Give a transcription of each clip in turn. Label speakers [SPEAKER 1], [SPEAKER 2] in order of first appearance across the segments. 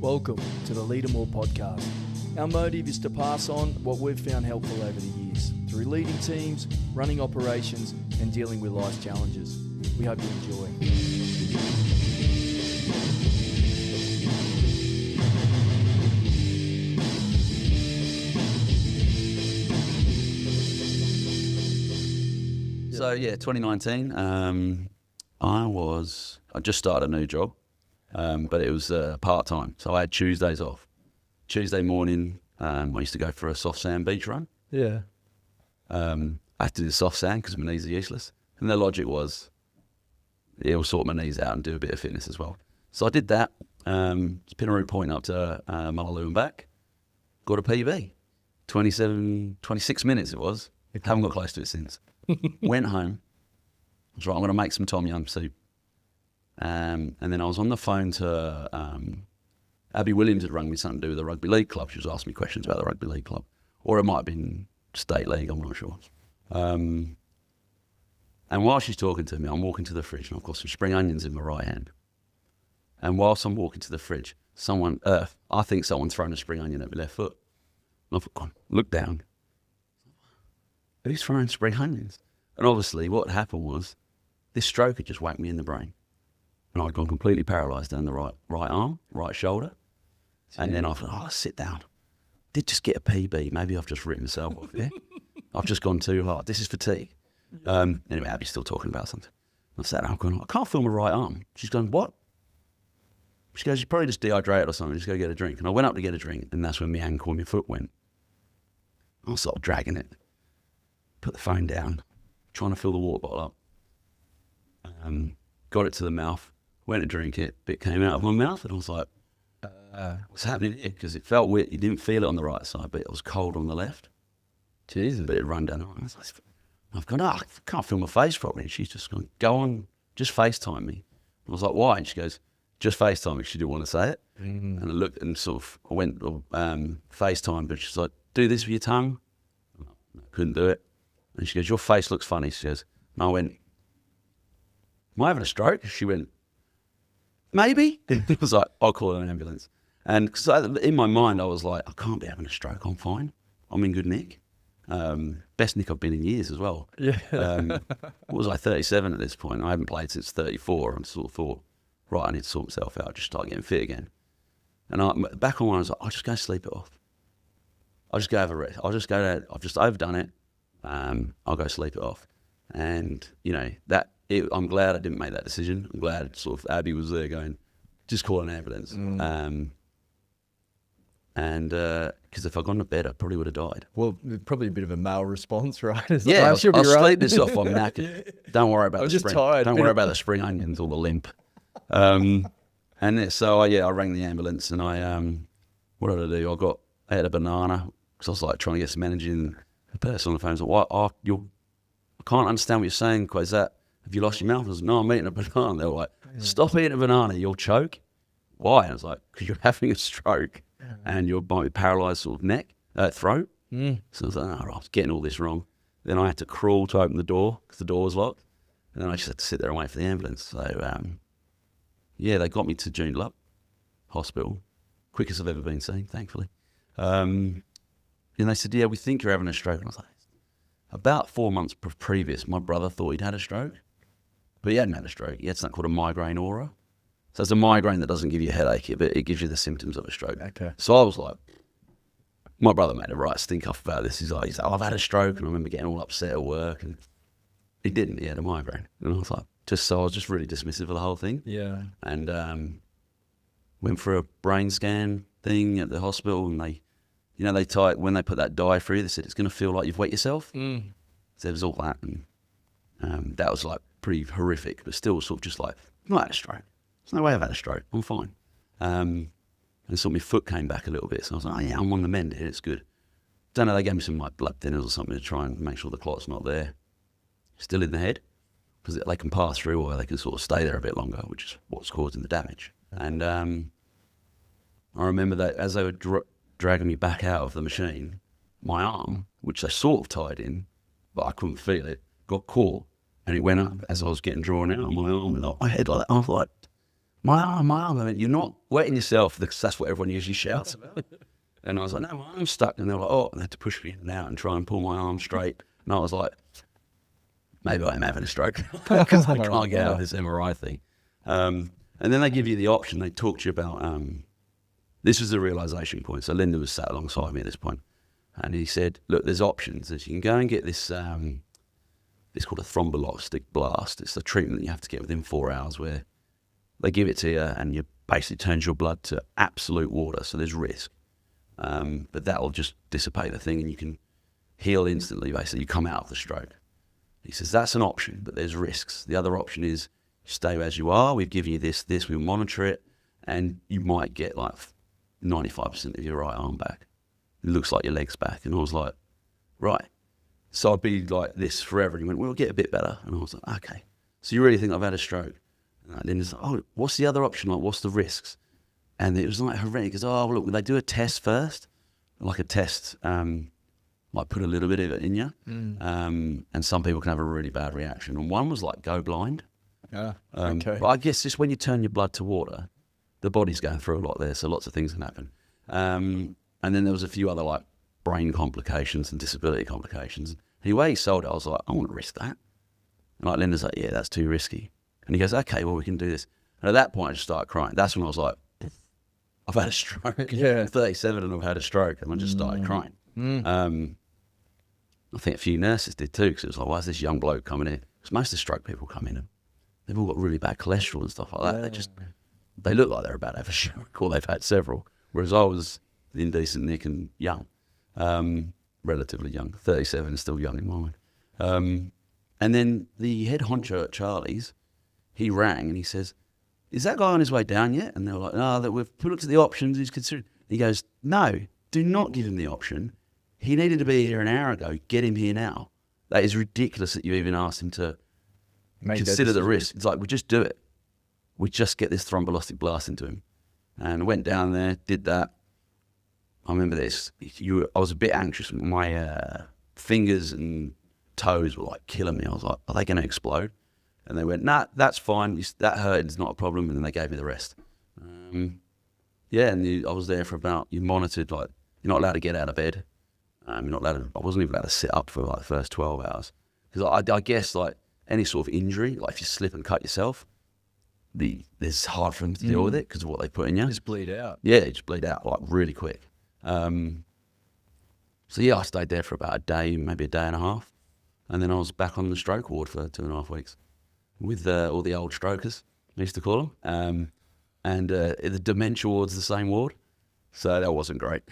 [SPEAKER 1] Welcome to the Leader More podcast. Our motive is to pass on what we've found helpful over the years through leading teams, running operations, and dealing with life's challenges. We hope you enjoy.
[SPEAKER 2] So 2019, I just started a new job, but it was part-time. So I had Tuesdays off. Tuesday morning, I used to go for a soft sand beach run.
[SPEAKER 1] Yeah.
[SPEAKER 2] I had to do the soft sand because my knees are useless. And their logic was, it'll sort my knees out and do a bit of fitness as well. So I did that, Pinaroo Point up to Mullaloo and back, got a PB, 26 minutes it was. Okay. Haven't got close to it since. Went home. I was right, I'm going to make some tom yum soup. And then I was on the phone to Abby Williams had rung me something to do with the rugby league club. She was asking me questions about the rugby league club. Or it might have been state league, I'm not sure. And while she's talking to me, I'm walking to the fridge and I've got some spring onions in my right hand. And whilst I'm walking to the fridge, I think someone's thrown a spring onion at my left foot. And I thought, look down. Who's throwing spring onions? And obviously what happened was this stroke had just whacked me in the brain. And I'd gone completely paralysed down the right arm, right shoulder. And then I thought, sit down. Did just get a PB. Maybe I've just written myself off, yeah? I've just gone too hard. This is fatigue. Anyway, Abby's still talking about something. I sat down, I'm going, I can't feel my right arm. She's going, what? She goes, you're probably just dehydrated or something. Just go get a drink. And I went up to get a drink, and that's when my ankle and my foot went. I was sort of dragging it. Put the phone down, trying to fill the water bottle up. Got it to the mouth, went to drink it, bit came out of my mouth, and I was like, what's happening here? Because it felt weird. You didn't feel it on the right side, but it was cold on the left.
[SPEAKER 1] Jesus.
[SPEAKER 2] But it run down the right. I've gone, I can't feel my face properly. And she's just gone, go on, just FaceTime me. I was like, why? And she goes, just FaceTime me. She didn't want to say it. Mm-hmm. And I looked and I went FaceTime, but she's like, do this with your tongue. I couldn't do it. And she goes, your face looks funny. She goes, and I went, am I having a stroke? She went, maybe. I was like, I'll call an ambulance. And cause in my mind, I was like, I can't be having a stroke. I'm fine. I'm in good nick. Best nick I've been in years as well.
[SPEAKER 1] Yeah.
[SPEAKER 2] What was I, 37 at this point? I haven't played since 34. And sort of thought, right, I need to sort myself out, just start getting fit again. And back on one, I was like, I'll just go sleep it off. I'll just go have a rest. I'll just go there. I've just overdone it. I'll go sleep it off. And, I'm glad I didn't make that decision. I'm glad sort of Abby was there going, just call an ambulance. Because if I'd gone to bed, I probably would have died.
[SPEAKER 1] Well, probably a bit of a male response, right?
[SPEAKER 2] I'll sleep this off. I'm knackered. Don't worry about the spring.
[SPEAKER 1] Tired.
[SPEAKER 2] Don't worry about the spring onions or the limp. I rang the ambulance and what did I do? I had a banana because I was like trying to get some energy, and the person on the phone was like, I can't understand what you're saying. Have you lost your mouth? I was like, no, I'm eating a banana. They were like, stop eating a banana, you'll choke. Why? And I was like, because you're having a stroke and you're paralysed sort of throat. So I was like, I was getting all this wrong. Then I had to crawl to open the door because the door was locked. And then I just had to sit there and wait for the ambulance. So, they got me to Joondalup Hospital. Quickest I've ever been seen, thankfully. And they said, we think you're having a stroke. And I was like, about 4 months previous, my brother thought he'd had a stroke. But he hadn't had a stroke. He had something called a migraine aura. So it's a migraine that doesn't give you a headache, but it gives you the symptoms of a stroke. Okay. So I was like, my brother made a right stink off about this. He's like, I've had a stroke. And I remember getting all upset at work. And he didn't. He had a migraine. And I was like, I was just really dismissive of the whole thing. Yeah. And went for a brain scan thing at the hospital, and when they put that dye through, they said, it's going to feel like you've wet yourself. So there was all that. And that was like pretty horrific, but still sort of just like, I've not had a stroke. There's no way I've had a stroke. I'm fine. And sort of my foot came back a little bit. So I was like, I'm on the mend here. It's good. Don't know, they gave me some like blood thinners or something to try and make sure the clot's not there. Still in the head, because they can pass through or they can sort of stay there a bit longer, which is what's causing the damage. And I remember that as they were dragging me back out of the machine, my arm, which they sort of tied in, but I couldn't feel it, got caught, and it went up as I was getting drawn out on my arm and my head like that. I was like, my arm. I went, you're not wetting yourself, because that's what everyone usually shouts about. And I was like, no, my arm's stuck. And they were like, oh, and they had to push me in and out and try and pull my arm straight. And I was like, maybe I'm having a stroke because I can't get out of this MRI thing. And then they give you the option. They talk to you about, this was the realisation point. So Linda was sat alongside me at this point. And he said, look, there's options. You can go and get this, it's called a thrombolytic blast. It's a treatment that you have to get within 4 hours where they give it to you and you basically turns your blood to absolute water. So there's risk. But that will just dissipate the thing and you can heal instantly. Basically, you come out of the stroke. He says, that's an option, but there's risks. The other option is stay as you are. We've given you this, we'll monitor it, and you might get like 95% of your right arm back. It looks like your leg's back. And I was like, right. So I'd be like this forever. And he went, well, it'll get a bit better. And I was like, okay. So you really think I've had a stroke? And then he's like, oh, what's the other option? Like, what's the risks? And it was like horrendous. Because, oh, look, they do a test first, like a test, like put a little bit of it in you. And some people can have a really bad reaction. And one was like go blind. Okay. But I guess just when you turn your blood to water, the body's going through a lot there. So lots of things can happen. And then there was a few other like brain complications and disability complications. The way he sold it, I was like, I want to risk that. And like Linda's like, yeah, that's too risky. And he goes, okay, well, we can do this. And at that point, I just started crying. That's when I was like, I've had a stroke. Yeah. I'm 37 and I've had a stroke. And I just started crying. I think a few nurses did too, because it was like, why is this young bloke coming in? Because most of the stroke people come in and they've all got really bad cholesterol and stuff like that. They look like they're about to have a stroke, or they've had several. Whereas I was the indecent Nick and young, relatively young. 37 is still young in my mind. And then the head honcho at Charlie's, he rang and he says, is that guy on his way down yet? And they were like, no, that we've put it to the options, he's considering. He goes, no, do not give him the option. He needed to be here an hour ago. Get him here now. That is ridiculous that you even asked him to consider the risk. It's like, we just do it. We just get this thrombolytic blast into him. And I went down there, did that. I remember this. I was a bit anxious. My fingers and toes were like killing me. I was like, are they going to explode? And they went, nah, that's fine. That hurt. It's not a problem. And then they gave me the rest. I was there for about, you monitored, like, you're not allowed to get out of bed. You're not allowed to, I wasn't even allowed to sit up for like the first 12 hours. Because I guess like any sort of injury, like if you slip and cut yourself, it's hard for them to deal with it because of what they put in you.
[SPEAKER 1] Just bleed out.
[SPEAKER 2] Yeah, you just bleed out like really quick. I stayed there for about a day, maybe a day and a half. And then I was back on the stroke ward for 2.5 weeks with all the old strokers, I used to call them. The dementia ward's the same ward. So that wasn't great.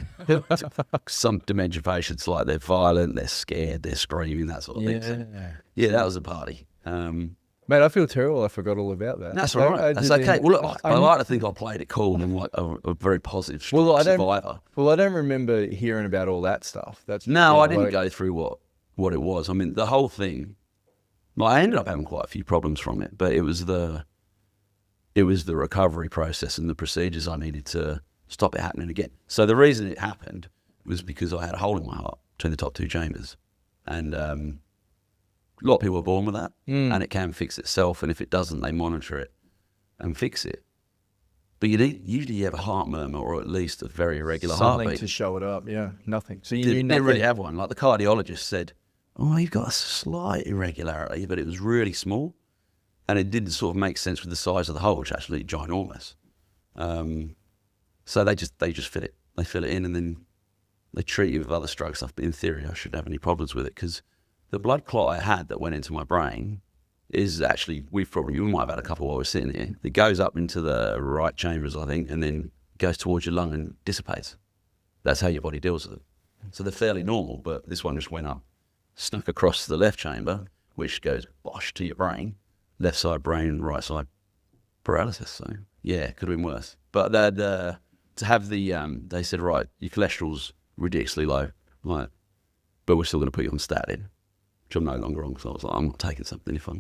[SPEAKER 2] Some dementia patients, like they're violent, they're scared, they're screaming, that sort of thing. So, yeah, that was a party.
[SPEAKER 3] Mate, I feel terrible. I forgot all about that.
[SPEAKER 2] That's all right. That's okay. Well, look, I like to think I played it cool and I'm like a very positive survivor.
[SPEAKER 3] I don't remember hearing about all that stuff.
[SPEAKER 2] I didn't go through what it was. I mean, the whole thing, I ended up having quite a few problems from it, but it was the recovery process and the procedures I needed to stop it happening again. So the reason it happened was because I had a hole in my heart between the top two chambers. And a lot of people are born with that, and it can fix itself. And if it doesn't, they monitor it and fix it. But usually you have a heart murmur, or at least a very irregular heartbeat.
[SPEAKER 3] Something to show it up, yeah, nothing. So you
[SPEAKER 2] didn't really have one. Like the cardiologist said, oh, you've got a slight irregularity, but it was really small. And it didn't sort of make sense with the size of the hole, which is actually ginormous. So they just fill it. They fill it in and then they treat you with other stroke stuff. But in theory, I shouldn't have any problems with it because the blood clot I had that went into my brain is actually, we might have had a couple while we're sitting here. It goes up into the right chambers, I think, and then goes towards your lung and dissipates. That's how your body deals with it. So they're fairly normal, but this one just went up, snuck across the left chamber, which goes bosh to your brain, left side brain, right side paralysis. So yeah, it could have been worse. But to have they said, right, your cholesterol's ridiculously low, right, but we're still going to put you on statin, which I'm no longer on because I was like, I'm not taking something if I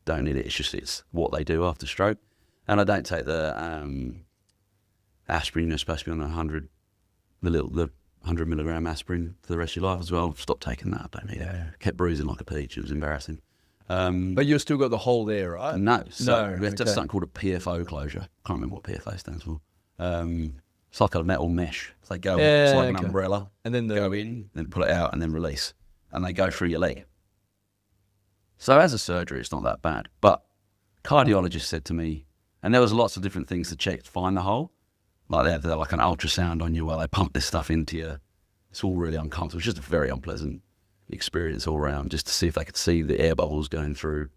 [SPEAKER 2] don't need it. It's what they do after stroke. And I don't take the aspirin. You're supposed to be on the 100 milligram aspirin for the rest of your life as well. I've stopped taking that. I don't need it. Kept bruising like a peach. It was embarrassing.
[SPEAKER 3] But you've still got the hole there, right?
[SPEAKER 2] No, so
[SPEAKER 3] No,
[SPEAKER 2] we have to have
[SPEAKER 3] okay.
[SPEAKER 2] something called a PFO closure. Can't remember what PFO stands for. It's like a metal mesh. So they go, it's like an
[SPEAKER 3] okay.
[SPEAKER 2] umbrella.
[SPEAKER 3] And then
[SPEAKER 2] Go in, then pull it out, and then release. And they go through your leg. So as a surgery, it's not that bad. But cardiologist said to me, and there was lots of different things to check to find the hole. Like they had like an ultrasound on you while they pump this stuff into you. It's all really uncomfortable. It's just a very unpleasant experience all around, just to see if they could see the air bubbles going through.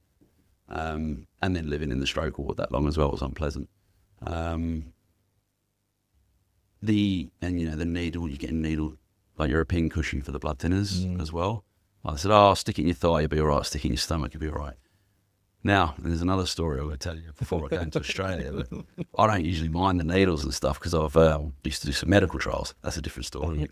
[SPEAKER 2] And then living in the stroke ward that long as well was unpleasant. The needle, you get a needle, like you're a pin cushion for the blood thinners as well. I said, stick it in your thigh, you'll be all right. Stick it in your stomach, you'll be all right. Now, there's another story I'm going to tell you before I go into Australia. But I don't usually mind the needles and stuff because I've used to do some medical trials. That's a different story.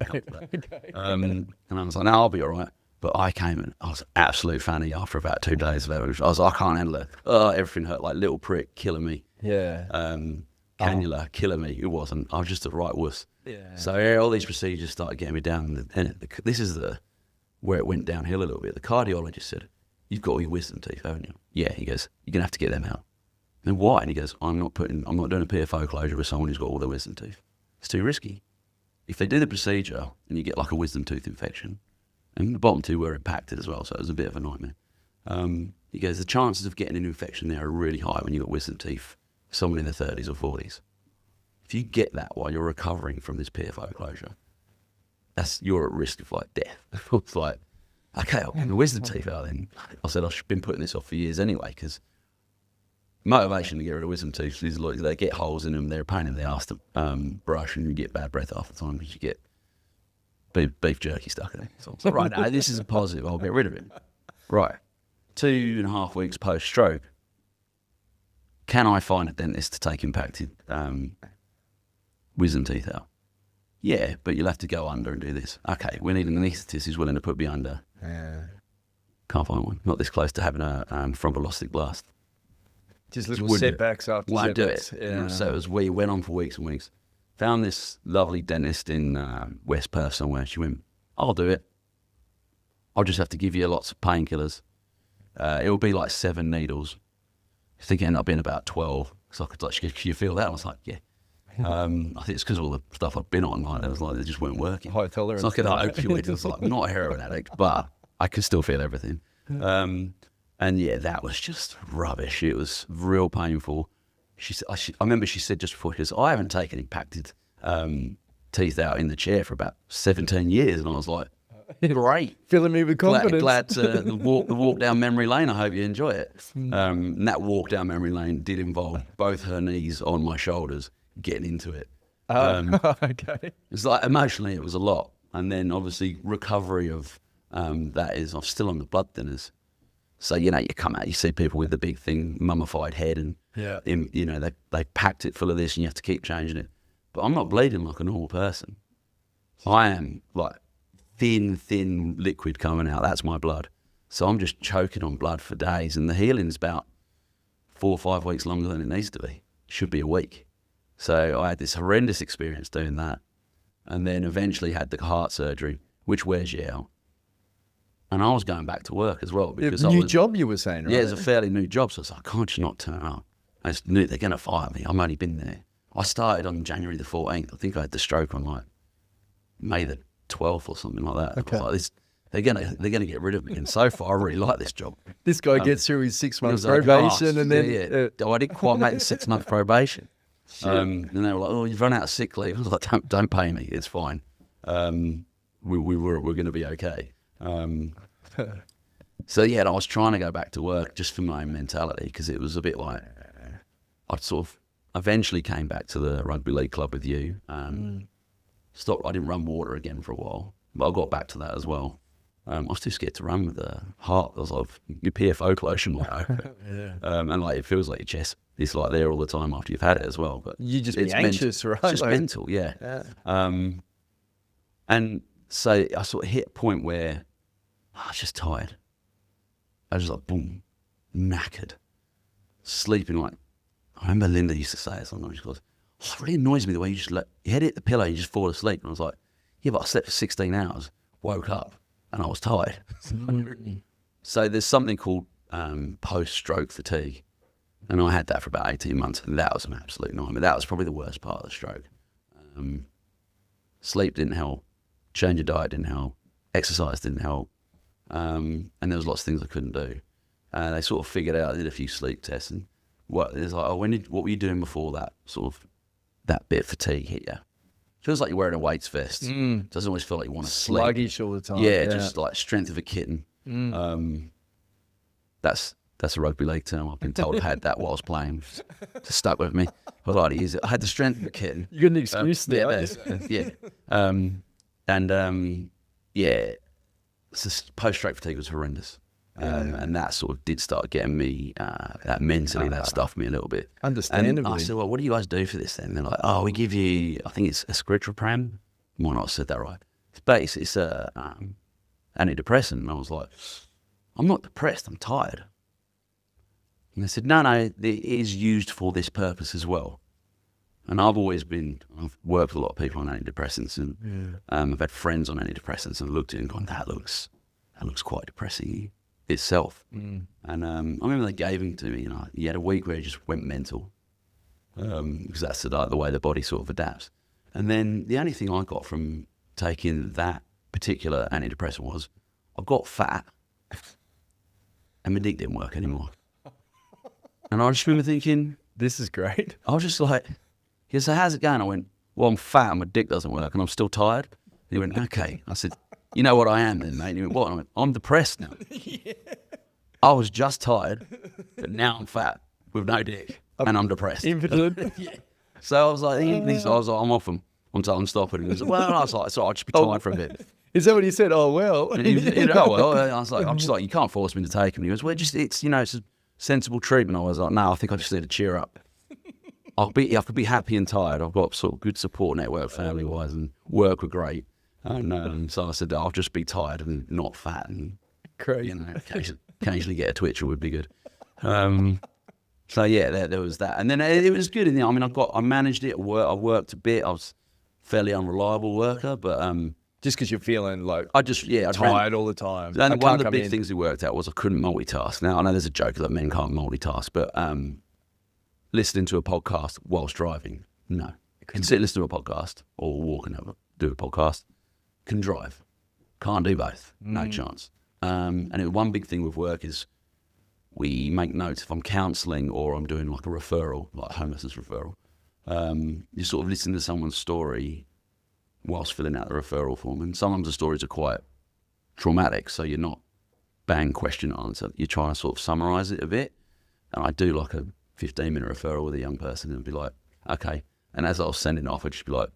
[SPEAKER 2] And I was like, no, I'll be all right. But I came and I was an absolute fanny after about 2 days of it. I was like, I can't handle it. Everything hurt, like little prick, killing me.
[SPEAKER 3] Yeah.
[SPEAKER 2] Cannula, killing me. It wasn't. I was just a right wuss.
[SPEAKER 3] Yeah.
[SPEAKER 2] So all these procedures started getting me down. And this is where it went downhill a little bit. The cardiologist said, you've got all your wisdom teeth, haven't you? Yeah, he goes, you're going to have to get them out. And why? And he goes, I'm not doing a PFO closure with someone who's got all their wisdom teeth. It's too risky. If they do the procedure and you get like a wisdom tooth infection, and the bottom two were impacted as well, so it was a bit of a nightmare. He goes, the chances of getting an infection there are really high when you've got wisdom teeth, someone in their 30s or 40s. If you get that while you're recovering from this PFO closure, you're at risk of like death. It's like, okay, I'll get the wisdom teeth out then. I said, I've been putting this off for years anyway, because motivation to get rid of wisdom teeth is like they get holes in them, they're a pain in the arse to brush, and you get bad breath half the time because you get beef jerky stuck in it. So I was like, right, now this is a positive, I'll get rid of it. Right, 2.5 weeks post-stroke, can I find a dentist to take impacted wisdom teeth out? Yeah, but you'll have to go under and do this. Okay, we need an anaesthetist who's willing to put me under.
[SPEAKER 3] Yeah.
[SPEAKER 2] Can't find one. Not this close to having a thrombolytic blast.
[SPEAKER 3] Just little
[SPEAKER 2] wouldn't
[SPEAKER 3] setbacks after
[SPEAKER 2] Won't do
[SPEAKER 3] setbacks.
[SPEAKER 2] it.
[SPEAKER 3] Yeah.
[SPEAKER 2] So we went on for weeks and weeks. Found this lovely dentist in West Perth somewhere. She went, I'll do it. I'll just have to give you lots of painkillers. It'll be like 7 needles. I think it ended up being about 12. So I could like, can you feel that? I was like, yeah. I think it's because of all the stuff I've been on. Like, it was like they just weren't working.
[SPEAKER 3] High tolerance.
[SPEAKER 2] It's like an opioid. It's like I'm not a heroin addict, but I could still feel everything. And yeah, that was just rubbish. It was real painful. I remember she said just before, she goes, I haven't taken impacted teeth out in the chair for about 17 years. And I was like, great.
[SPEAKER 3] Filling me with confidence.
[SPEAKER 2] Glad to the walk down memory lane. I hope you enjoy it. And that walk down memory lane did involve both her knees on my shoulders, getting into it.
[SPEAKER 3] Okay.
[SPEAKER 2] It's like emotionally, it was a lot. And then obviously recovery of that is, I'm still on the blood thinners. So, you come out, you see people with the big thing, mummified head, and, they packed it full of this and you have to keep changing it. But I'm not bleeding like a normal person. I am like thin liquid coming out. That's my blood. So I'm just choking on blood for days. And the healing's about 4 or 5 weeks longer than it needs to be. Should be a week. So I had this horrendous experience doing that. And then eventually had the heart surgery, which wears you out. And I was going back to work as well. Because
[SPEAKER 3] new job you were saying, right?
[SPEAKER 2] Yeah, it's a fairly new job. So I was like, I can't just not turn up. I just knew they're going to fire me. I've only been there. I started on January the 14th. I think I had the stroke on like May the 12th or something like that.
[SPEAKER 3] Okay.
[SPEAKER 2] I was like, they're gonna get rid of me. And so far, I really like this job.
[SPEAKER 3] This guy gets through his 6 months
[SPEAKER 2] Like,
[SPEAKER 3] probation and then...
[SPEAKER 2] yeah. I didn't quite make the 6 month probation. And they were like, "Oh, you've run out of sick leave." I was like, "Don't pay me. It's fine. We're going to be okay." So yeah, and I was trying to go back to work just for my own mentality, because it was a bit like I sort of eventually came back to the rugby league club with you. Stopped. I didn't run water again for a while, but I got back to that as well. I was too scared to run with the heart. I was like, your PFO closure might open. And like it feels like your chest is like there all the time after you've had it as well. But
[SPEAKER 3] You just be anxious, right?
[SPEAKER 2] It's just mental, yeah. And so I sort of hit a point where I was just tired. I was just like, boom, knackered, sleeping like. I remember Linda used to say it sometimes. She goes, "Oh, it really annoys me the way you just let your head hit the pillow, you just fall asleep." And I was like, "Yeah, but I slept for 16 hours, woke up, and I was tired." So there's something called post-stroke fatigue. And I had that for about 18 months, and that was an absolute nightmare. That was probably the worst part of the stroke. Sleep didn't help, change of diet didn't help, exercise didn't help, and there was lots of things I couldn't do. They sort of figured out, I did a few sleep tests, and what were you doing before that that bit of fatigue hit you? Feels like you're wearing a weights vest. Doesn't always feel like you want to sleep.
[SPEAKER 3] Sluggish all the time.
[SPEAKER 2] Yeah, just like strength of a kitten. That's a rugby league term. I've been told I had that while I was playing. It stuck with me. I like to use it. I had the strength of a kitten.
[SPEAKER 3] You got an excuse there.
[SPEAKER 2] Post-stroke fatigue was horrendous. And that sort of did start getting me, that mentally, that stuffed me a little bit.
[SPEAKER 3] Understandably.
[SPEAKER 2] And I said, well, what do you guys do for this then? And they're like, oh, we give you, I think it's escalation. Might not have said that right. It's a antidepressant. And I was like, I'm not depressed, I'm tired. And they said, no, it is used for this purpose as well. And I've worked with a lot of people on antidepressants, and I've had friends on antidepressants and looked at it and gone, that looks quite depressing itself. And I remember they gave him to me, he had a week where he just went mental, because that's the way the body sort of adapts. And then the only thing I got from taking that particular antidepressant was I got fat and my dick didn't work anymore. And I just remember thinking,
[SPEAKER 3] this is great.
[SPEAKER 2] I was just like, he said, how's it going? I went, well, I'm fat and my dick doesn't work and I'm still tired. And he went, okay. I said, you know what I am then, mate? And he went, what? And I went, I'm depressed now. I was just tired, but now I'm fat with no dick and I'm depressed.
[SPEAKER 3] Infinite.
[SPEAKER 2] So I was like, I'm off him. I'm stopping. And he was like, well, I was like, so I'll just be tired for a bit.
[SPEAKER 3] Is that what he said? Oh, well.
[SPEAKER 2] And he was, oh, well. I was like, I'm just like, you can't force me to take him. And he goes, well, it's a sensible treatment. I was like, no, I think I just need to cheer up. I could be happy and tired. I've got sort of good support network family-wise, and work were great. And so I said, I'll just be tired and not fat, and
[SPEAKER 3] great.
[SPEAKER 2] Occasionally get a twitcher would be good. So yeah, there was that, and then it was good. I managed it. I worked a bit. I was a fairly unreliable worker, but
[SPEAKER 3] just because you're feeling like
[SPEAKER 2] tired
[SPEAKER 3] all the time.
[SPEAKER 2] And one of the big things we worked out was I couldn't multitask. Now I know there's a joke that men can't multitask, but listening to a podcast whilst driving, no. You can sit listen to a podcast or walk and do a podcast. Can drive, can't do both. No chance. And one big thing with work is we make notes. If I'm counselling or I'm doing like a referral, like homelessness referral, you sort of listen to someone's story whilst filling out the referral form. And sometimes the stories are quite traumatic, so you're not bang question answer. You're trying to sort of summarise it a bit. And I do like a 15-minute referral with a young person and be like, okay. And as I was sending off, I'd just be like,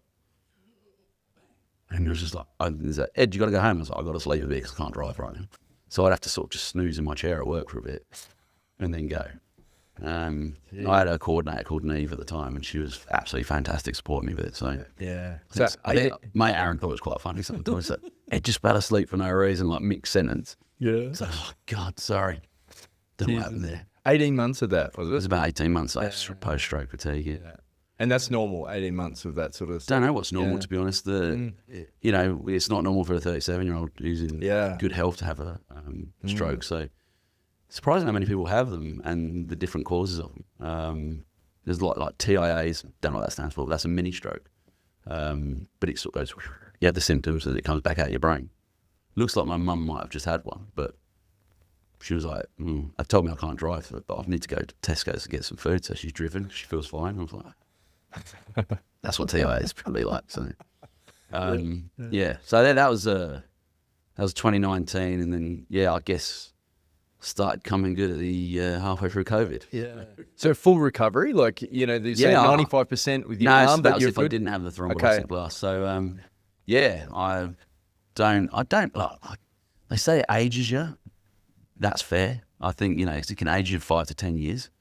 [SPEAKER 2] and it was just like, Ed, you got to go home. I was like, I've got to sleep a bit because I can't drive right now. So I'd have to sort of just snooze in my chair at work for a bit and then go. I had a coordinator called Neve at the time, and she was absolutely fantastic supporting me with it. So I think my Aaron thought it was quite funny sometimes. That Ed just fell asleep for no reason, like mixed sentence.
[SPEAKER 3] Yeah.
[SPEAKER 2] So, oh God, sorry. Don't know what happened there.
[SPEAKER 3] 18 months of that, was it?
[SPEAKER 2] It was about 18 months post-stroke fatigue. Yeah.
[SPEAKER 3] And that's normal, 18 months of that sort of stuff.
[SPEAKER 2] Don't know what's normal, to be honest. It's not normal for a 37-year-old who's in good health to have a stroke. So surprising how many people have them and the different causes of them. There's like TIAs, don't know what that stands for, but that's a mini stroke. But it sort of goes, you have the symptoms and it comes back out of your brain. Looks like my mum might have just had one, but she was like, I told me I can't drive, but I need to go to Tesco's to get some food. So she's driven, she feels fine. I was like, that's what TIA is probably like. So, So that was 2019, and then I guess started coming good at the halfway through COVID.
[SPEAKER 3] Yeah. So full recovery, like you say 95% with your arm,
[SPEAKER 2] but if I didn't have the thrombolytic blast. So I don't like. They say it ages you. That's fair. I think it can age you 5 to 10 years.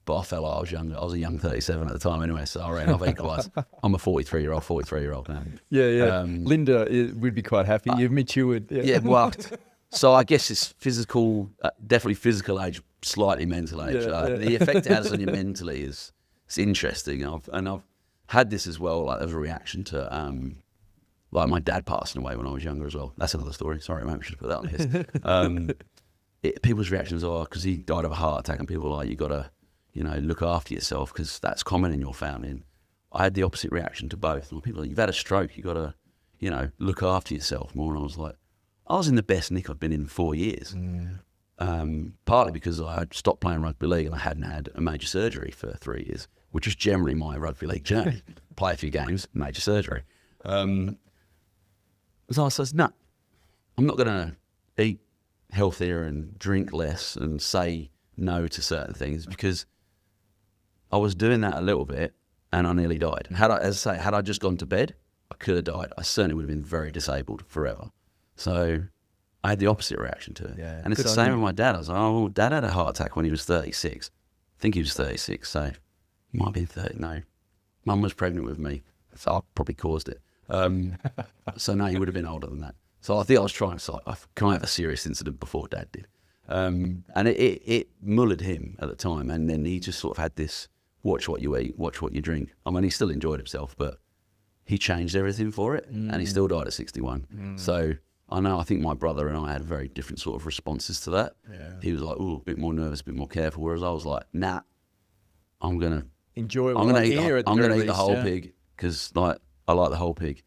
[SPEAKER 2] But I felt like I was younger. I was a young 37 at the time anyway, so I reckon I've equalised. I'm a 43-year-old now.
[SPEAKER 3] Yeah. Linda would be quite happy. You've matured.
[SPEAKER 2] Well, so I guess it's physical, definitely physical age, slightly mental age. The effect it has on you mentally it's interesting. I've had this as well, like as a reaction to, like my dad passing away when I was younger as well. That's another story. Sorry, mate, we should put that on the list. people's reactions are, because he died of a heart attack, and people are like, you got to, look after yourself because that's common in your family. And I had the opposite reaction to both. And people are like, you've had a stroke, you got to, look after yourself more. And I was like, I was in the best nick I've been in 4 years. Partly because I had stopped playing rugby league and I hadn't had a major surgery for 3 years, which is generally my rugby league journey. Play a few games, major surgery. So I said, no, I'm not going to eat healthier and drink less and say no to certain things, because I was doing that a little bit and I nearly died. And had I just gone to bed, I could have died. I certainly would have been very disabled forever. So I had the opposite reaction to it.
[SPEAKER 3] Yeah,
[SPEAKER 2] and it's the same with my dad. I was like, oh, Dad had a heart attack when he was 36. I think he was 36, so he might have been 30. No, Mum was pregnant with me, so I probably caused it. So no, he would have been older than that. So I think I was trying to say, can I have a serious incident before Dad did? And it mullered him at the time. And then he just sort of had this, watch what you eat, watch what you drink. I mean, he still enjoyed himself, but he changed everything for it. And he still died at 61. So I think my brother and I had very different sort of responses to that. Yeah. He was like, a bit more nervous, a bit more careful. Whereas I was like, nah, I'm going to
[SPEAKER 3] enjoy it.
[SPEAKER 2] I'm going to eat the whole pig, because I like the whole pig.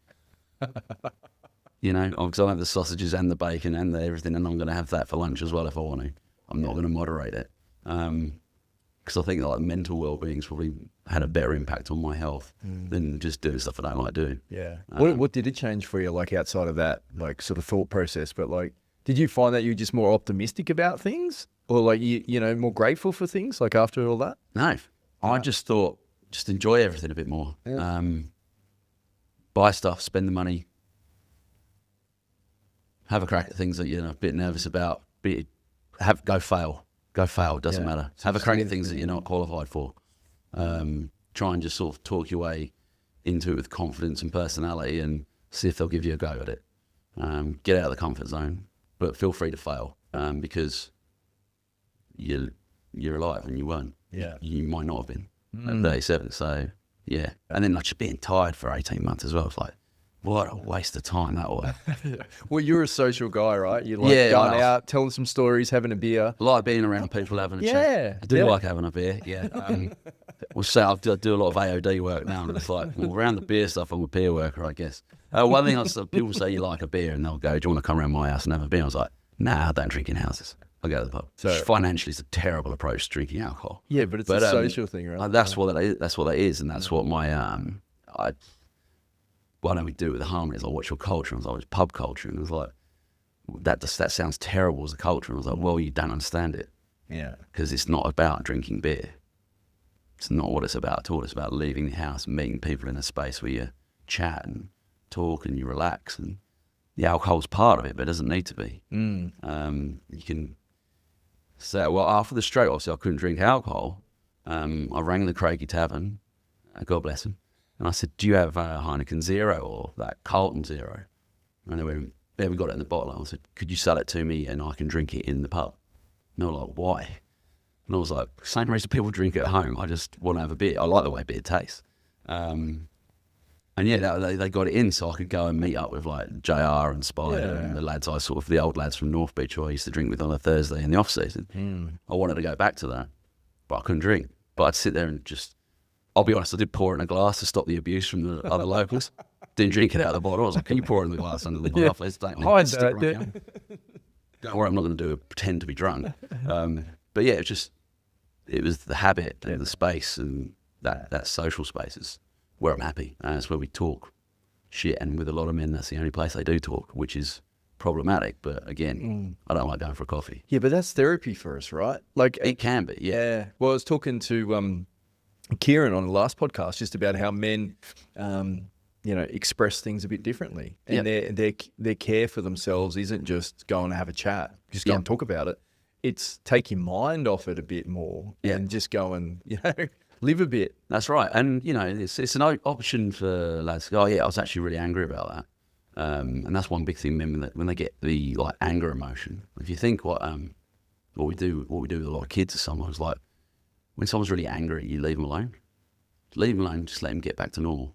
[SPEAKER 2] Because I'll have the sausages and the bacon and everything, and I'm going to have that for lunch as well if I want to. I'm not going to moderate it. Because I think mental well-being's probably had a better impact on my health than just doing stuff I don't like doing.
[SPEAKER 3] Yeah. What did it change for you, outside of that, sort of thought process? But did you find that you were just more optimistic about things, or more grateful for things after all that?
[SPEAKER 2] No, I just thought, just enjoy everything a bit more. Yeah. Buy stuff, spend the money, have a crack at things that you're a bit nervous about. Go fail, doesn't matter. Have a crack at things that you're not qualified for. Try and just sort of talk your way into it with confidence and personality, and see if they'll give you a go at it. Get out of the comfort zone, but feel free to fail, because you're alive and you won't. Yeah, you might not have been at 37. So yeah, and then just being tired for 18 months as well. It's like, what a waste of time that was.
[SPEAKER 3] Well, you're a social guy, right? You going out, telling some stories, having a beer.
[SPEAKER 2] I like being around people having a chat. I do like having a beer, yeah. I do a lot of AOD work now, and it's around the beer stuff, I'm a peer worker, I guess. One thing people say you like a beer, and they'll go, do you want to come around my house and have a beer? I was like, nah, I don't drink in houses. I go to the pub. So financially, it's a terrible approach to drinking alcohol.
[SPEAKER 3] Yeah, but it's a social thing, right?
[SPEAKER 2] That's what that is, and that's what my why don't we do it with the harmony? It's what's your culture? And I was like, it's pub culture. And it was like, that sounds terrible as a culture. And I was like, well, you don't understand it. Yeah. Because it's not about drinking beer. It's not what it's about at all. It's about leaving the house and meeting people in a space where you chat and talk and you relax. And the alcohol's part of it, but it doesn't need to be. You can say, well, after the stroke, obviously I couldn't drink alcohol. I rang the Craigie Tavern, God bless him. And I said, do you have Heineken Zero or that Carlton Zero? And they went, yeah, we got it in the bottle. I said, could you sell it to me and I can drink it in the pub? And they were like, why? And I was like, same reason people drink at home. I just want to have a beer. I like the way beer tastes. And yeah, they got it in so I could go and meet up with JR and Spider and the lads the old lads from North Beach who I used to drink with on a Thursday in the off season. I wanted to go back to that, but I couldn't drink. But I'd sit there and just, I'll be honest, I did pour it in a glass to stop the abuse from the other locals. Didn't drink it out of the bottle. I was like, can you pour it in the glass under the glass? Don't worry, I'm not going to pretend to be drunk. But yeah, it was the habit and the space, and that social space is where I'm happy. And it's where we talk shit, and with a lot of men, that's the only place they do talk, which is problematic. But again, I don't like going for a coffee.
[SPEAKER 3] Yeah, but that's therapy for us, right?
[SPEAKER 2] It can be, yeah.
[SPEAKER 3] Well, I was talking to Kieran on the last podcast just about how men, express things a bit differently, and their care for themselves isn't just go and have a chat, just go and talk about it. It's take your mind off it a bit more and just go and live a bit.
[SPEAKER 2] That's right, and it's an option for lads to go, oh yeah, I was actually really angry about that, and that's one big thing. Men when they get the anger emotion, if you think what we do with a lot of kids, or someone's like, when someone's really angry, you leave them alone. Leave them alone, just let them get back to normal.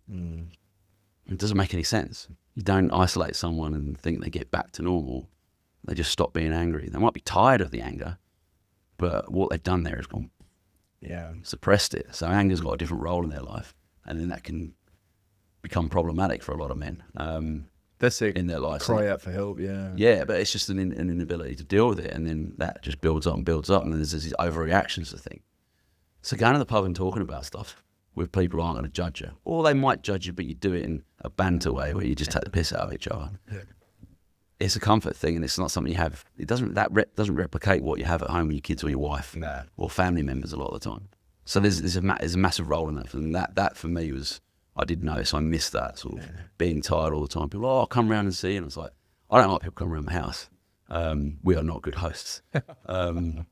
[SPEAKER 2] It doesn't make any sense. You don't isolate someone and think they get back to normal They just stop being angry. They might be tired of the anger, but what they've done there is gone, suppressed it. So anger's got a different role in their life, and then that can become problematic for a lot of men.
[SPEAKER 3] That's it.
[SPEAKER 2] In their life,
[SPEAKER 3] Cry out for help. Yeah.
[SPEAKER 2] Yeah, but it's just an inability to deal with it, and then that just builds up, and then there's these overreactions to things. So going to the pub and talking about stuff with people who aren't going to judge you, or they might judge you, but you do it in a banter way where you just take the piss out of each other. Yeah. It's a comfort thing, and it's not something you have. It doesn't replicate what you have at home with your kids or your wife or family members a lot of the time. So there's a massive role in that. And that for me was, I did notice I missed that sort of being tired all the time. People, I'll come round and see you. And it's like, I don't like people coming around my house. We are not good hosts. My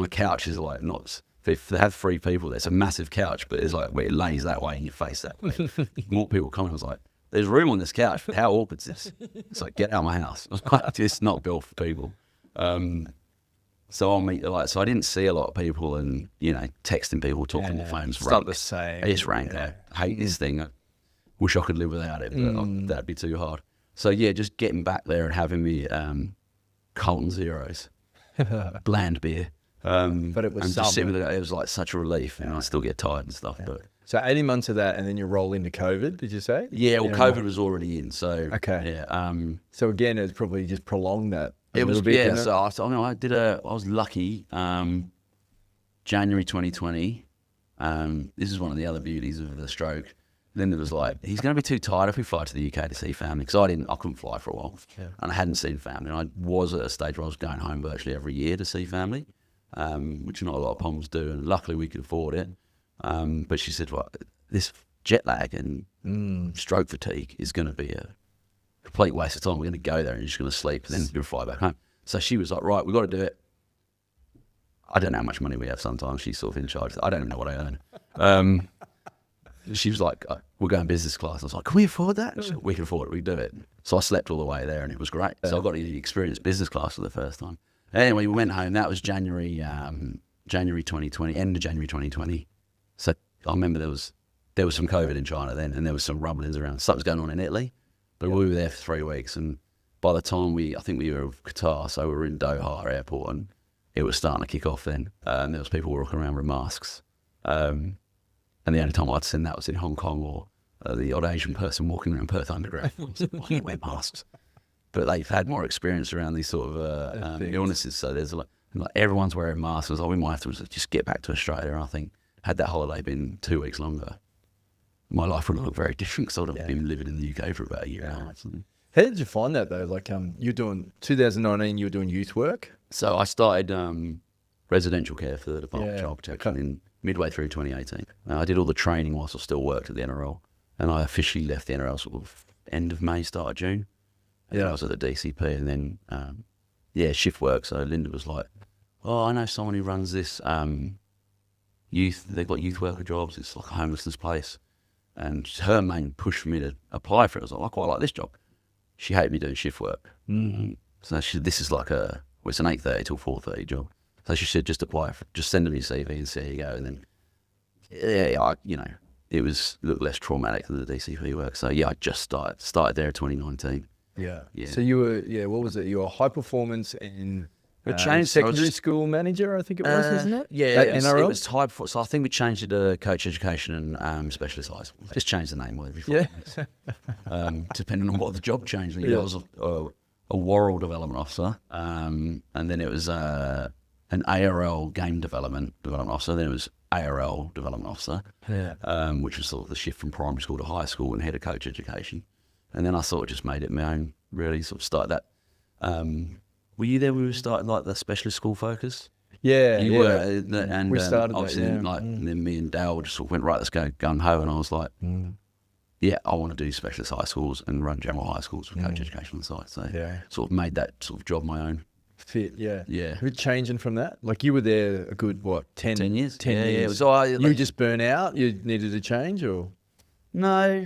[SPEAKER 2] couch is like not. If they have 3 people, there's a massive couch, but it's like where it lays that way in your face that way. More people coming, I was like, there's room on this couch, but how awkward is this? It's like, get out of my house. I was like, it's not built for people. So I'll meet, so I didn't see a lot of people and, texting people, talking on the phones.
[SPEAKER 3] It's not the same.
[SPEAKER 2] It's rank. I hate this thing. I wish I could live without it, but that'd be too hard. So yeah, just getting back there and having me Carlton Zeros, bland beer.
[SPEAKER 3] But it was
[SPEAKER 2] just sitting with it was like such a relief, and I still get tired and stuff. But
[SPEAKER 3] so 18 months of that, and then you roll into COVID. Did you say?
[SPEAKER 2] Yeah, well, COVID was already in. So
[SPEAKER 3] okay,
[SPEAKER 2] yeah.
[SPEAKER 3] So again, it's probably just prolonged that.
[SPEAKER 2] It was bit, yeah. So I was lucky. January 2020. This is one of the other beauties of the stroke. Then it was like, he's going to be too tired if we fly to the UK to see family, because I couldn't fly for a while, and I hadn't seen family. And I was at a stage where I was going home virtually every year to see family. Which not a lot of poms do, and luckily we could afford it. But she said, well, this jet lag and stroke fatigue is going to be a complete waste of time. We're going to go there and you're just going to sleep, and then you're going to fly back home. So she was like, right, we've got to do it. I don't know how much money we have sometimes. She's sort of in charge. I don't even know what I earn. She was like, we're going business class. I was like, can we afford that? She said, we can afford it, we do it. So I slept all the way there, and it was great. So I got to experience business class for the first time. Anyway, we went home. That was January 2020, end of January 2020. So I remember there was some COVID in China then, and there was some rumblings around. Something was going on in Italy, but we were there for 3 weeks. And by the time I think we were in Qatar, so we were in Doha airport, and it was starting to kick off then. And there was people walking around with masks. And the only time I'd seen that was in Hong Kong, or the odd Asian person walking around Perth Underground. Why do you wear masks? But they've had more experience around these sort of illnesses, so there's like everyone's wearing masks. I was like, we might have to just get back to Australia. And I think had that holiday been 2 weeks longer, my life would have looked very different, because I'd have been living in the UK for about a year and a half.
[SPEAKER 3] How did you find that though? Like you're doing 2019, you were doing youth work.
[SPEAKER 2] So I started residential care for the Department of Child Protection in midway through 2018. I did all the training whilst I still worked at the NRL, and I officially left the NRL sort of end of May, start of June. And I was at the DCP, and then, shift work. So Linda was like, oh, I know someone who runs this youth, they've got youth worker jobs. It's like a homelessness place. And her main push for me to apply for it was like, I quite like this job. She hated me doing shift work. Mm-hmm. So this is like it's an 8:30 till 4:30 job. So she said, just apply for, just send them your CV and see how you go. And then, it was looked less traumatic than the DCP work. So I just started there in 2019.
[SPEAKER 3] Yeah. So you were, what was it? You were a high performance and
[SPEAKER 2] changed
[SPEAKER 3] secondary school manager, I think it was, isn't it?
[SPEAKER 2] Yeah, it was high performance. So I think we changed it to coach education and specialist high school. Just changed the name every 4 months. Depending on what the job changed. I was a Worrell development officer, and then it was an ARL game development officer. Then it was ARL development officer, which was sort of the shift from primary school to high school, and head of coach education. And then I sort of just made it my own, really sort of started that. Were you there when we started like the specialist school focus?
[SPEAKER 3] Yeah,
[SPEAKER 2] you were. And
[SPEAKER 3] we started
[SPEAKER 2] obviously
[SPEAKER 3] that,
[SPEAKER 2] and then me and Dale just sort of went, right, let's go gung-ho. And I was like, I want to do specialist high schools and run general high schools with coach education on the side. So sort of made that sort of job my own.
[SPEAKER 3] Fit, yeah.
[SPEAKER 2] Were
[SPEAKER 3] changing from that? Like you were there a good, 10 years? 10 years.
[SPEAKER 2] Yeah. It was,
[SPEAKER 3] you just burn out? You needed a change or?
[SPEAKER 2] No.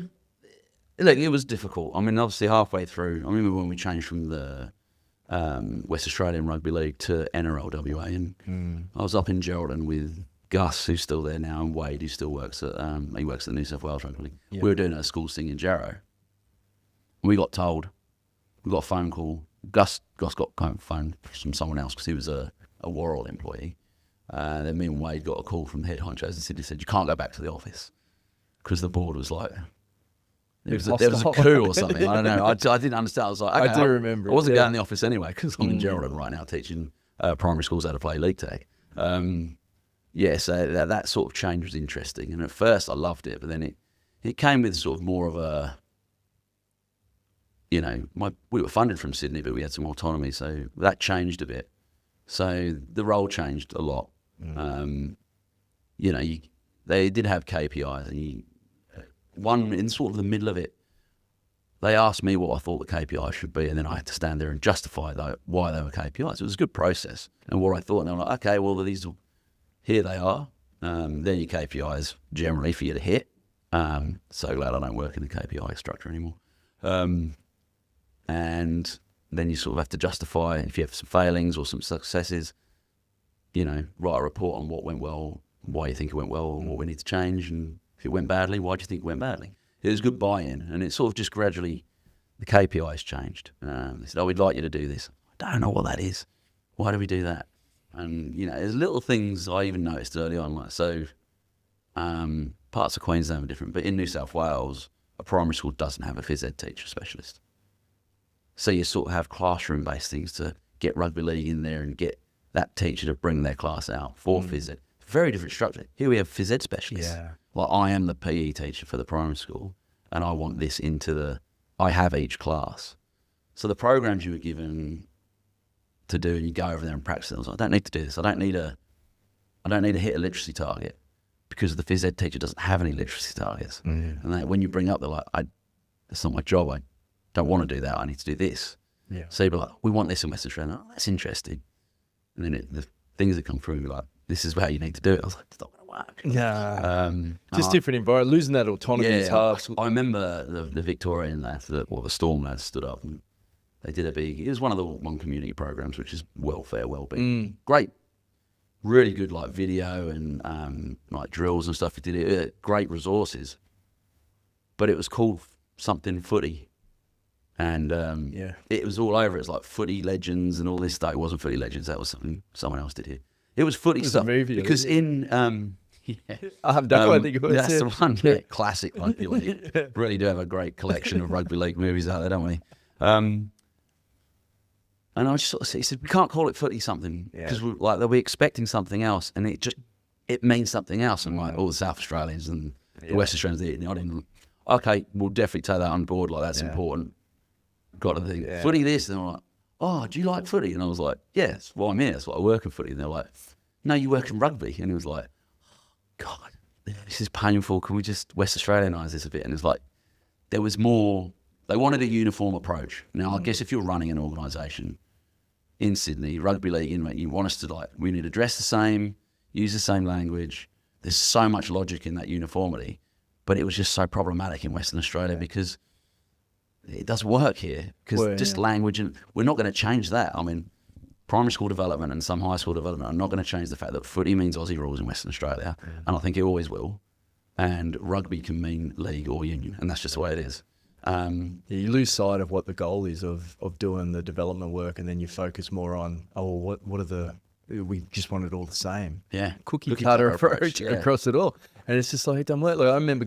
[SPEAKER 2] Look, it was difficult. I mean, obviously halfway through, I remember when we changed from the West Australian Rugby League to NRL WA, and I was up in Geraldton with Gus, who's still there now, and Wade, who still works at the New South Wales Rugby League. Yep. We were doing a school thing in Jarrow. We got told, we got a phone call, Gus got kind of phone from someone else because he was a Worrell employee. Then me and Wade got a call from the head honchos in Sydney, said you can't go back to the office because the board was like, there was a coup or something. I don't know. I didn't understand. I was like, okay,
[SPEAKER 3] I do remember.
[SPEAKER 2] I wasn't going in the office anyway because I'm in Geraldton right now teaching primary schools how to play league tag. So that sort of change was interesting. And at first I loved it, but then it came with sort of more of a, we were funded from Sydney, but we had some autonomy. So that changed a bit. So the role changed a lot. They did have KPIs, and one in sort of the middle of it, they asked me what I thought the KPIs should be, and then I had to stand there and justify why they were KPIs. It was a good process, and what I thought, and they were like, okay, well, here they are. They're your KPIs generally for you to hit. So glad I don't work in the KPI structure anymore. And then you sort of have to justify if you have some failings or some successes, write a report on what went well, why you think it went well, and what we need to change, and if it went badly, why do you think it went badly? It was good buy-in, and it sort of just gradually, the KPIs changed. They said, we'd like you to do this. I don't know what that is. Why do we do that? And, there's little things I even noticed early on, parts of Queensland are different, but in New South Wales, a primary school doesn't have a phys ed teacher specialist. So you sort of have classroom-based things to get rugby league in there and get that teacher to bring their class out for phys ed. Very different structure. Here we have phys ed specialists. Yeah. Like I am the PE teacher for the primary school, and I want this I have each class. So the programs you were given to do, and you go over there and practice them, I was like, I don't need to do this. I don't need to hit a literacy target because the phys ed teacher doesn't have any literacy targets. And when you bring up, they're like, that's not my job. I don't want to do that. I need to do this. Yeah. So you're like, we want this in Western Australia. Oh, that's interesting. And then the things that come through, like, this is how you need to do it. I was like, it's not going to work. Yeah.
[SPEAKER 3] Just different environment. Losing that autonomy is hard.
[SPEAKER 2] I remember the Victorian lads, the Storm lads stood up and they did it was one of the one community programs, which is welfare, wellbeing. Great. Really good, like, video and like drills and stuff. It did it. Great resources. But it was called something footy. And it was all over. It's like footy legends and all this stuff. It wasn't footy legends. That was something someone else did here. It was footy stuff.
[SPEAKER 3] Movie,
[SPEAKER 2] because in
[SPEAKER 3] I think it was.
[SPEAKER 2] That's the one. Yeah, classic rugby league. Really do have a great collection of rugby league movies out there, don't we? And I just sort of said, he said, we can't call it footy something because they'll be expecting something else, and it means something else. And like all the South Australians and the West Australians, I didn't. Okay, we'll definitely take that on board. Like that's important. Got to think footy this, and they're like, oh, do you like footy? And I was like, yeah, that's why I'm here. That's why I work in footy. And they're like, no, you work in rugby. And he was like, God, this is painful. Can we just West Australianise this a bit? And it's like, there was more. They wanted a uniform approach. Now, I guess if you're running an organisation in Sydney, rugby league, you want us to we need to dress the same, use the same language. There's so much logic in that uniformity, but it was just so problematic in Western Australia because it doesn't work here because language, and we're not going to change that. I mean, primary school development and some high school development are not going to change the fact that footy means Aussie rules in Western Australia, and I think it always will. And rugby can mean league or union, and that's just the way it is.
[SPEAKER 3] You lose sight of what the goal is of doing the development work, and then you focus more on, we just want it all the same.
[SPEAKER 2] Yeah.
[SPEAKER 3] Cookie cutter approach across it all. And it's just like, it doesn't work. Like, I remember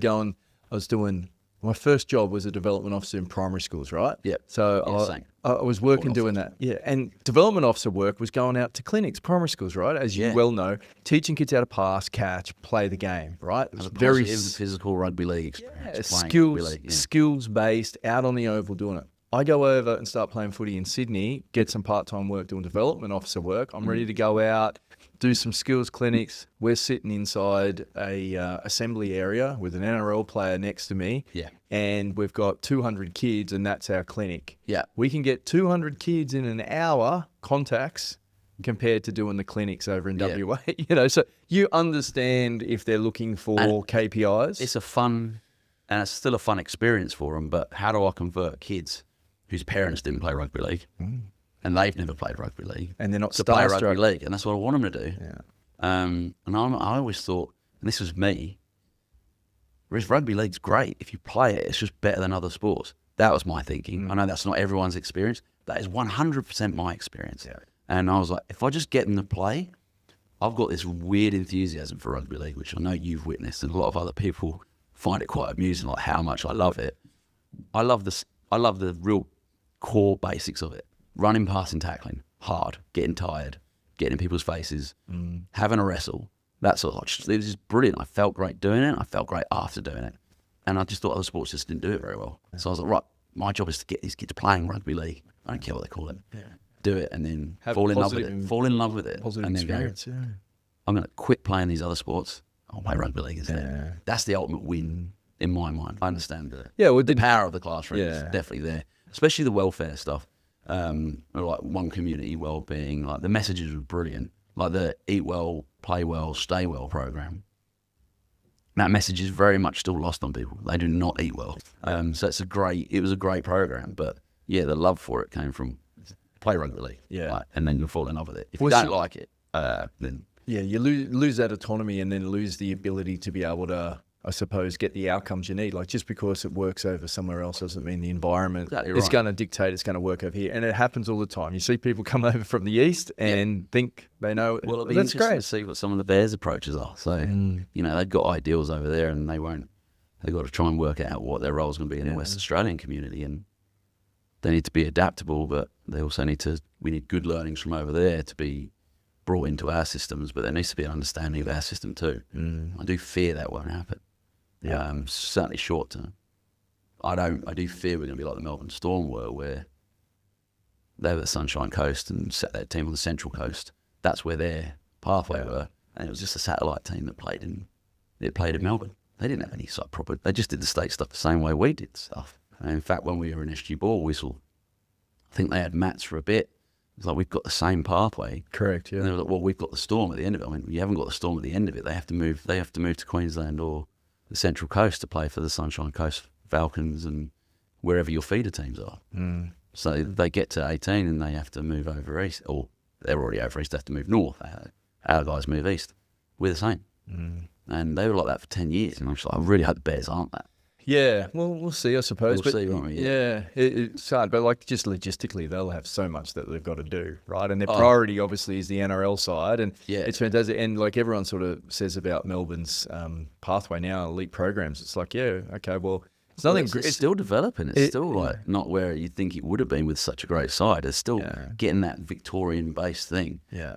[SPEAKER 3] my first job was a development officer in primary schools, right?
[SPEAKER 2] Yeah.
[SPEAKER 3] So I was working doing that. Yeah. And development officer work was going out to clinics, primary schools, right? As you well know, teaching kids how to pass, catch, play the game, right? It was
[SPEAKER 2] very physical rugby league experience.
[SPEAKER 3] Skills based, out on the oval doing it. I go over and start playing footy in Sydney, get some part-time work doing development officer work. I'm ready to go out, do some skills clinics. We're sitting inside a assembly area with an NRL player next to me.
[SPEAKER 2] Yeah.
[SPEAKER 3] And we've got 200 kids, and that's our clinic.
[SPEAKER 2] Yeah.
[SPEAKER 3] We can get 200 kids in an hour contacts compared to doing the clinics over in WA. So you understand if they're looking for KPIs.
[SPEAKER 2] It's it's still a fun experience for them, but how do I convert kids whose parents didn't play rugby league and they've never played rugby league
[SPEAKER 3] and they're not
[SPEAKER 2] to play rugby league? And that's what I want them to do.
[SPEAKER 3] Yeah.
[SPEAKER 2] And I always thought, and this was me, whereas rugby league's great. If you play it, it's just better than other sports. That was my thinking. I know that's not everyone's experience. That is 100% my experience.
[SPEAKER 3] Yeah.
[SPEAKER 2] And I was like, if I just get them to play, I've got this weird enthusiasm for rugby league, which I know you've witnessed, and a lot of other people find it quite amusing, like how much I love it. I love the real core basics of it. Running, passing, tackling, hard, getting tired, getting in people's faces, having a wrestle. That sort of, it was just brilliant. I felt great doing it. I felt great after doing it. And I just thought other sports just didn't do it very well. So I was like, right, my job is to get these kids playing rugby league. I don't care what they call it. Yeah. Do it and then fall in love with it. Fall in love with it.
[SPEAKER 3] Positive
[SPEAKER 2] and then
[SPEAKER 3] experience,
[SPEAKER 2] go, I'm going to quit playing these other sports. I'll play rugby league instead.
[SPEAKER 3] Yeah.
[SPEAKER 2] That's the ultimate win in my mind. I understand the
[SPEAKER 3] the
[SPEAKER 2] power of the classroom is definitely there, especially the welfare stuff. Like one community well-being, like the messages were brilliant. Like the Eat Well, Play Well, Stay Well program. That message is very much still lost on people. They do not eat well. So it was a great program. But yeah, the love for it came from play rugby league. Yeah. Like, and then you fall in love with it. If you don't like it, then...
[SPEAKER 3] Yeah, you lose that autonomy and then lose the ability to be able to, I suppose, get the outcomes you need. Like just because it works over somewhere else doesn't mean the environment is going to dictate it's going to work over here. And it happens all the time. You see people come over from the east and think they know.
[SPEAKER 2] Well, it'll be
[SPEAKER 3] that's
[SPEAKER 2] interesting
[SPEAKER 3] great.
[SPEAKER 2] to see what some of the Bears' approaches are. So, they've got ideals over there and they've got to try and work out what their role is going to be in the West Australian community. And they need to be adaptable, but they also we need good learnings from over there to be brought into our systems, but there needs to be an understanding of our system too. I do fear that won't happen. Certainly short term. I do fear we're going to be like the Melbourne Storm were, where they were the Sunshine Coast and set their team on the Central Coast. That's where their pathway were, and it was just a satellite team that played in Melbourne. They didn't have any sort of proper. They just did the state stuff the same way we did stuff. And in fact, when we were in SG Ball Whistle, I think they had mats for a bit. It's like, we've got the same pathway.
[SPEAKER 3] Correct, yeah.
[SPEAKER 2] And they were like, well, we've got the Storm at the end of it. I mean, you haven't got the Storm at the end of it. They have to move to Queensland or the Central Coast to play for the Sunshine Coast Falcons and wherever your feeder teams are. So they get to 18 and they have to move over east, or they're already over east, they have to move north. Our guys move east. We're the same. And they were like that for 10 years. And I'm just like, I really hope the Bears aren't that.
[SPEAKER 3] Yeah, well, we'll see, I suppose.
[SPEAKER 2] We'll see, won't we?
[SPEAKER 3] Yeah, it's hard, but like just logistically, they'll have so much that they've got to do, right? And their priority, obviously, is the NRL side, and it's fantastic. And like everyone sort of says about Melbourne's pathway now, elite programs, it's like, okay, well, it's nothing.
[SPEAKER 2] It's still developing. It's still like not where you think it would have been with such a great side. It's still getting that Victorian-based thing. Yeah.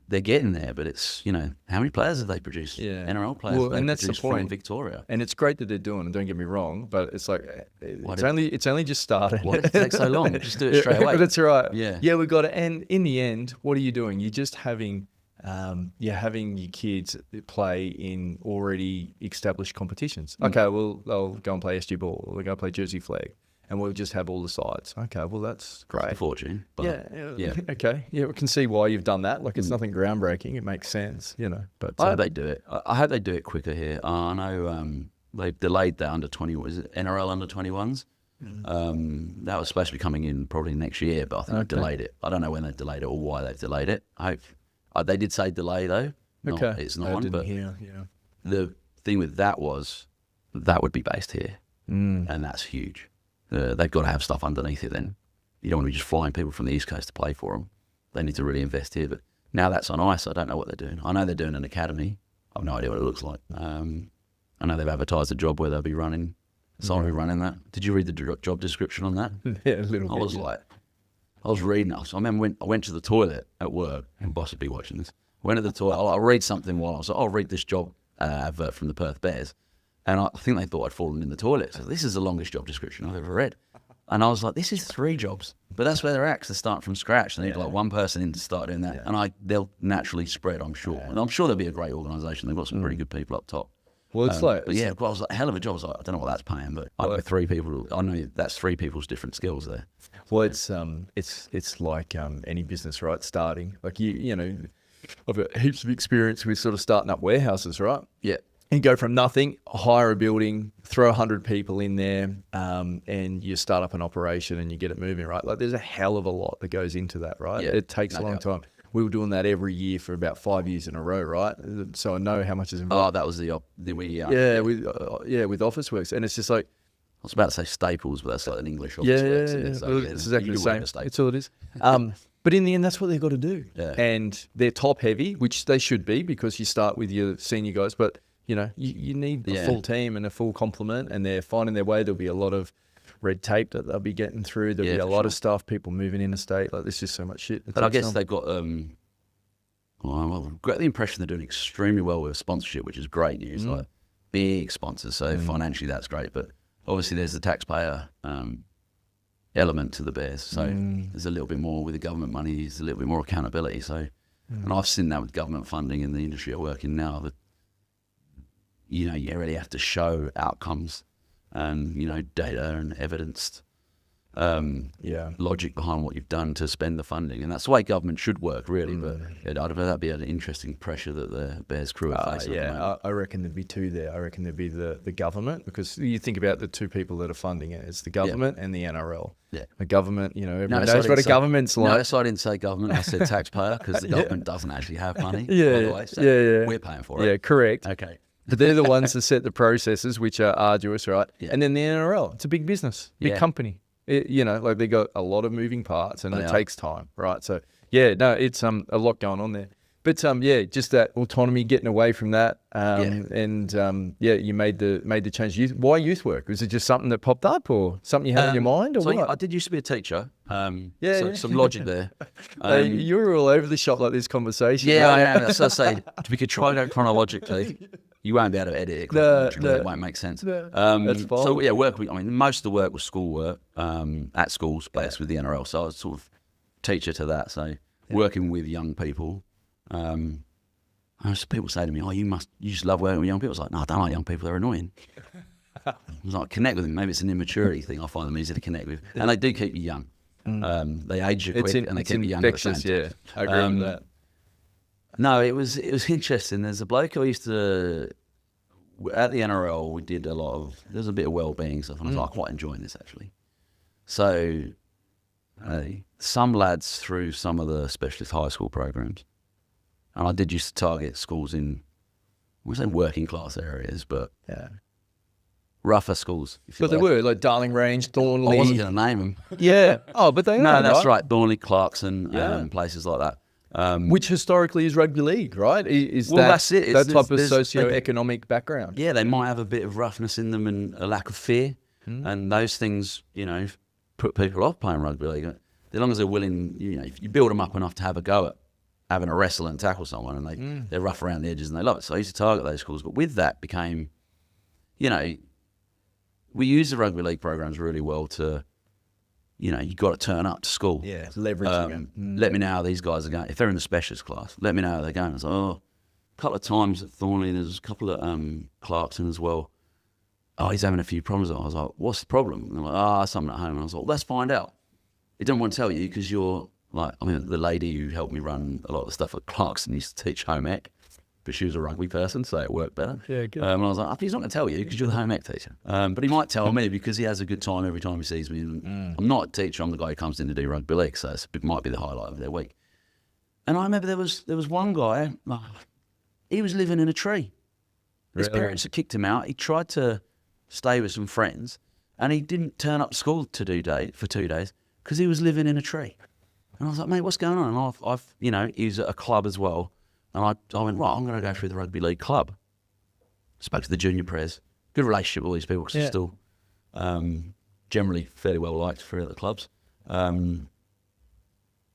[SPEAKER 2] They're getting there, but it's, how many players have they produced? NRL players have they produced from Victoria.
[SPEAKER 3] And it's great that they're doing it, don't get me wrong, but it's like, it's only just started.
[SPEAKER 2] Why did it take so long? Just do it straight away.
[SPEAKER 3] That's right.
[SPEAKER 2] Yeah,
[SPEAKER 3] we got it. And in the end, what are you doing? You're just having your kids play in already established competitions. Okay, well, they'll go and play SG Ball, or they'll go play Jersey Flag. And we'll just have all the sides. Okay, well, that's great.
[SPEAKER 2] It's a fortune. But
[SPEAKER 3] Okay. Yeah, we can see why you've done that. Like, it's nothing groundbreaking. It makes sense, But
[SPEAKER 2] I hope they do it. I hope they do it quicker here. I know they've delayed the under 20. Was it NRL under 21s? That was supposed to be coming in probably next year, but I think they delayed it. I don't know when they delayed it or why they've delayed it. I hope they did say delay though. It's not one. But the thing with that was that would be based here, and that's huge. They've got to have stuff underneath it then. You don't want to be just flying people from the East Coast to play for them. They need to really invest here. But now that's on ice, I don't know what they're doing. I know they're doing an academy. I have no idea what it looks like. I know they've advertised a job where they'll be running. Someone will be running that. Did you read the job description on that?
[SPEAKER 3] Yeah, a little bit.
[SPEAKER 2] I was reading it. I remember I went to the toilet at work, and boss would be watching this. I went to the toilet. I'll read something while I was like, I'll read this job advert from the Perth Bears. And I think they thought I'd fallen in the toilet. So this is the longest job description I've ever read. And I was like, this is 3 jobs. But that's where they're at, 'cause they're starting from scratch. They need like one person in to start doing that. And they'll naturally spread, I'm sure. And I'm sure they'll be a great organisation. They've got some pretty good people up top.
[SPEAKER 3] Well, it's
[SPEAKER 2] but I was like, a hell of a job. I was like, I don't know what that's paying, but I know 3 people. I know that's 3 people's different skills there.
[SPEAKER 3] Well, it's like any business, right? Starting, like I've got heaps of experience with sort of starting up warehouses, right?
[SPEAKER 2] Yeah.
[SPEAKER 3] You go from nothing, hire a building, throw 100 people in there, and you start up an operation and you get it moving, right? Like there's a hell of a lot that goes into that, right? Yeah, it takes a long time. We were doing that every year for about 5 years in a row, right? So I know how much is involved.
[SPEAKER 2] Oh, that was with
[SPEAKER 3] with Officeworks, and it's just like
[SPEAKER 2] was about to say Staples, but that's like an English office.
[SPEAKER 3] Yeah,
[SPEAKER 2] works, isn't it? So,
[SPEAKER 3] Well,
[SPEAKER 2] yeah,
[SPEAKER 3] it's exactly
[SPEAKER 2] you
[SPEAKER 3] the
[SPEAKER 2] do work
[SPEAKER 3] same.
[SPEAKER 2] at Staples.
[SPEAKER 3] It's all it is. But in the end, that's what they've got to do.
[SPEAKER 2] Yeah.
[SPEAKER 3] And they're top heavy, which they should be, because you start with your senior guys. But, you know, you need a full team and a full complement, and they're finding their way. There'll be a lot of red tape that they'll be getting through. There'll be a lot of stuff, people moving interstate. Like, there's just so much shit.
[SPEAKER 2] But I guess they've got, well, I've got the impression they're doing extremely well with sponsorship, which is great news. Like big sponsors, so financially that's great. But obviously there's the taxpayer element to the Bears, so there's a little bit more with the government money. There's a little bit more accountability. So, and I've seen that with government funding in the industry I work in now. That you know, you really have to show outcomes and data and evidenced logic behind what you've done to spend the funding, and that's the way government should work, really. But that'd be an interesting pressure that the Bears crew are facing.
[SPEAKER 3] I reckon there'd be two there. I reckon there'd be the government, because you think about the two people that are funding it. It's the government and the NRL. Yeah, the government. Everyone knows what a government's like.
[SPEAKER 2] No, so I didn't say government. I said taxpayer, because the government doesn't actually have money. By the way, so we're paying for it.
[SPEAKER 3] Yeah, correct.
[SPEAKER 2] Okay.
[SPEAKER 3] But they're the ones that set the processes, which are arduous, right? Yeah. And then the NRL, it's a big business, big company. Like they got a lot of moving parts, and it takes time, right? So it's a lot going on there. But just that autonomy, getting away from that, and you made the change. Why youth work? Was it just something that popped up, or something you had in your mind, or what?
[SPEAKER 2] I did used to be a teacher. Some logic there.
[SPEAKER 3] You were all over the shop like this conversation.
[SPEAKER 2] Yeah, right? I am. That's what I say. If we could try to go chronologically, you won't be able to edit it. It won't make sense.
[SPEAKER 3] That's fine.
[SPEAKER 2] So work. Most of the work was school work at schools, based with the NRL. So I was sort of teacher to that. So working with young people. People say to me, you just love working with young people. I was like, no, I don't like young people, they're annoying. I was like, connect with them. Maybe it's an immaturity thing. I find them easy to connect with. And they do keep you young. They age you quick, and they keep you young at the same time.
[SPEAKER 3] Yeah, I agree with that.
[SPEAKER 2] No, it was interesting. There's a bloke I used to, at the NRL, we did there's a bit of well-being stuff, and I was like, quite enjoying this, actually. So some lads through some of the specialist high school programs, and I did used to target schools in, I wouldn't say working class areas, but rougher schools.
[SPEAKER 3] But they were like Darling Range, Thornley.
[SPEAKER 2] I wasn't going to name them.
[SPEAKER 3] Yeah. Oh, but they are.
[SPEAKER 2] No, that's right. Thornley, Clarkson, places like that.
[SPEAKER 3] Which historically is rugby league, right?
[SPEAKER 2] That's it.
[SPEAKER 3] It's that type of socio-economic background.
[SPEAKER 2] Yeah, they might have a bit of roughness in them and a lack of fear, and those things, put people off playing rugby league. As long as they're willing, if you build them up enough to have a go at having a wrestle and tackle someone, and they're rough around the edges and they love it. So I used to target those schools, but with that became, we use the rugby league programs really well to, you got to turn up to school.
[SPEAKER 3] Yeah, leveraging them.
[SPEAKER 2] Let me know how these guys are going. If they're in the specialist class, let me know how they're going. I was like, a couple of times at Thornley, there's a couple at Clarkson as well. Oh, he's having a few problems. I was like, what's the problem? And they're like, something at home. And I was like, let's find out. He didn't want to tell you because you're like, the lady who helped me run a lot of the stuff at Clarkson used to teach home ec, but she was a rugby person, so it worked better.
[SPEAKER 3] Yeah, good.
[SPEAKER 2] And I was like, he's not going to tell you because you're the home ec teacher. But he might tell me because he has a good time every time he sees me. I'm not a teacher, I'm the guy who comes in to do rugby league, so it might be the highlight of their week. And I remember there was one guy, he was living in a tree. His parents had kicked him out. He tried to stay with some friends, and he didn't turn up to school for 2 days because he was living in a tree. And I was like, mate, what's going on? And I've he was at a club as well. And I went, right, I'm going to go through the rugby league club. Spoke to the junior pres. Good relationship with all these people because they're still generally fairly well liked through the clubs. And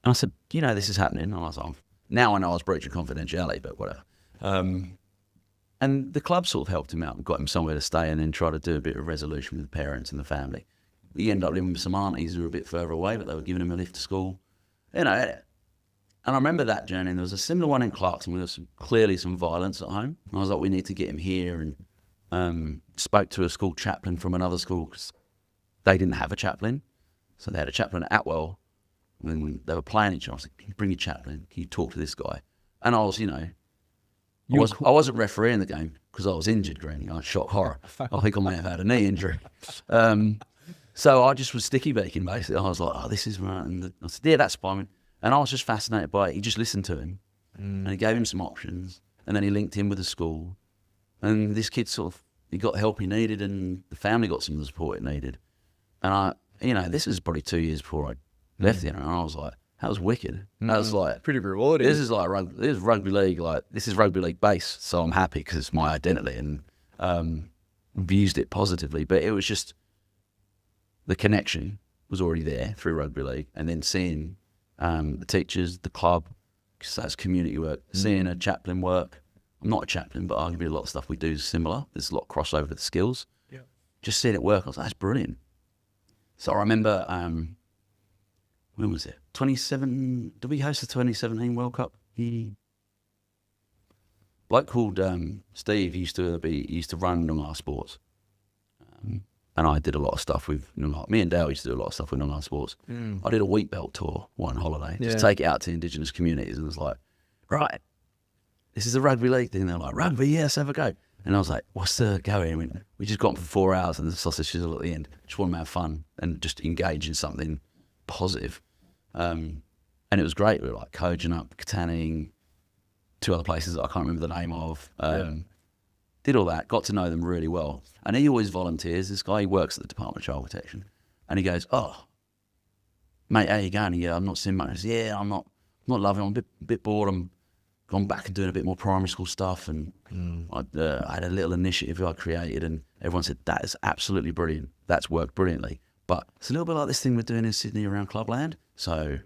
[SPEAKER 2] I said, this is happening. And I was like, now I know I was breaching confidentiality, but whatever. And the club sort of helped him out and got him somewhere to stay and then try to do a bit of resolution with the parents and the family. He ended up living with some aunties who were a bit further away, but they were giving him a lift to school. And I remember that journey. And there was a similar one in Clarkson where there was clearly some violence at home. And I was like, we need to get him here. And spoke to a school chaplain from another school because they didn't have a chaplain. So they had a chaplain at Atwell. And when they were playing each other, I was like, can you bring your chaplain? Can you talk to this guy? And I was, I wasn't refereeing the game because I was injured, Granny. I was shock horror. I think I may have had a knee injury. So I just was sticky baking, basically. I was like, this is right. And I said, yeah, that's fine. And I was just fascinated by it. He just listened to him and he gave him some options. And then he linked in with the school. And this kid sort of he got the help he needed, and the family got some of the support it needed. And this was probably 2 years before I left the NRL, and I was like, that was wicked. That was like
[SPEAKER 3] pretty rewarding.
[SPEAKER 2] This is rugby league. Like, this is rugby league based, so I'm happy because it's my identity, and I've used it positively. But it was just the connection was already there through rugby league, and then seeing the teachers, the club, because that's community work. Seeing a chaplain work. I'm not a chaplain, but arguably a lot of stuff we do is similar. There's a lot of crossover with the skills.
[SPEAKER 3] Yeah.
[SPEAKER 2] Just seeing it work, I was like, that's brilliant. So I remember, when was it? 27, did we host the 2017 World Cup? Bloke called Steve, he used to run Noongar Sports. And I did a lot of stuff with Noongar. Me and Dale used to do a lot of stuff with Noongar Sports. I did a wheat belt tour, one holiday, just take it out to Indigenous communities. And it was like, right, this is a rugby league thing. They're like, rugby, yes, have a go. And I was like, what's the go here? We just got on for 4 hours and the sausage sizzle at the end. Just want to have fun and just engage in something positive. And it was great. We were like coaching up, Katanning, 2 other places that I can't remember the name of. Did all that, got to know them really well. And he always volunteers. This guy, he works at the Department of Child Protection. And he goes, oh, mate, how you going? I'm not seeing much. I said, yeah, I'm not loving it. I'm a bit bored. I'm gone back and doing a bit more primary school stuff. And I had a little initiative I created, and everyone said, that is absolutely brilliant. That's worked brilliantly. But it's a little bit like this thing we're doing in Sydney around Clubland. So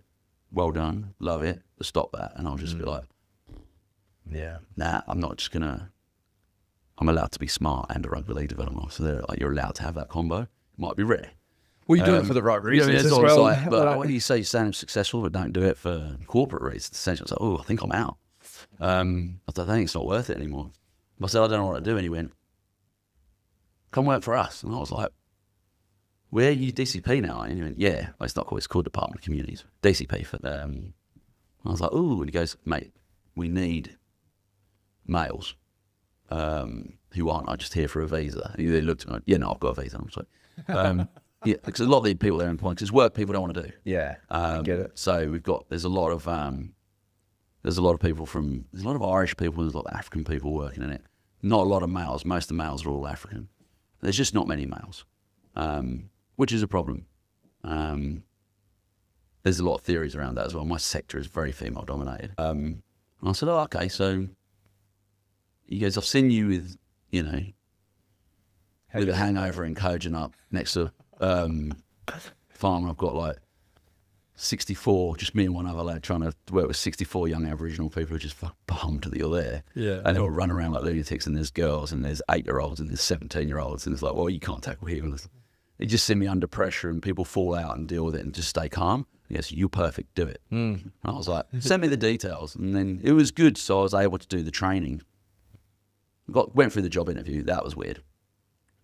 [SPEAKER 2] well done, love it, but stop that. And I'll just be like, nah, I'm not just going to, I'm allowed to be smart and a rugby league development officer. They're like, you're allowed to have that combo. It might be rare.
[SPEAKER 3] Well, you're doing it for the right reasons as
[SPEAKER 2] well.
[SPEAKER 3] well.
[SPEAKER 2] But when you say you sound successful, but don't do it for corporate reasons, essentially, it's like, oh, I think I'm out. I think it's not worth it anymore. I said, I don't know what to do. And he went, come work for us. And I was like, where are you DCP now? And he went, yeah. Well, it's not called, it's called Department of Communities. DCP for them. I was like, ooh. And he goes, mate, we need males who aren't just here for a visa. And they looked at me like, yeah, no, I've got a visa. I was like, yeah, because a lot of the people there are employed, because it's work people don't want to do.
[SPEAKER 3] Yeah, I get it.
[SPEAKER 2] So there's a lot of Irish people, there's a lot of African people working in it. Not a lot of males. Most of the males are all African. There's just not many males, which is a problem. There's a lot of theories around that as well. My sector is very female dominated. And I said, oh, okay, so he goes, I've seen you with, with a hangover and coging up next to farm. I've got like 64, just me and one other lad trying to work with 64 young Aboriginal people who are just bummed that you're there.
[SPEAKER 3] Yeah.
[SPEAKER 2] And they all run around like lunatics, and there's girls and there's 8-year-olds and there's 17-year-olds, and it's like, well, you can't tackle him. They just send me under pressure and people fall out and deal with it and just stay calm. Yes, you're perfect, do it. And I was like, send me the details. And then it was good, so I was able to do the training. Went through the job interview. That was weird,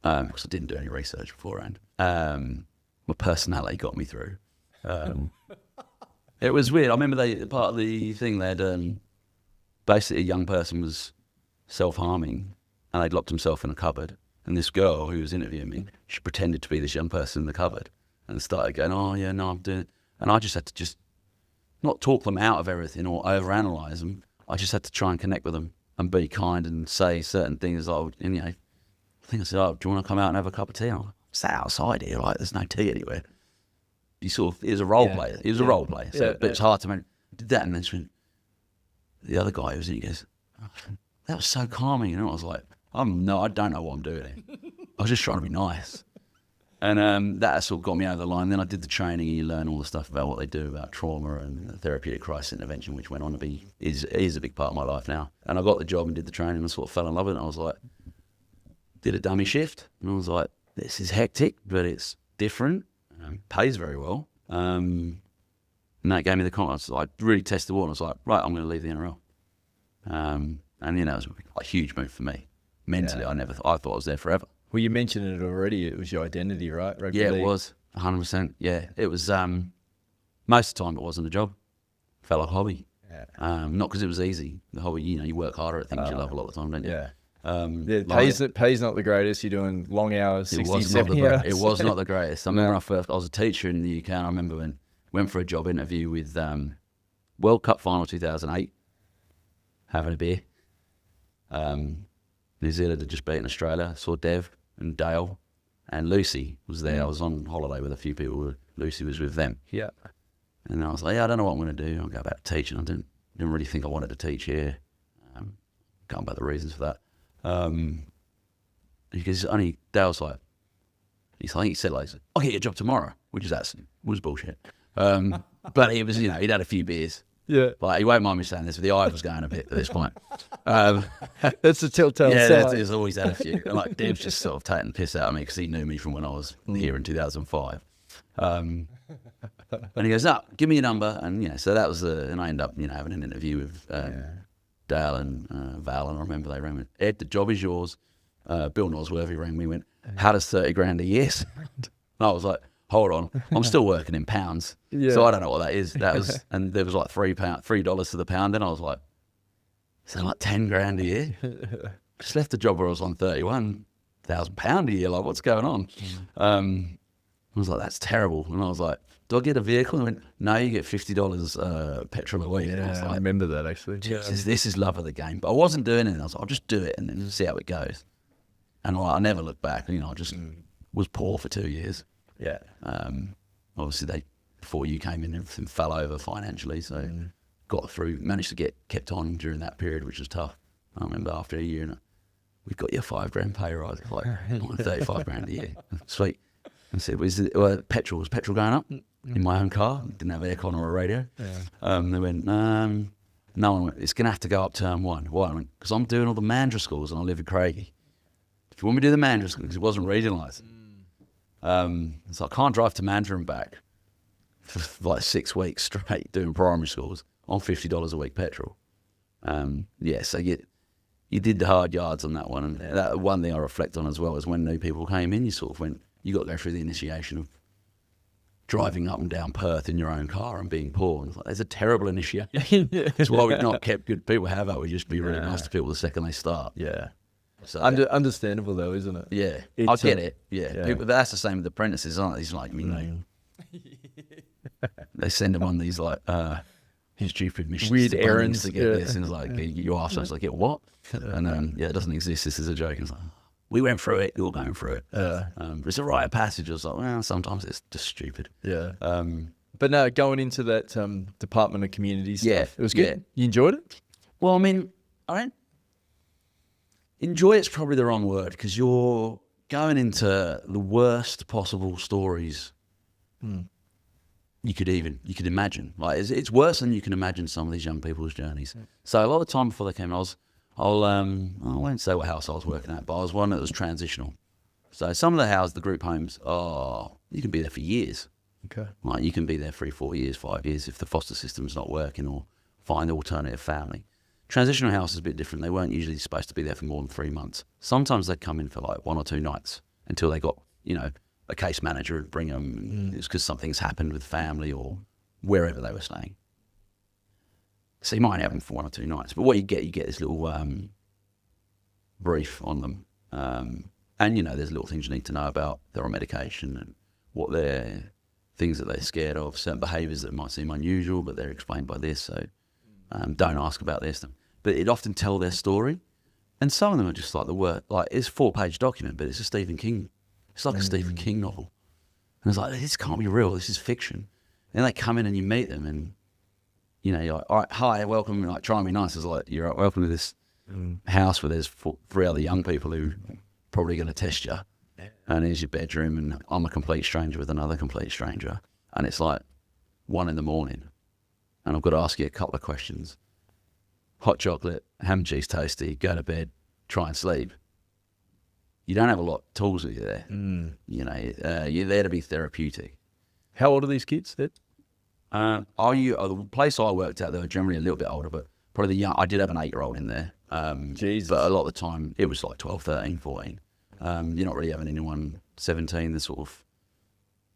[SPEAKER 2] because I didn't do any research beforehand. My personality got me through. It was weird. I remember part of the thing, they had basically a young person was self-harming, and they'd locked himself in a cupboard. And this girl who was interviewing me, she pretended to be this young person in the cupboard and started going, oh yeah, no, I'm doing it. And I just had to not talk them out of everything or overanalyze them. I just had to try and connect with them and be kind and say certain things. I think I said, oh, do you want to come out and have a cup of tea? I sat outside here, like there's no tea anywhere. It was a role play. It was a role play. So, but it's hard to manage. Did that, and then the other guy who was in, he goes, oh, that was so calming. And I was like, I don't know what I'm doing here. I was just trying to be nice. And that sort of got me over the line. Then I did the training, and you learn all the stuff about what they do about trauma and therapeutic crisis intervention, which went on to be is a big part of my life now. And I got the job and did the training and sort of fell in love with it. And I was like, did a dummy shift, and I was like, this is hectic, but it's different. Pays very well. And that gave me the confidence. I really tested the water. I was like, right, I'm going to leave the NRL. And it was a huge move for me. Mentally, I thought I was there forever.
[SPEAKER 3] Well, you mentioned it already. It was your identity, right? Rugby league.
[SPEAKER 2] It was 100%. Yeah, it was. Most of the time, it wasn't a job. Felt like a hobby. Yeah. Not because it was easy. The hobby, you work harder at things you love a lot of the time, don't you?
[SPEAKER 3] Yeah. Pays not the greatest. You're doing long hours, 60, 70 hours.
[SPEAKER 2] It was not the greatest. I remember I was a teacher in the UK, and I remember when went for a job interview with World Cup final 2008, having a beer. New Zealand had just beaten Australia. Saw Dev and Dale and Lucy was there. I was on holiday with a few people. Lucy was with them.
[SPEAKER 3] Yeah.
[SPEAKER 2] And I was like, I don't know what I'm going to do. I'll go back to teaching. I didn't really think I wanted to teach here. Can't about the reasons for that. Because Dale's like, he said, I'll get you a job tomorrow, which was bullshit. But he was, he'd had a few beers.
[SPEAKER 3] Yeah.
[SPEAKER 2] Like, he won't mind me saying this, but the eye was going a bit at this point.
[SPEAKER 3] That's a telltale sign.
[SPEAKER 2] He's always had a few. And like, Dev's just sort of taking the piss out of me because he knew me from when I was here in 2005. And he goes, give me your number. And, so that was and I ended up, having an interview with Dale and Val, and I remember they rang me, Ed, the job is yours. Bill Nosworthy rang me, went, how does 30 grand a year sound? And I was like, hold on, I'm still working in pounds, so I don't know what that is. That was, and there was like $3 to the pound, and I was like, is that like 10 grand a year? Just left the job where I was on £31,000 a year. Like, what's going on? I was like, that's terrible. And I was like, do I get a vehicle? And I went, no, you get $50 petrol a week.
[SPEAKER 3] Yeah,
[SPEAKER 2] I was like,
[SPEAKER 3] I remember that actually.
[SPEAKER 2] this is love of the game. But I wasn't doing it. I was like, I'll just do it and then see how it goes. And I never looked back. I just was poor for 2 years.
[SPEAKER 3] Yeah.
[SPEAKER 2] Obviously, before you came in, everything fell over financially. So got through, managed to get kept on during that period, which was tough. I remember after a year, we got you a $5 grand pay rise. Like, 35 grand a year. Sweet. I said, was petrol going up in my own car? Didn't have aircon or a radio. Yeah. They went, no. I went, it's going to have to go up term one. Why? I went, because I'm doing all the Mandurah schools and I live in Craigie. If you want me to do the Mandurah schools, because it wasn't regionalised. So I can't drive to Mandurah and back for like 6 weeks straight doing primary schools on $50 a week petrol. So you did the hard yards on that one. And that one thing I reflect on as well is when new people came in, you sort of went, you got to go through the initiation of driving up and down Perth in your own car and being poor. And it's like, there's a terrible initiation. That's why we've not kept good people. How about we just be really nice to people the second they start?
[SPEAKER 3] Yeah.
[SPEAKER 2] So,
[SPEAKER 3] understandable though, isn't it?
[SPEAKER 2] Yeah. I get it. Yeah. People, that's the same with apprentices, aren't they? It's like, they send them on these like, stupid missions.
[SPEAKER 3] Weird errands
[SPEAKER 2] to get this. And it's like, you ask us, like, get what? And it doesn't exist. This is a joke. And it's like, we went through it, you're going through it. It's a rite of passage. I was like, well, sometimes it's just stupid.
[SPEAKER 3] Yeah. But no, going into that Department of Community stuff, it was good.
[SPEAKER 2] Yeah.
[SPEAKER 3] You enjoyed it?
[SPEAKER 2] Well, I mean, enjoy it's probably the wrong word because you're going into the worst possible stories you could imagine. Like it's worse than you can imagine some of these young people's journeys. So a lot of the time before they came, I won't say what house I was working at, but I was one that was transitional. So some of the houses, the group homes, you can be there for years.
[SPEAKER 3] Okay.
[SPEAKER 2] Like you can be there 3, 4 years, 5 years if the foster system's not working or find alternative family. Transitional house is a bit different. They weren't usually supposed to be there for more than 3 months. Sometimes they'd come in for like 1 or 2 nights until they got, a case manager and bring them. It's because something's happened with family or wherever they were staying. So you might have them for 1 or 2 nights. But what you get this little brief on them. And, there's little things you need to know about their on medication and what they're, things that they're scared of, certain behaviours that might seem unusual, but they're explained by this. So don't ask about this. But it often tell their story. And some of them are just like the word, like it's a 4-page document, but it's a Stephen King. It's like a Stephen King novel. And it's like, this can't be real. This is fiction. And they come in and you meet them and, you're like, all right, hi, welcome. Like, try and be nice. It's like, you're right, welcome to this house where there's 3 other young people who probably going to test you. And here's your bedroom and I'm a complete stranger with another complete stranger. And it's like 1 a.m. and I've got to ask you a couple of questions. Hot chocolate, ham and cheese toasty, go to bed, try and sleep. You don't have a lot of tools with you there. You're there to be therapeutic.
[SPEAKER 3] How old are these kids?
[SPEAKER 2] The place I worked at, they were generally a little bit older, but probably the young. I did have an 8-year-old in there.
[SPEAKER 3] Jesus.
[SPEAKER 2] But a lot of the time, it was like 12, 13, 14. You're not really having anyone 17.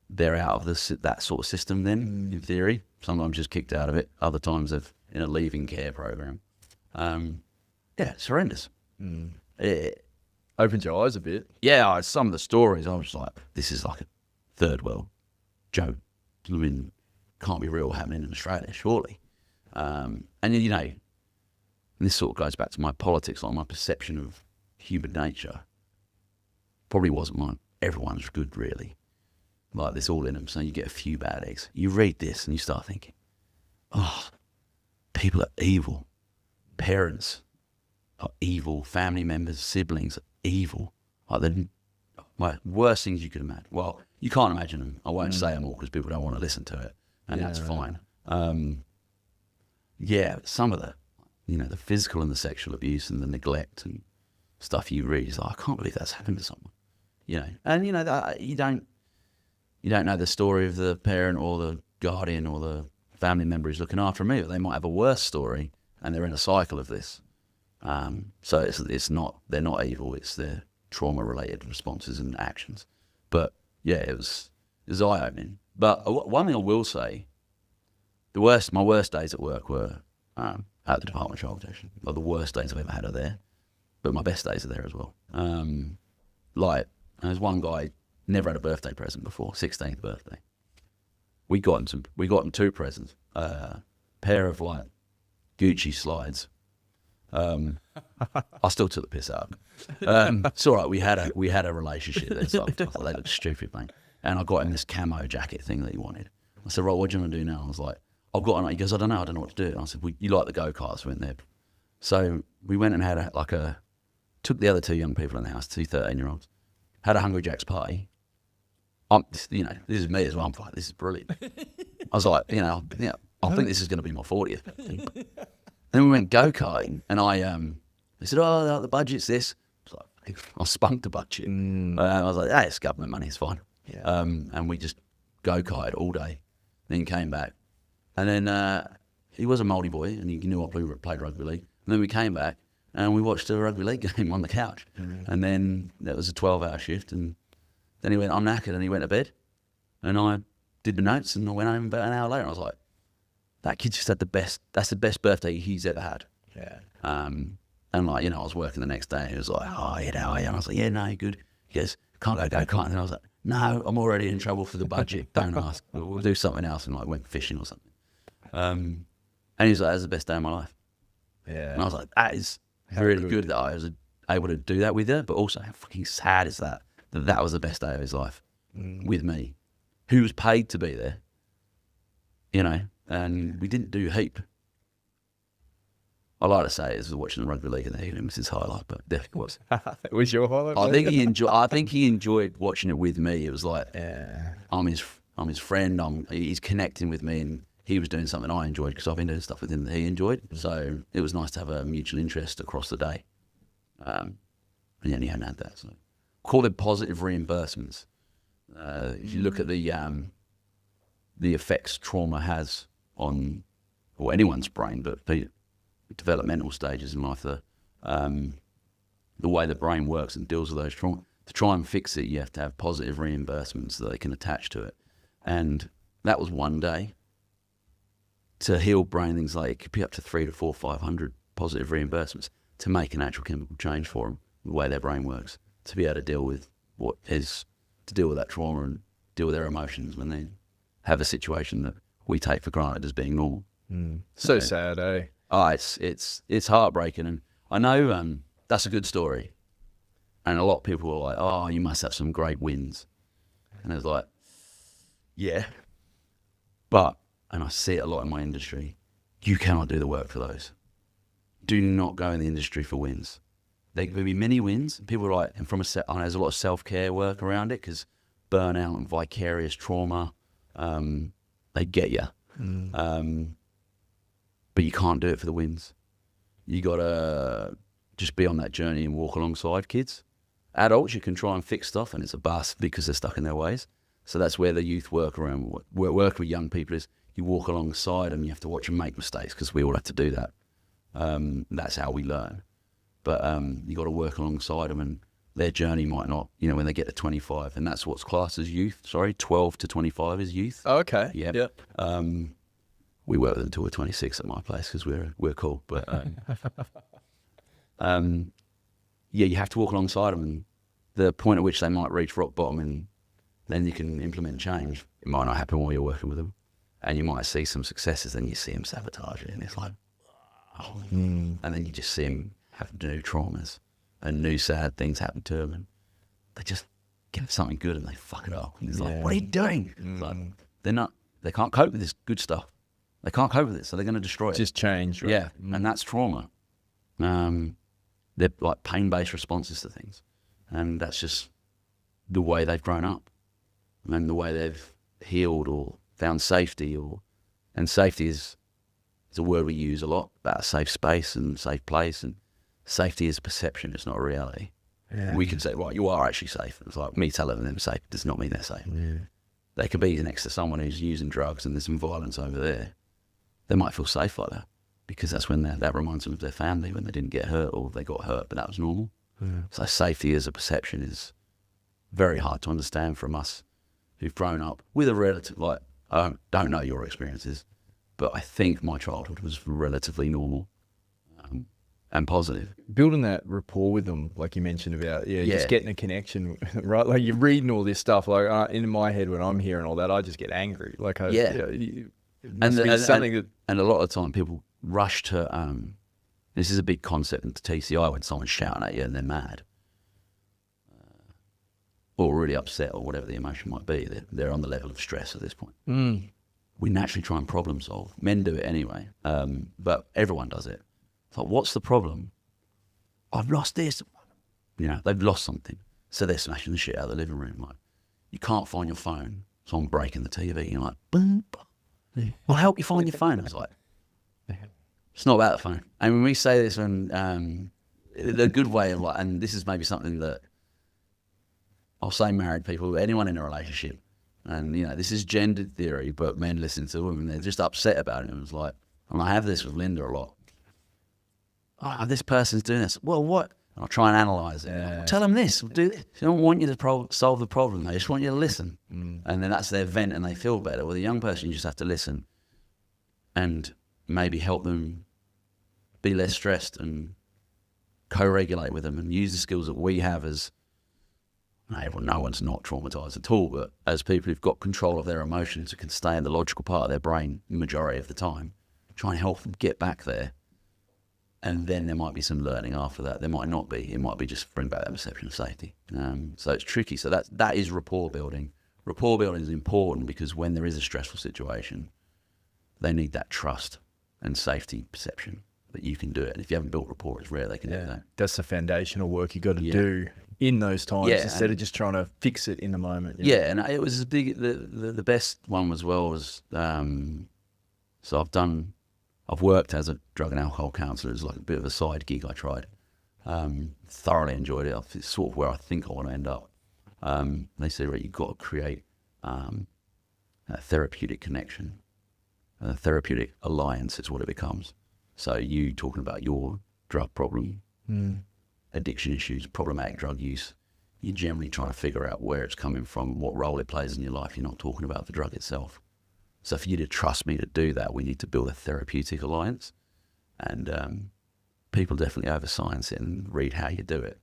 [SPEAKER 2] They're out of that sort of system then, in theory. Sometimes just kicked out of it. Other times they're in a leaving care program. It's horrendous. It
[SPEAKER 3] opened your eyes a bit.
[SPEAKER 2] Yeah, some of the stories, I was like, this is like a third world joke. I mean, can't be real happening in Australia, surely. And this sort of goes back to my politics, like my perception of human nature probably wasn't mine. Everyone's good, really. Like, there's all in them. So you get a few bad eggs. You read this and you start thinking, oh, people are evil. Parents are evil. Family members, siblings are evil. Like, the worst things you could imagine. Well, you can't imagine them. I won't say them all because people don't want to listen to it, and that's fine. Some of the, the physical and the sexual abuse and the neglect and stuff you read is like, I can't believe that's happened to someone. And you don't know the story of the parent or the guardian or the family member who's looking after me, but they might have a worse story and they're in a cycle of this. So it's not, they're not evil, it's their trauma-related responses and actions. But yeah, it was eye-opening. But one thing I will say, my worst days at work were at the Department of Child Protection. Well, the worst days I've ever had are there, but my best days are there as well. There's one guy never had a birthday present before, 16th birthday. We got him two presents, pair of like Gucci slides. I still took the piss out. It's all right. We had a relationship. I thought they looked stupid, mate. And I got him this camo jacket thing that he wanted. I said, right, what do you want to do now? I was like, I've got one. He goes, I don't know what to do. And I said, well, you like the go-karts? We went there. So we went and had took the other two young people in the house, two 13-year-olds, had a Hungry Jack's party. This is me as well. I'm like, this is brilliant. I was like, I think this is going to be my 40th. Then we went go-karting, and they said, oh, the budget's this. I spunked the budget. I was like, hey, it's government money, it's fine. Yeah. And we just go-karted all day, then came back. And then he was a Māori boy, and he knew I played rugby league. And then we came back, and we watched a rugby league game on the couch. Mm-hmm. And then that was a 12-hour shift, and then he went, I'm knackered, and he went to bed. And I did the notes, and I went home about an hour later, and I was like, that kid just had that's the best birthday he's ever had. Yeah. And I was working the next day, and he was like, oh, yeah, how are you? And I was like, yeah, no, good. He goes, can't go. And I was like, no, I'm already in trouble for the budget. Don't ask. We'll do something else, and went fishing or something. And he was like, that's the best day of my life. Yeah. And I was like, that is really good that I was able to do that with her, but also how fucking sad is that was the best day of his life with me, who was paid to be there, and we didn't do heap. I like to say it was watching the rugby league and it was his highlight, but definitely was.
[SPEAKER 3] It was your highlight?
[SPEAKER 2] I think he enjoyed watching it with me. It was like, I'm his friend, he's connecting with me, and he was doing something I enjoyed because I've been doing stuff with him that he enjoyed. So it was nice to have a mutual interest across the day. And he hadn't had that. So call it positive reimbursements. If you look at the effects trauma has on anyone's brain, but developmental stages in life, the way the brain works and deals with those trauma. To try and fix it, you have to have positive reimbursements that they can attach to it. And that was one day. To heal brain things, like it could be up to 300 to 400, 500 positive reimbursements to make an actual chemical change for them, the way their brain works, to be able to deal with that trauma and deal with their emotions when they have a situation that we take for granted as being normal.
[SPEAKER 3] So sad, eh?
[SPEAKER 2] Oh, it's heartbreaking, and I know that's a good story, and a lot of people are like, "Oh, you must have some great wins," and it's like, yeah, but, and I see it a lot in my industry, you cannot do the work for those. Do not go in the industry for wins. There will be many wins. People are like, and there's a lot of self-care work around it, because burnout and vicarious trauma, they get you. But you can't do it for the wins. You got to just be on that journey and walk alongside kids. Adults, you can try and fix stuff, and it's a bust because they're stuck in their ways. So that's where the youth work with young people is. You walk alongside them, you have to watch them make mistakes, because we all have to do that. That's how we learn. But you got to work alongside them, and their journey might not, when they get to 25, and that's what's classed as youth. 12 to 25 is youth.
[SPEAKER 3] Oh, okay.
[SPEAKER 2] Yep. We work with them until we're 26 at my place, because we're cool. But you have to walk alongside them, and the point at which they might reach rock bottom, and then you can implement change. It might not happen while you're working with them, and you might see some successes, then you see them sabotage it, and it's like, and then you just see them have new traumas, and new sad things happen to them, and they just get something good and they fuck it up. And it's like, what are you doing? It's like, they can't cope with this good stuff. They can't cope with it, so they're going to destroy it.
[SPEAKER 3] Just change, right?
[SPEAKER 2] Yeah, and that's trauma. They're like pain-based responses to things, and that's just the way they've grown up and the way they've healed or found safety. And safety is a word we use a lot, about a safe space and safe place, and safety is perception, it's not a reality. Yeah. We can say, right, you are actually safe. It's like me telling them safe does not mean they're safe. Yeah. They could be next to someone who's using drugs and there's some violence over there. They might feel safe like that because that's when that reminds them of their family when they didn't get hurt or they got hurt, but that was normal. Yeah. So safety as a perception is very hard to understand from us who've grown up with a relative, like, I don't know your experiences, but I think my childhood was relatively normal and positive.
[SPEAKER 3] Building that rapport with them, like you mentioned about, just getting a connection, right? Like you're reading all this stuff, like in my head when I'm hearing all that, I just get angry. Like, and
[SPEAKER 2] a lot of the time people rush to, this is a big concept in the TCI when someone's shouting at you and they're mad. Or really upset or whatever the emotion might be. They're on the level of stress at this point. We naturally try and problem solve. Men do it anyway, but everyone does it. It's like, what's the problem? I've lost this. They've lost something. So they're smashing the shit out of the living room. Like, you can't find your phone, so I'm breaking the TV. You're like, boom. I'll help you find your phone. It's like, it's not about the phone. And when we say this, the good way of like, and this is maybe something that I'll say married people, anyone in a relationship, and this is gendered theory, but men listen to women, they're just upset about it. And it's like, and I have this with Linda a lot. Oh, this person's doing this. Well, what? And I'll try and analyse it. Yeah. Tell them this. Do this. They don't want you to solve the problem. They just want you to listen. And then that's their vent and they feel better. With a young person, you just have to listen and maybe help them be less stressed and co-regulate with them and use the skills that we have as, no one's not traumatised at all, but as people who've got control of their emotions who can stay in the logical part of their brain the majority of the time, try and help them get back there. And then there might be some learning after that. There might not be. It might be just bring back that perception of safety. So it's tricky. So that is rapport building. Rapport building is important because when there is a stressful situation, they need that trust and safety perception that you can do it. And if you haven't built rapport, it's rare they can do that.
[SPEAKER 3] That's the foundational work you got to do in those times instead of just trying to fix it in the moment.
[SPEAKER 2] And it was the best one as well was, so I've worked as a drug and alcohol counsellor. It's like a bit of a side gig I tried. Thoroughly enjoyed it. It's sort of where I think I want to end up. They say, right, you've got to create a therapeutic connection. A therapeutic alliance is what it becomes. So you talking about your drug problem, addiction issues, problematic drug use, you're generally trying to figure out where it's coming from, what role it plays in your life. You're not talking about the drug itself. So for you to trust me to do that, we need to build a therapeutic alliance. And people definitely over-science it and read how you do it.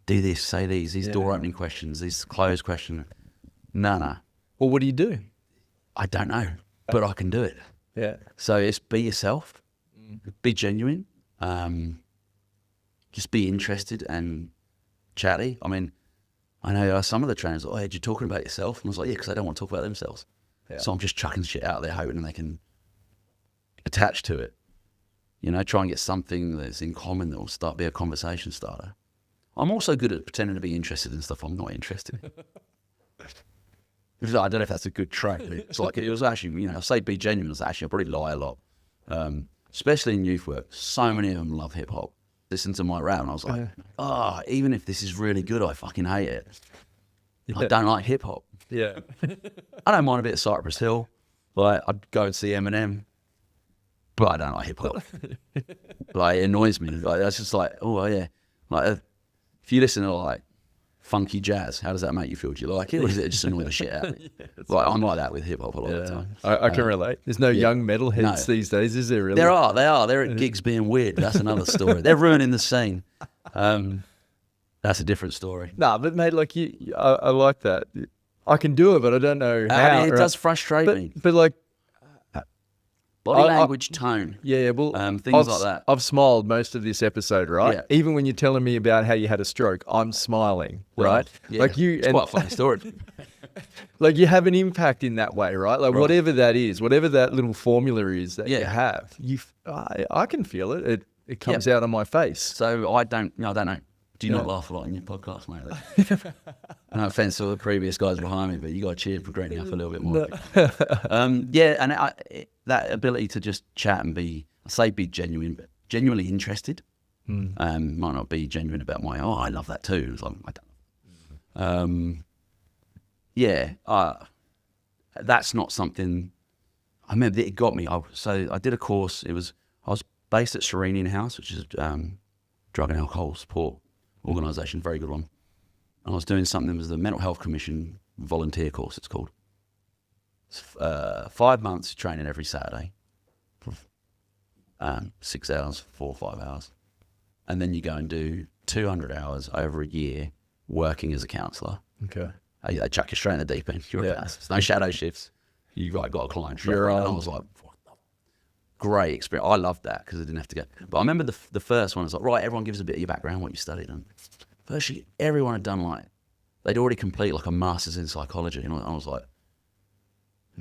[SPEAKER 2] Do this, say these door-opening questions, these closed questions. No.
[SPEAKER 3] Well, what do you do?
[SPEAKER 2] I don't know, but I can do it.
[SPEAKER 3] Yeah.
[SPEAKER 2] So it's be yourself, be genuine, just be interested and chatty. I mean, I know some of the trainers, you're talking about yourself? And I was like, because they don't want to talk about themselves. Yeah. So I'm just chucking shit out there hoping they can attach to it. Try and get something that's in common that will be a conversation starter. I'm also good at pretending to be interested in stuff I'm not interested in. I don't know if that's a good trait. It's like, it was actually, I say be genuine, I probably lie a lot. Especially in youth work, so many of them love hip hop. Listen to my rap and I was like, even if this is really good, I fucking hate it. Yeah. I don't like hip hop.
[SPEAKER 3] Yeah.
[SPEAKER 2] I don't mind a bit of Cypress Hill. Like, I'd go and see Eminem, but I don't like hip hop. Like, it annoys me. Like, that's just like, Like, if you listen to like funky jazz, how does that make you feel? Do you like it, or does it just annoy the shit out of you? Like, I'm like that with hip hop a lot of the time.
[SPEAKER 3] I can relate. There's no young metalheads these days, is there really?
[SPEAKER 2] There are. They're at gigs being weird. That's another story. They're ruining the scene. That's a different story.
[SPEAKER 3] Nah, but mate, like I like that. I can do it, but I don't know how.
[SPEAKER 2] It does frustrate me.
[SPEAKER 3] But like,
[SPEAKER 2] body language, tone.
[SPEAKER 3] Yeah, well,
[SPEAKER 2] things like that.
[SPEAKER 3] I've smiled most of this episode, right?
[SPEAKER 2] Yeah.
[SPEAKER 3] Even when you're telling me about how you had a stroke, I'm smiling, right?
[SPEAKER 2] Yeah.
[SPEAKER 3] Like
[SPEAKER 2] It's quite a funny story.
[SPEAKER 3] Like you have an impact in that way, right? Like whatever that is, whatever that little formula is that you have, I can feel it. It comes out on my face.
[SPEAKER 2] So I don't know. Do you not laugh a lot in your podcast, mate? No offense to the previous guys behind me, but you got to cheer for Granny up a little bit more. That ability to just chat and be genuine, but genuinely interested. Might not be genuine about I love that too. It's like, I don't know. That's not something. I remember it got me. So I did a course. I was based at Serenian House, which is drug and alcohol support organisation, very good one. And I was doing something that was the Mental Health Commission volunteer course, it's called. It's 5 months training every Saturday, 6 hours, 4 or 5 hours. And then you go and do 200 hours over a year working as a counsellor.
[SPEAKER 3] Okay.
[SPEAKER 2] They chuck you straight in the deep end. There's no shadow shifts. You've got a client straight away. And I was like, great experience. I loved that because I didn't have to go. But I remember the first one, I was like, right, everyone gives a bit of your background, what you studied. And firstly, everyone had done they'd already completed a master's in psychology. And I was like,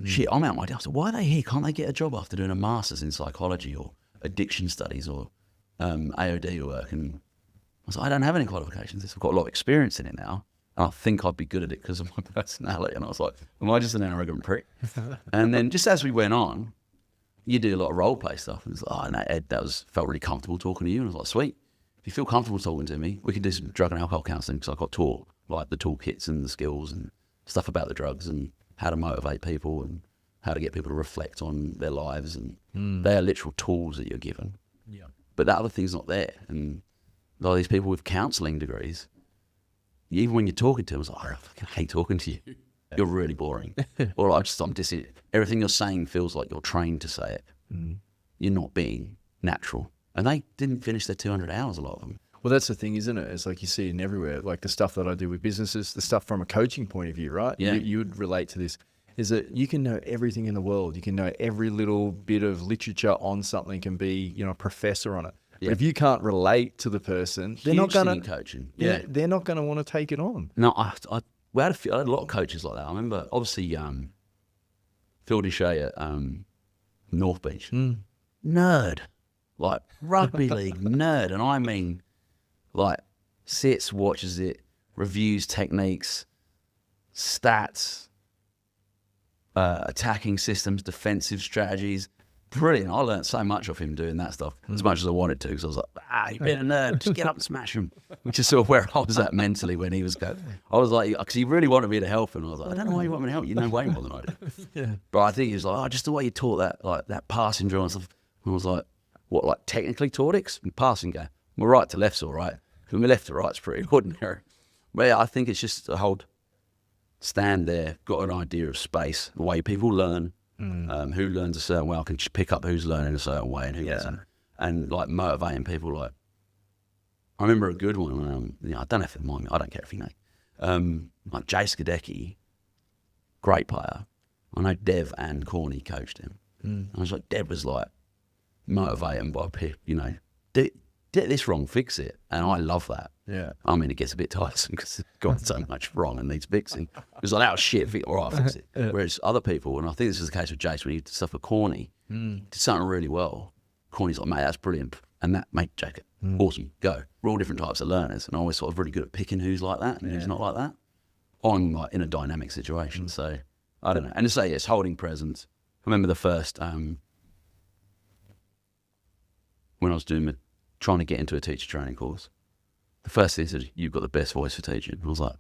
[SPEAKER 2] shit, I'm out my day. I said, why are they here? Can't they get a job after doing a master's in psychology or addiction studies or AOD work? And I was like, I don't have any qualifications. I've got a lot of experience in it now. And I think I'd be good at it because of my personality. And I was like, am I just an arrogant prick? And then just as we went on, you do a lot of role play stuff. And it's like, no, Ed, felt really comfortable talking to you. And I was like, sweet. If you feel comfortable talking to me, we can do some drug and alcohol counselling because I got taught the toolkits and the skills and stuff about the drugs and how to motivate people and how to get people to reflect on their lives. And they are literal tools that you're given. Yeah. But that other thing's not there. And a lot of these people with counselling degrees, even when you're talking to them, it's like, I fucking hate talking to you. You're really boring. Or everything you're saying feels like you're trained to say it. You're not being natural. And they didn't finish their 200 hours, a lot of them.
[SPEAKER 3] Well, that's the thing, isn't it? It's like you see it everywhere. Like the stuff that I do with businesses, the stuff from a coaching point of view, right?
[SPEAKER 2] Yeah.
[SPEAKER 3] You would relate to this. Is that you can know everything in the world. You can know every little bit of literature on something, can be, a professor on it. Yeah. But if you can't relate to the person, they're not going to
[SPEAKER 2] coaching.
[SPEAKER 3] Yeah, they're not going to want to take it on.
[SPEAKER 2] No, we had a lot of coaches like that. I remember, obviously, Phil Deshay at North Beach, nerd, like rugby league nerd, and I mean, like sits, watches it, reviews techniques, stats, attacking systems, defensive strategies. Brilliant. I learned so much of him doing that stuff, as much as I wanted to, because I was like, you've been a nerd, just get up and smash him. Which is sort of where I was at mentally when he was going. I was like, because he really wanted me to help him. I was like, I don't know why you want me to help you. You know way more than I do. Yeah. But I think he was like, just the way you taught that passing drill and stuff. And I was like, what, like technically taught it? And passing game. My right to left's all right. Because my left to right's pretty ordinary. But yeah, I think it's just a whole stand there, got an idea of space, the way people learn. Who learns a certain way, I can pick up who's learning a certain way and who doesn't, and like motivating people. Like I remember a good one. I don't know if it mind me. I don't care if you know. Like Jay Skadecki, great player. I know Dev and Corny coached him. I was like, Dev was like motivating by people. Get this wrong, fix it, and I love that. Yeah, I mean, it gets a bit tiresome because it's got so much wrong and needs fixing. It was like, shit, all right, fix it. Whereas other people, and I think this is the case with Jace, when he did stuff for Corny, did something really well. Corny's like, mate, that's brilliant, and that, mate, Jacob, awesome, go. We're all different types of learners, and I'm always sort of really good at picking who's like that and who's not like that, in a dynamic situation. So I don't know, and to say yes, holding presence. I remember the first when I was trying to get into a teacher training course. The first thing said, you've got the best voice for teaching. I was like,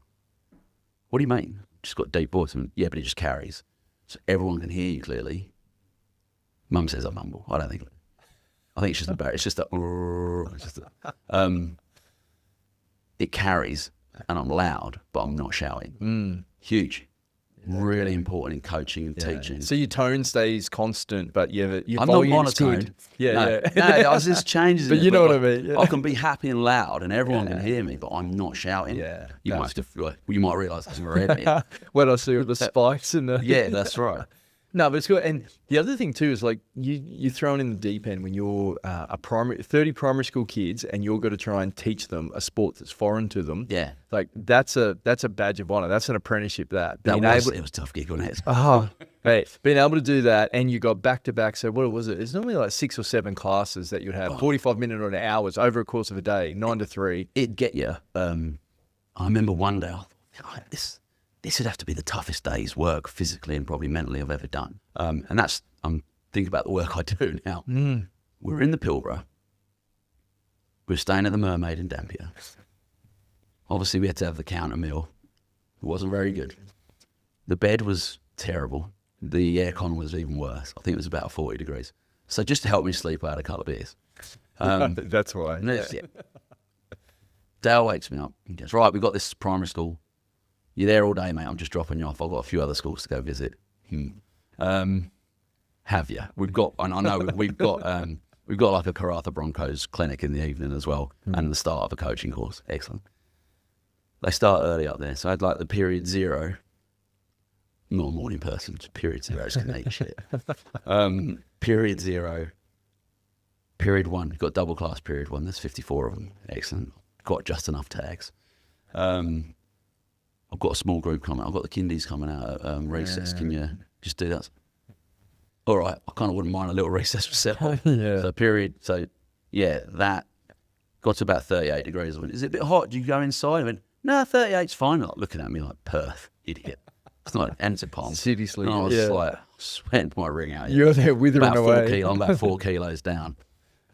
[SPEAKER 2] what do you mean? Just got a deep voice. And yeah, but it just carries. So everyone can hear you clearly. Mum says I mumble. I don't think. I think it's just a barrier. It's just it carries and I'm loud, but I'm not shouting. Huge. Really important in coaching and teaching. So your tone stays constant, but your I'm not
[SPEAKER 3] volume's
[SPEAKER 2] monotone.
[SPEAKER 3] good. No,
[SPEAKER 2] I just changes.
[SPEAKER 3] But you know what I mean. Yeah.
[SPEAKER 2] I can be happy and loud, and everyone can hear me, but I'm not shouting.
[SPEAKER 3] Yeah,
[SPEAKER 2] you might realise that's already.
[SPEAKER 3] When I see the spikes and the
[SPEAKER 2] yeah, that's right.
[SPEAKER 3] No, but it's good. And the other thing too is like you're thrown in the deep end when you're 30 primary school kids and you're got to try and teach them a sport that's foreign to them.
[SPEAKER 2] Yeah.
[SPEAKER 3] Like that's a badge of honor. That's an apprenticeship. It
[SPEAKER 2] was a tough gig, wasn't it?
[SPEAKER 3] Oh, hey, being able to do that, and you got back to back. So what was it? It's normally like 6 or 7 classes that you'd have, 45-minute or hours over a course of a day, 9 to 3.
[SPEAKER 2] It'd get you. I remember one day I thought, this would have to be the toughest day's work physically and probably mentally I've ever done. And I'm thinking about the work I do now. We're in the Pilbara. We're staying at the Mermaid in Dampier. Obviously, we had to have the counter meal. It wasn't very good. The bed was terrible. The aircon was even worse. I think it was about 40 degrees. So just to help me sleep, I had a couple of beers.
[SPEAKER 3] That's why.
[SPEAKER 2] Yeah. Dale wakes me up. He goes, right, we've got this primary school. You're there all day, mate. I'm just dropping you off. I've got a few other schools to go visit. Have you? We've got, and I know we've got like a Karratha Broncos clinic in the evening as well, and the start of a coaching course. Excellent. They start early up there, so I had like the period 0. Not a morning person. Just period 0 is gonna eat shit. Period 0. Period 1. You've got double class period 1. There's 54 of them. Excellent. Got just enough tags. I've got a small group coming. I've got the kindies coming out at recess. Can you just do that? All right. I kind of wouldn't mind a little recess myself. That got to about 38 degrees. I went, is it a bit hot? Do you go inside? I went, no, 38's fine. Like looking at me like, Perth, idiot. It's not, and it's a palm.
[SPEAKER 3] City sleep.
[SPEAKER 2] And I was like, sweating my ring out.
[SPEAKER 3] You're there withering away.
[SPEAKER 2] I'm about 4 kilos down.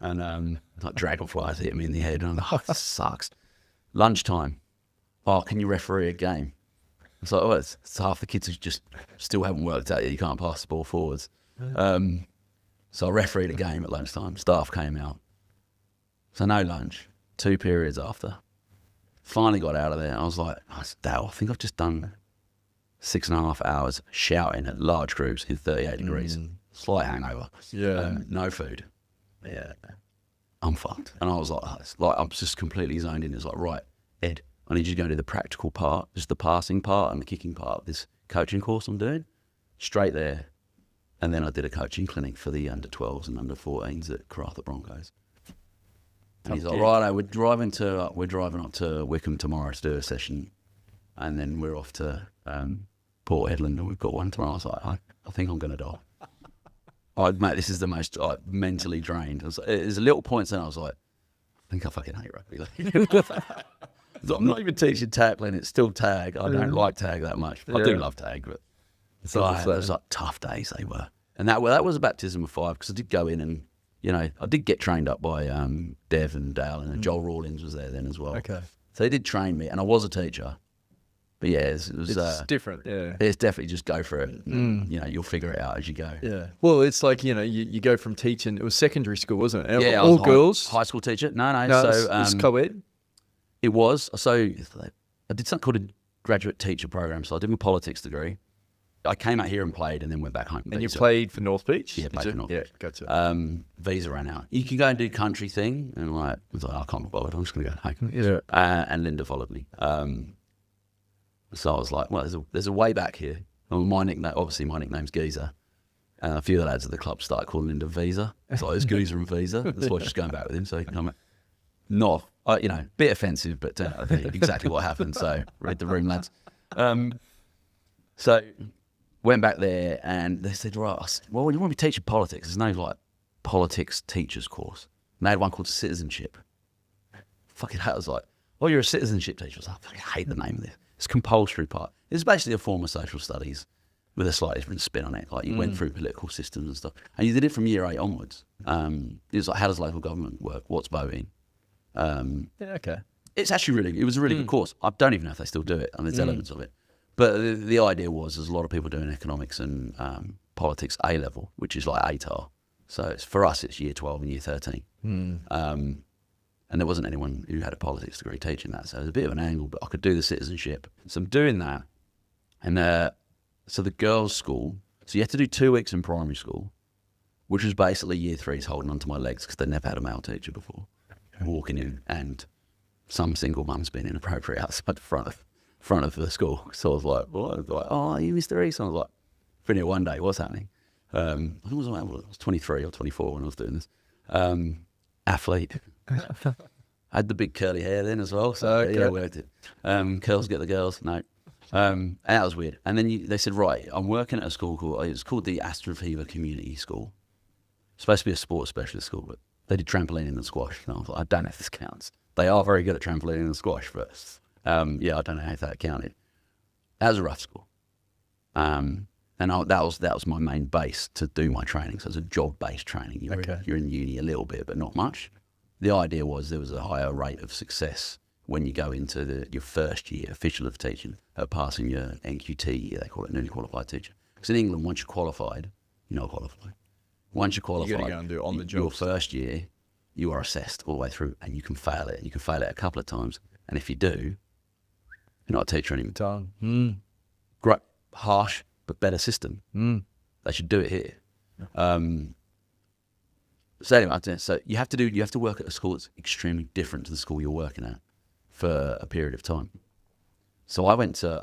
[SPEAKER 2] And like dragonflies hit me in the head. And I'm like, oh, this sucks. Lunchtime. Oh, can you referee a game? It's like, it's half the kids who just still haven't worked out yet. You can't pass the ball forwards. So I refereed a game at lunchtime. Staff came out. So no lunch. 2 periods after. Finally got out of there. I was like, Dale, I think I've just done 6.5 hours shouting at large groups in 38 degrees. Slight hangover.
[SPEAKER 3] Yeah.
[SPEAKER 2] No food.
[SPEAKER 3] Yeah.
[SPEAKER 2] I'm fucked. And I was like, I'm just completely zoned in. It's like, right, Ed, I need you to go do the practical part, just the passing part and the kicking part of this coaching course I'm doing. Straight there. And then I did a coaching clinic for the under 12s and under 14s at Karratha Broncos. And he's like, right, we're driving up to Wickham tomorrow to do a session. And then we're off to Port Hedland and we've got one tomorrow. I was like, I think I'm going to die. Mate, this is the most mentally drained. There's a little point then I was like, I think I fucking hate rugby. I'm not even teaching tackling, it's still tag. I don't like tag that much. I do love tag, but it was like tough days they were. And that was a baptism of fire because I did go in and, I did get trained up by Dev and Dale and Joel Rawlins was there then as well.
[SPEAKER 3] Okay.
[SPEAKER 2] So they did train me and I was a teacher. But yeah, it's
[SPEAKER 3] different. Yeah.
[SPEAKER 2] It's definitely just go for it. You'll figure it out as you go.
[SPEAKER 3] Yeah. Well, it's like, you go from teaching, it was secondary school, wasn't it?
[SPEAKER 2] Yeah.
[SPEAKER 3] All girls?
[SPEAKER 2] High school teacher. No.
[SPEAKER 3] So it's co-ed?
[SPEAKER 2] It was. So I did something called a graduate teacher program. So I did my politics degree. I came out here and played and then went back home.
[SPEAKER 3] And you played for North Beach?
[SPEAKER 2] Yeah, played for North Beach.
[SPEAKER 3] Yeah, gotcha.
[SPEAKER 2] Visa ran out. You can go and do country thing. And I was like, I can't be bothered. I'm just going to go home.
[SPEAKER 3] Yeah.
[SPEAKER 2] And Linda followed me. So I was like, well, there's a way back here. And my nickname's Geezer. And a few of the lads at the club started calling Linda Visa. It's like, it's Geezer and Visa. That's why I was just going back with him. So he can come back. Not, bit offensive, but I think exactly what happened. So read the room, lads. So went back there and they said, right, I said, well, you want to be teaching politics? There's no like politics teachers course. And they had one called citizenship. Fucking hell, I was like, oh, you're a citizenship teacher. I was like, I fucking hate the name of this. It's compulsory part. It's basically a form of social studies with a slightly different spin on it. Like you went through political systems and stuff. And you did it from year 8 onwards. It was like, how does local government work? What's voting?
[SPEAKER 3] Okay.
[SPEAKER 2] It was a really good course. I don't even know if they still do it, and there's elements of it. But the idea was there's a lot of people doing economics and politics A level, which is like ATAR. So for us, it's year 12 and year 13. And there wasn't anyone who had a politics degree teaching that. So it was a bit of an angle, but I could do the citizenship. So I'm doing that. And so the girls' school, so you had to do 2 weeks in primary school, which was basically year 3s holding onto my legs because they'd never had a male teacher before. Walking in and some single mum's been inappropriate outside the front of the school. So I was like, what? Like, oh, are you Mr. East? I was like, pretty one day what's happening. I think I was 23 or 24 when I was doing this. Athlete. I had the big curly hair then as well, so yeah, worked it. Curls get the girls, no. And that was weird. And then they said, right, I'm working at a school called the Astra Fever Community School. It's supposed to be a sports specialist school, but they did trampolining and squash. And I was like, I don't know if this counts. They are very good at trampolining and squash, but yeah, I don't know if that counted. That was a rough school. And that was my main base to do my training. So it was a job-based training. You're in uni a little bit, but not much. The idea was there was a higher rate of success when you go into your first year official of teaching, passing your NQT, they call it newly qualified teacher. Because in England, once you're qualified, you're not qualified. Once you're qualified,
[SPEAKER 3] you got to go and do it on the job.
[SPEAKER 2] Your first year, you are assessed all the way through, and you can fail it. You can fail it a couple of times, and if you do, you're not a teacher anymore. Great, harsh, but better system. They should do it here. So anyway, so you have to work at a school that's extremely different to the school you're working at for a period of time. So I went to,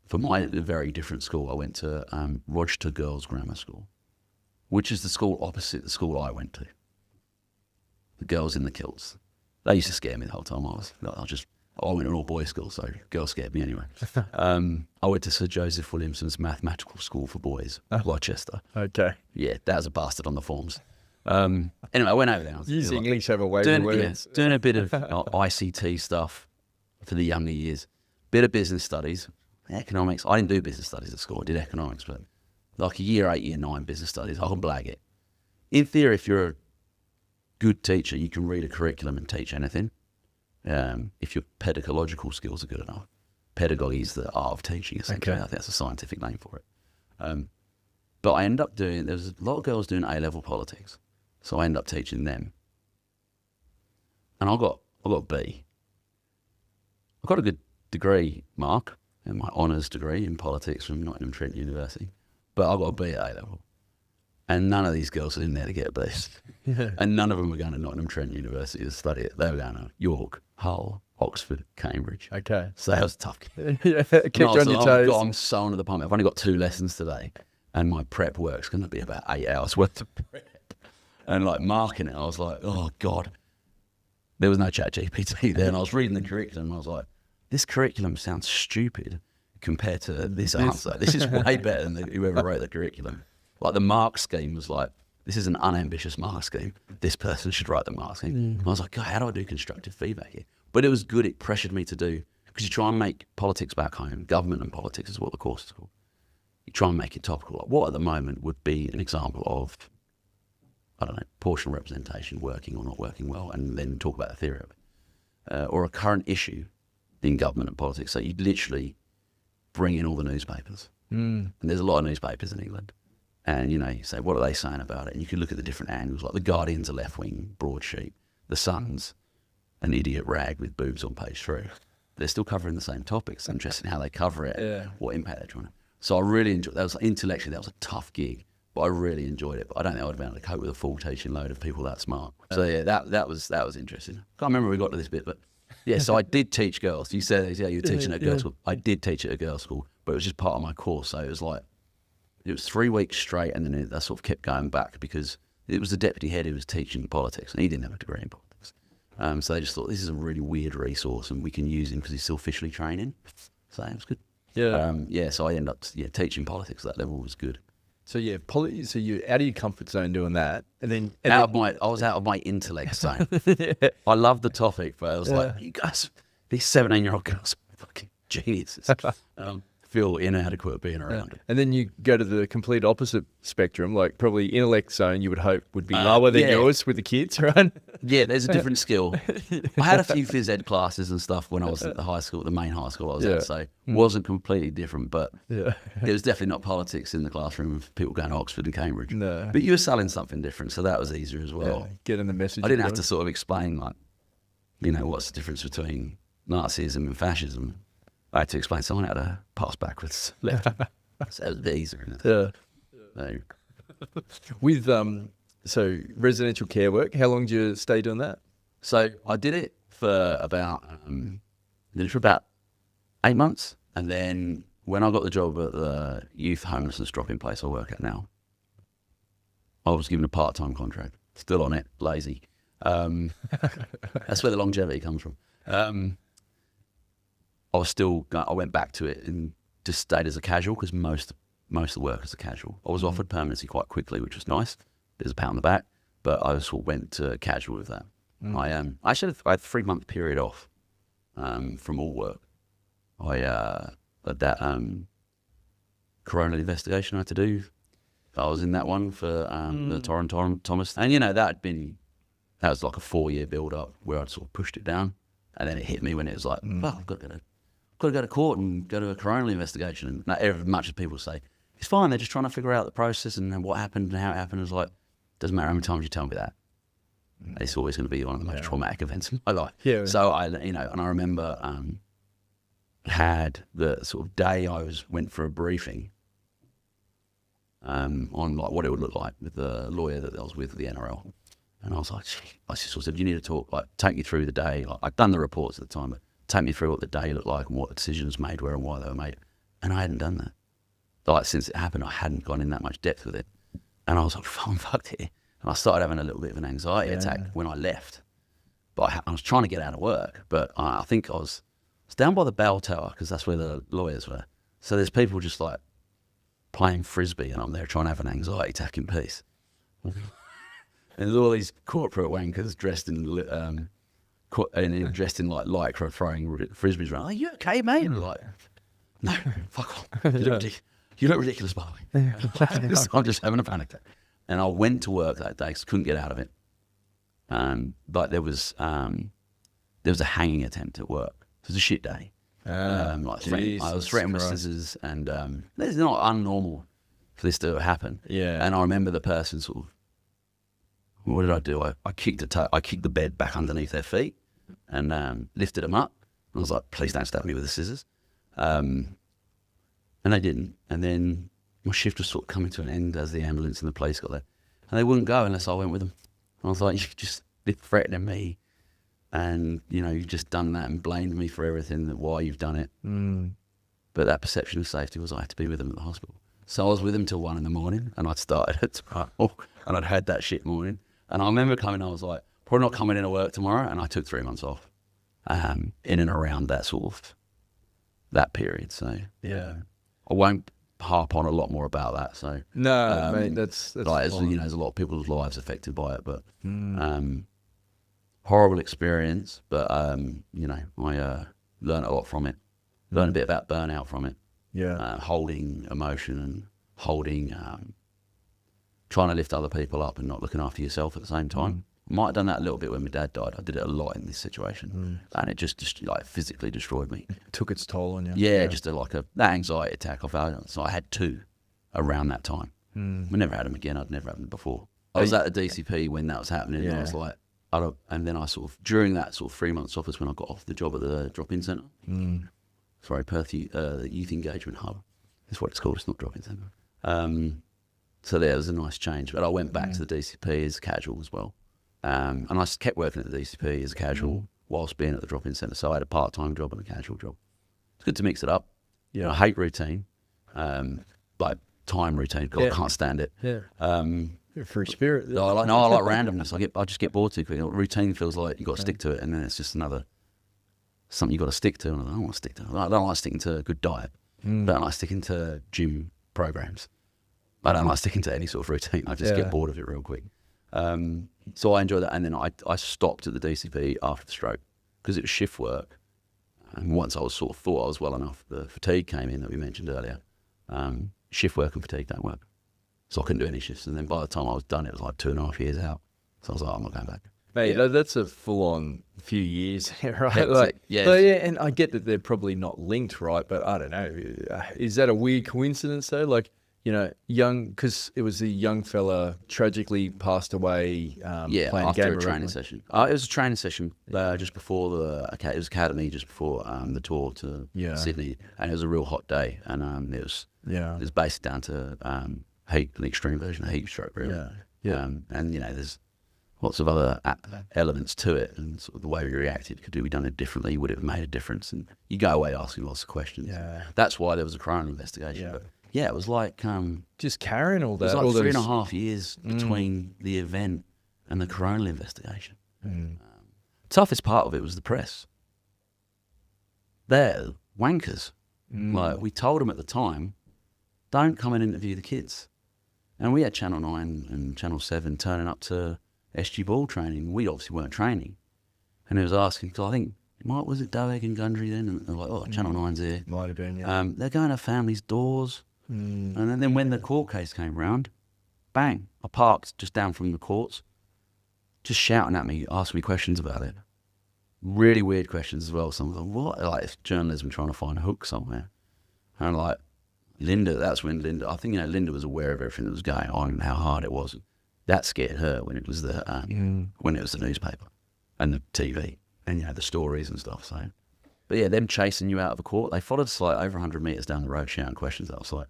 [SPEAKER 2] for my very different school, I went to Rochester Girls Grammar School, which is the school opposite the school I went to. The girls in the kilts. They used to scare me the whole time. I went to an all-boys school, so girls scared me anyway. I went to Sir Joseph Williamson's Mathematical School for Boys, Rochester.
[SPEAKER 3] Okay.
[SPEAKER 2] Yeah, that was a bastard on the forms. Anyway, I went over there.
[SPEAKER 3] Use English have a way of words.
[SPEAKER 2] Doing a bit of ICT stuff for the younger years. Bit of business studies, economics. I didn't do business studies at school. I did economics, but like a year 8, year 9 business studies, I can blag it. In theory, if you're a good teacher, you can read a curriculum and teach anything. If your pedagogical skills are good enough. Pedagogy is the art of teaching, essentially. I think that's a scientific name for it. But I ended up there was a lot of girls doing A-level politics. So I ended up teaching them. And I got a B. I got a good degree mark, and my honours degree in politics from Nottingham Trent University. But I got a B at A-level. And none of these girls are in there to get a B. And none of them were going to Nottingham Trent University to study it. They were going to York, Hull, Oxford, Cambridge.
[SPEAKER 3] Okay.
[SPEAKER 2] So that was a tough.
[SPEAKER 3] Kept you on your toes.
[SPEAKER 2] I'm so under the pump. I've only got 2 lessons today, and my prep work's going to be about 8 hours worth of prep. And like marking it, I was like, oh God. There was no chat GPT there, and I was reading the curriculum, and I was like, this curriculum sounds stupid compared to this answer. This is way better than whoever wrote the curriculum. Like the mark scheme was like, this is an unambitious mark scheme. This person should write the mark scheme. And I was like, God, how do I do constructive feedback here? But it was good. It pressured me to do, because you try and make politics back home, government and politics is what the course is called. You try and make it topical. Like what at the moment would be an example of, I don't know, proportional representation working or not working well, and then talk about the theory of it. Or a current issue in government and politics. So you'd literally bring in all the newspapers. And there's a lot of newspapers in England. And, you say, what are they saying about it? And you can look at the different angles, like the Guardian's a left-wing broadsheet. The Sun's an idiot rag with boobs on page 3. They're still covering the same topics. It's interesting how they cover it, what impact they're trying to. So I really enjoyed that. Intellectually, that was a tough gig, but I really enjoyed it. But I don't think I would have been able to cope with a full teaching load of people that smart. So yeah, that was interesting. Can't remember we got to this bit, but yeah, so I did teach girls. You said, yeah, you were teaching at a girls' school. I did teach at a girls' school, but it was just part of my course. So it was 3 weeks straight, and then I sort of kept going back because it was the deputy head who was teaching politics, and he didn't have a degree in politics. So they just thought, this is a really weird resource, and we can use him because he's still officially training. So it was good. Yeah. So I ended up teaching politics at that level. Was good.
[SPEAKER 3] So yeah, so you're out of your comfort zone doing that, and
[SPEAKER 2] I was out of my intellect zone. I loved the topic, but I was like, you guys, these 17-year-old girls are fucking geniuses. Feel inadequate being around it.
[SPEAKER 3] And then you go to the complete opposite spectrum, like probably intellect zone you would hope would be lower than yours with the kids, right?
[SPEAKER 2] Yeah, there's a different skill. I had a few phys ed classes and stuff when I was at the high school, the main high school I was at, so it wasn't completely different, but it was definitely not politics in the classroom of people going to Oxford and Cambridge.
[SPEAKER 3] No.
[SPEAKER 2] But you were selling something different, so that was easier as well.
[SPEAKER 3] Getting the message.
[SPEAKER 2] I didn't have to sort of explain, what's the difference between Nazism and fascism. I had to explain someone had to pass backwards, left. So it was a bit easier.
[SPEAKER 3] With so residential care work, how long did you stay doing that?
[SPEAKER 2] So I did it for about 8 months, and then when I got the job at the youth homelessness drop-in place I work at now, I was given a part-time contract. Still on it, lazy. That's where the longevity comes from. I went back to it and just stayed as a casual because most of the workers are casual. I was offered permanency quite quickly, which was nice. There's a pat on the back, but I sort of went to casual with that. I had a 3-month period off from all work. I had that corona investigation I had to do. I was in that one for the Thomas, and that was like a 4-year build up where I'd sort of pushed it down, and then it hit me when it was like, well, I've got to go to court and go to a corona investigation. And not as much as people say, it's fine, they're just trying to figure out the process and what happened and how it happened. It's like, doesn't matter how many times you tell me that. It's always going to be one of the most traumatic events in my life. Yeah. So and I remember had the sort of day went for a briefing on like what it would look like with the lawyer that I was with the NRL. And I was like, I just sort of said, you need to talk, like, take me through the day. Like, I'd done the reports at the time, but take me through what the day looked like and what decisions made where and why they were made. And I hadn't done that. Like, since it happened, I hadn't gone in that much depth with it. And I was like, I'm fucked here. And I started having a little bit of an anxiety attack when I left. But I was trying to get out of work. But I think I was down by the bell tower because that's where the lawyers were. So there's people just like playing frisbee and I'm there trying to have an anxiety attack in peace. And there's all these corporate wankers dressed in like lycra throwing frisbees around. Are you okay, mate? And I'm like, no, fuck off. You look ridiculous, by the way. I'm just having a panic attack. And I went to work that day because I couldn't get out of it. But there was a hanging attempt at work. It was a shit day. I was threatened with scissors, and it's not unnormal for this to happen. Yeah. And I remember the person sort of, what did I do? I kicked the bed back underneath their feet and lifted them up. I was like, please don't stab me with the scissors. And they didn't. And then my shift was sort of coming to an end as the ambulance and the police got there. And they wouldn't go unless I went with them. I was like, you've just been threatening me. And, you've just done that and blamed me for everything, why you've done it. But that perception of safety was I had to be with them at the hospital. So I was with them till 1 a.m, and I'd started at 12, and I'd had that shit morning. And I remember coming, I was like, probably not coming into work tomorrow, and I took 3 months off in and around that sort of, that period. So, yeah. I won't harp on a lot more about that. So
[SPEAKER 3] no, mate, that's
[SPEAKER 2] like, there's a lot of people's lives affected by it, but horrible experience. But I learned a lot from it. Learned a bit about burnout from it. Yeah, holding emotion and holding, trying to lift other people up and not looking after yourself at the same time. Might have done that a little bit when my dad died. I did it a lot in this situation, and it just like physically destroyed me.
[SPEAKER 3] It took its toll on you.
[SPEAKER 2] Yeah, just that anxiety attack. So I had 2 around that time. We never had them again. I'd never had them before. I was at the DCP when that was happening. And I was like, and then I sort of, during that sort of 3 months off is when I got off the job at the drop-in centre. Sorry, Perth Youth Engagement Hub. That's what it's called. It's not drop-in centre. So there was a nice change. But I went back to the DCP as casual as well. And I kept working at the DCP as a casual whilst being at the drop-in centre. So I had a part-time job and a casual job. It's good to mix it up. Yeah, I hate routine, like time routine. God, I can't stand it. Yeah.
[SPEAKER 3] You're a free spirit.
[SPEAKER 2] I like randomness. I just get bored too quickly. Routine feels like you got to stick to it, and then it's just something you got to stick to. And I don't want to stick to. I don't like sticking to a good diet. I don't like sticking to gym programs. I don't like sticking to any sort of routine. I just get bored of it real quick. So I enjoyed that, and then I stopped at the DCP after the stroke because it was shift work. And once I was sort of thought I was well enough, the fatigue came in that we mentioned earlier. Shift work and fatigue don't work, so I couldn't do any shifts. And then by the time I was done, it was like 2.5 years out. So I was like, I'm not going back.
[SPEAKER 3] Mate, that's a full-on few years, right? And I get that they're probably not linked, right? But I don't know. Is that a weird coincidence though? Like, because it was a young fella tragically passed away. Playing
[SPEAKER 2] after a training session. It was a training session just before it was academy, just before the tour to Sydney, and it was a real hot day, and it was basically down to heat, an extreme version of heat stroke, really. And there's lots of other elements to it, and sort of the way we reacted. Could we done it differently? Would it have made a difference? And you go away asking lots of questions.
[SPEAKER 3] Yeah.
[SPEAKER 2] That's why there was a corona investigation.
[SPEAKER 3] Yeah.
[SPEAKER 2] But yeah, it was like
[SPEAKER 3] just carrying all
[SPEAKER 2] it
[SPEAKER 3] that.
[SPEAKER 2] was like
[SPEAKER 3] all
[SPEAKER 2] 3.5 years between the event and the corona investigation. Toughest part of it was the press. They're wankers. Like, we told them at the time, don't come and interview the kids. And we had Channel 9 and Channel 7 turning up to SG ball training. We obviously weren't training. And he was asking, so I think, was it Doeg and Gundry then? And they're like, oh, Channel 9's here.
[SPEAKER 3] Might have been, yeah.
[SPEAKER 2] They're going to families' doors. And then when the court case came round, bang, I parked just down from the courts, just shouting at me, asking me questions about it. Really weird questions as well. Some of them, what? Like, it's journalism trying to find a hook somewhere. And like, Linda, that's when Linda, I think, Linda was aware of everything that was going on and how hard it was. That scared her when it was the newspaper and the TV and, the stories and stuff. So, but yeah, them chasing you out of a court, they followed us like over 100 metres down the road shouting questions. I was like,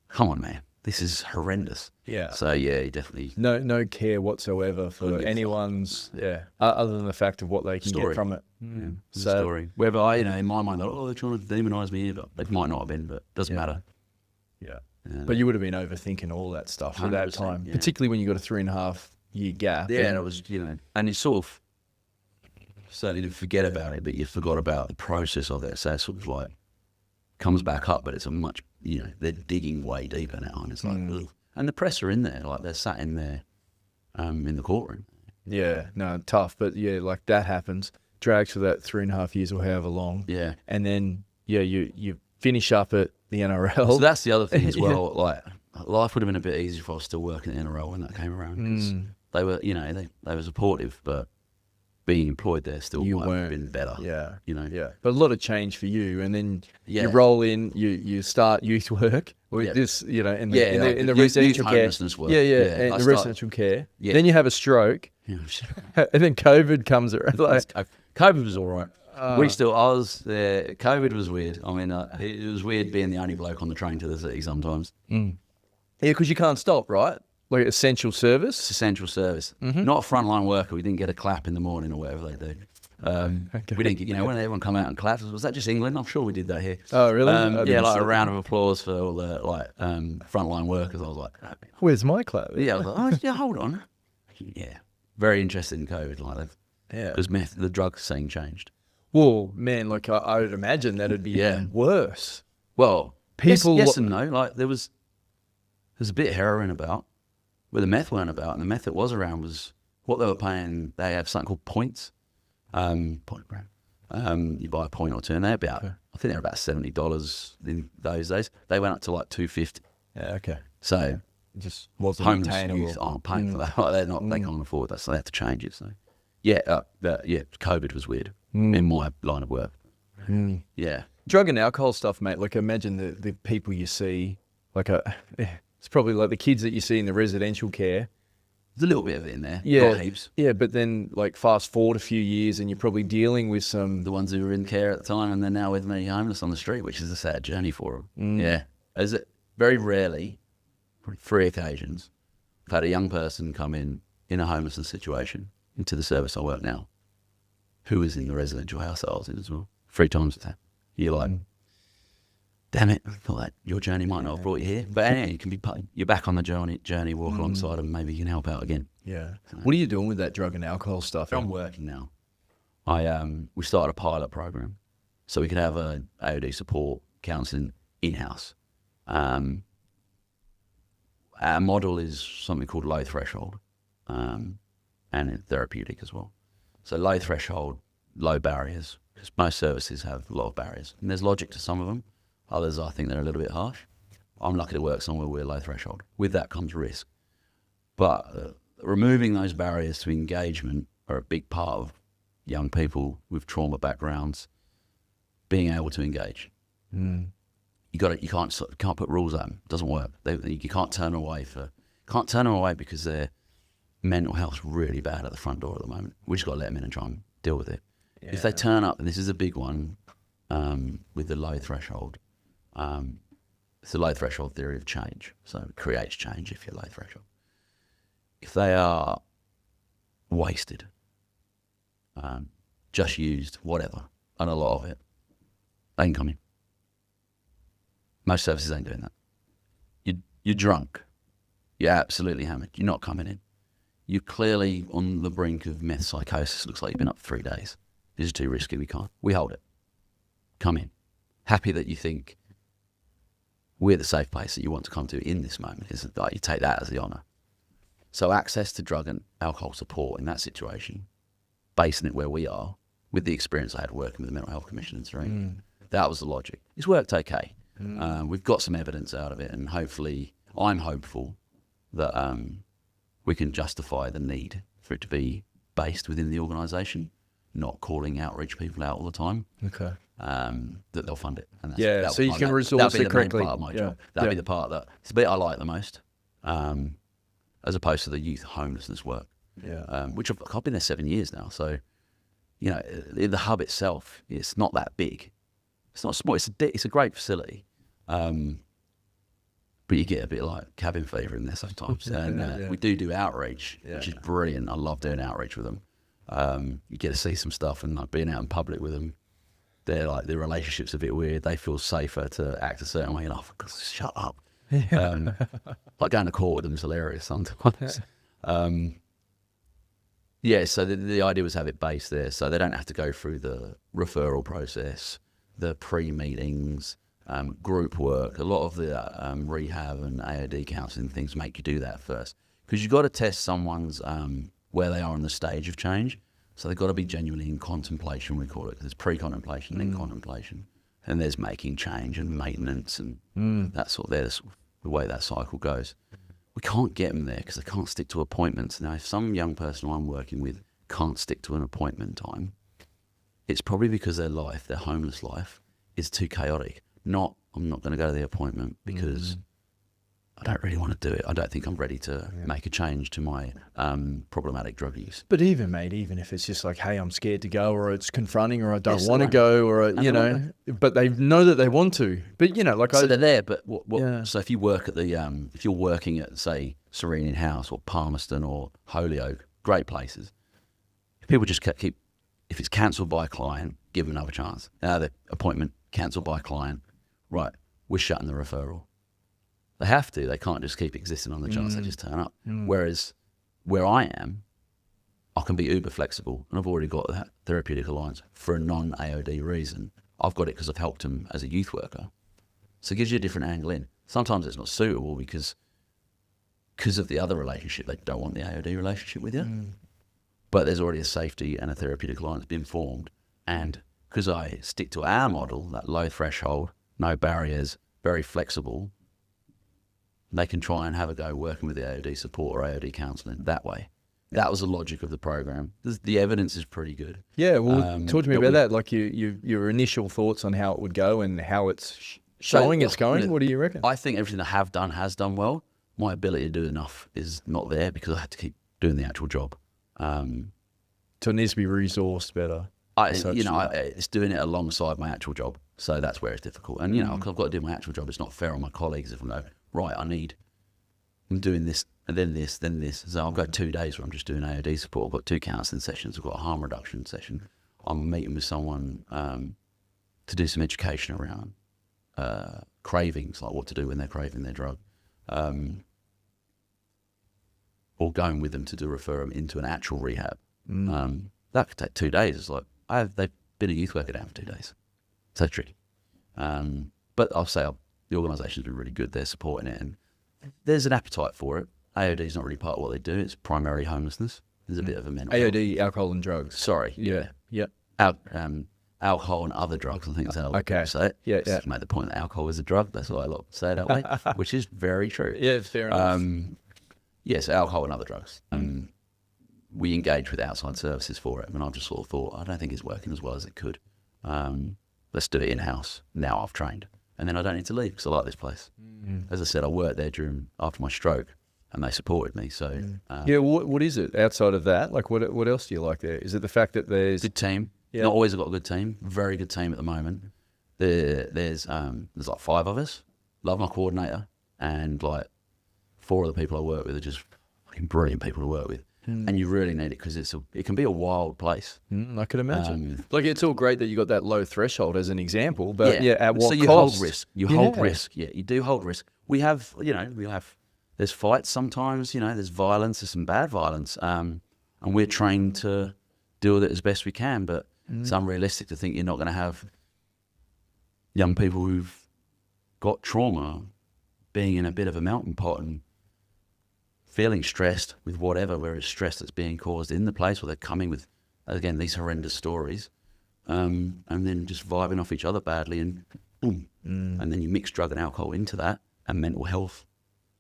[SPEAKER 2] come on, man, this is horrendous. Yeah. So yeah, you definitely...
[SPEAKER 3] No care whatsoever for anyone's, other than the fact of what they can get from it.
[SPEAKER 2] Yeah, so, story. Whether in my mind, they're trying to demonise me here, but they might not have been, but it doesn't matter.
[SPEAKER 3] Yeah. But you would have been overthinking all that stuff at that time, particularly when you got a 3.5 year gap.
[SPEAKER 2] Yeah, and it was, and you sort of certainly didn't forget about it, but you forgot about the process of it. So it sort of like comes back up, but it's a much, they're digging way deeper now, and it's like, ugh. And the press are in there, like they're sat in there in the courtroom. Yeah,
[SPEAKER 3] no, tough, but like that happens. Drags for that 3.5 years or however long.
[SPEAKER 2] Yeah.
[SPEAKER 3] And then, you finish up at the NRL.
[SPEAKER 2] So that's the other thing as well. Like, life would have been a bit easier if I was still working at the NRL when that came around. Because they were, they were supportive, but being employed there still might have been better.
[SPEAKER 3] Yeah.
[SPEAKER 2] Yeah.
[SPEAKER 3] But a lot of change for you. And then you roll in, you start youth work. Or this, in the residential care.
[SPEAKER 2] Work.
[SPEAKER 3] And the residential care. Yeah. Then you have a stroke. Yeah. And then COVID comes around.
[SPEAKER 2] COVID was all right. COVID was weird. I mean, it was weird being the only bloke on the train to the city sometimes.
[SPEAKER 3] Yeah, because you can't stop, right? Like essential service?
[SPEAKER 2] It's essential service. Not a frontline worker. We didn't get a clap in the morning or whatever they do. We didn't get, when everyone come out and clapped, was that just England? I'm sure we did that here.
[SPEAKER 3] Oh, really?
[SPEAKER 2] Like a round of applause for all the frontline workers. I was like, oh,
[SPEAKER 3] where's my clap?
[SPEAKER 2] Yeah, I was like, oh, yeah, hold on. Yeah, very interested in COVID. Like, because the drug scene changed.
[SPEAKER 3] Well, man, like I would imagine that'd be worse.
[SPEAKER 2] Well, people, yes and no. Like there's a bit of heroin about, where the meth weren't about, and the meth that was around was what they were paying. They have something called points. Point brand. You buy a point or two, and they're about, I think they're about $70 in those days. They went up to like $250.
[SPEAKER 3] Yeah, okay.
[SPEAKER 2] So
[SPEAKER 3] it just wasn't
[SPEAKER 2] homeless
[SPEAKER 3] attainable.
[SPEAKER 2] youth aren't paying for that. Like, they're not. They can't afford that, so they have to change it. So COVID was weird in my line of work. Yeah,
[SPEAKER 3] drug and alcohol stuff, mate. Like imagine the people you see. Like it's probably like the kids that you see in the residential care.
[SPEAKER 2] There's a little bit of it in there.
[SPEAKER 3] Yeah,
[SPEAKER 2] not heaps.
[SPEAKER 3] Yeah, but then like fast forward a few years, and you're probably dealing with the
[SPEAKER 2] ones who were in care at the time, and they're now with me, homeless on the street, which is a sad journey for them. Yeah, as it very rarely, probably 3 occasions, I've had a young person come in a homelessness situation into the service I work now, who was in the residential house I was in as well. 3 times it's happened. You're like, damn it, I thought that your journey might not have brought you here. But anyway, you can be, you're back on the journey, walk alongside them, maybe you can help out again.
[SPEAKER 3] Yeah. So, what are you doing with that drug and alcohol stuff?
[SPEAKER 2] I'm working now. We started a pilot program so we could have a AOD support counselling in-house. Our model is something called low threshold, and therapeutic as well. So low threshold, low barriers, because most services have a lot of barriers. And there's logic to some of them. Others, I think they're a little bit harsh. I'm lucky to work somewhere where low threshold. With that comes risk. But removing those barriers to engagement are a big part of young people with trauma backgrounds being able to engage. You can't put rules on them. It doesn't work. You can't turn them away because their mental health's really bad at the front door at the moment. We just got to let them in and try and deal with it. Yeah. If they turn up, and this is a big one with the low threshold. It's the low threshold theory of change. So it creates change if you're low threshold. If they are wasted, just used, whatever, and a lot of it, they ain't coming. Most services ain't doing that. You're drunk. You're absolutely hammered. You're not coming in. You're clearly on the brink of meth psychosis. Looks like you've been up for 3 days. This is too risky. We can't. We hold it. Come in. Happy that you think we're the safe place that you want to come to in this moment. Is that you take that as the honour. So access to drug and alcohol support in that situation, basing it where we are, with the experience I had working with the Mental Health Commission in Serene, that was the logic. It's worked okay. We've got some evidence out of it, and hopefully, I'm hopeful that we can justify the need for it to be based within the organisation, not calling outreach people out all the time.
[SPEAKER 3] Okay.
[SPEAKER 2] That they'll fund it. And
[SPEAKER 3] so you can resource it correctly.
[SPEAKER 2] That'll be the main part of my job. That'll be the part that it's the bit I like the most, as opposed to the youth homelessness work. Which I've been there 7 years now. So, you know, the hub itself, it's not that big. It's not small. It's a great facility. But you get a bit like cabin fever in there sometimes. And we do outreach, which is brilliant. I love doing outreach with them. You get to see some stuff, and like being out in public with them, they're like, their relationship's a bit weird. They feel safer to act a certain way. You're like, oh, shut up. Like going to court with them is hilarious sometimes. So the idea was have it based there, so they don't have to go through the referral process, the pre-meetings, group work. A lot of the rehab and AOD counselling things make you do that first, because you've got to test someone's where they are on the stage of change. So they've got to be genuinely in contemplation, we call it. There's pre-contemplation and then contemplation. And there's making change and maintenance and that sort of, there's the way that cycle goes. We can't get them there because they can't stick to appointments. Now, if some young person I'm working with can't stick to an appointment time, it's probably because their homeless life, is too chaotic. I'm not going to go to the appointment because I don't really want to do it. I don't think I'm ready to make a change to my problematic drug use.
[SPEAKER 3] But even if it's just like, hey, I'm scared to go, or it's confronting, or I don't want to go, or, but they know that they want to. But,
[SPEAKER 2] so they're there, but so if you work at if you're working at, say, Serene in House or Palmerston or Holyoke, great places, people just keep, if it's cancelled by a client, give them another chance. The appointment cancelled by a client, right, we're shutting the referral. They have to. They can't just keep existing on the chance they just turn up. Whereas where I am, I can be uber flexible, and I've already got that therapeutic alliance for a non-AOD reason. I've got it because I've helped them as a youth worker. So it gives you a different angle in. Sometimes it's not suitable because of the other relationship. They don't want the AOD relationship with you. But there's already a safety and a therapeutic alliance been formed. And because I stick to our model, that low threshold, no barriers, very flexible, they can try and have a go working with the AOD support or AOD counselling that way. That was the logic of the program. The evidence is pretty good.
[SPEAKER 3] Yeah, well, talk to me about that. Like your initial thoughts on how it would go and how it's showing it's going. What do you reckon?
[SPEAKER 2] I think everything I have done has done well. My ability to do enough is not there because I had to keep doing the actual job.
[SPEAKER 3] So it needs to be resourced better.
[SPEAKER 2] It's doing it alongside my actual job. So that's where it's difficult. And, I've got to do my actual job. It's not fair on my colleagues if I go, right, I'm doing this, and then this, then this. So I'll go 2 days where I'm just doing AOD support. I've got 2 counselling sessions. I've got a harm reduction session. I'm meeting with someone to do some education around cravings, like what to do when they're craving their drug. Or going with them to refer them into an actual rehab. That could take 2 days. It's like, they've been a youth worker down for 2 days. So tricky. But I'll say the organisation's been really good. They're supporting it, and there's an appetite for it. AOD is not really part of what they do. It's primarily homelessness. There's a bit of a mental
[SPEAKER 3] AOD, alcohol and drugs.
[SPEAKER 2] Sorry.
[SPEAKER 3] Yeah.
[SPEAKER 2] Alcohol and other drugs, I think that's how
[SPEAKER 3] okay.
[SPEAKER 2] say it.
[SPEAKER 3] Yeah.
[SPEAKER 2] Just make the point that alcohol is a drug. That's why I like to say it that way, which is very true.
[SPEAKER 3] Yeah, fair enough.
[SPEAKER 2] Yes, alcohol and other drugs. We engage with outside services for it, and I've just sort of thought, I don't think it's working as well as it could. Let's do it in-house. Now I've trained. And then I don't need to leave because I like this place. As I said, I worked there after my stroke, and they supported me. So
[SPEAKER 3] what is it outside of that? Like what else do you like there? Is it the fact that there's
[SPEAKER 2] good team? Yeah. Not always got a good team. Very good team at the moment. There's like 5 of us. Love my coordinator, and like 4 of the people I work with are just fucking brilliant people to work with. and you really need it because it can be a wild place.
[SPEAKER 3] I could imagine. Like, it's all great that you got that low threshold as an example, but at what
[SPEAKER 2] so you
[SPEAKER 3] cost?
[SPEAKER 2] hold risk. You hold risk. Yeah, you do hold risk. We have, there's fights sometimes, there's violence, there's some bad violence, and we're trained to deal with it as best we can, but it's unrealistic to think you're not going to have young people who've got trauma being in a bit of a melting pot and feeling stressed with whatever, where it's stress that's being caused in the place, or they're coming with, again, these horrendous stories, and then just vibing off each other badly, and boom. And then you mix drug and alcohol into that, and mental health,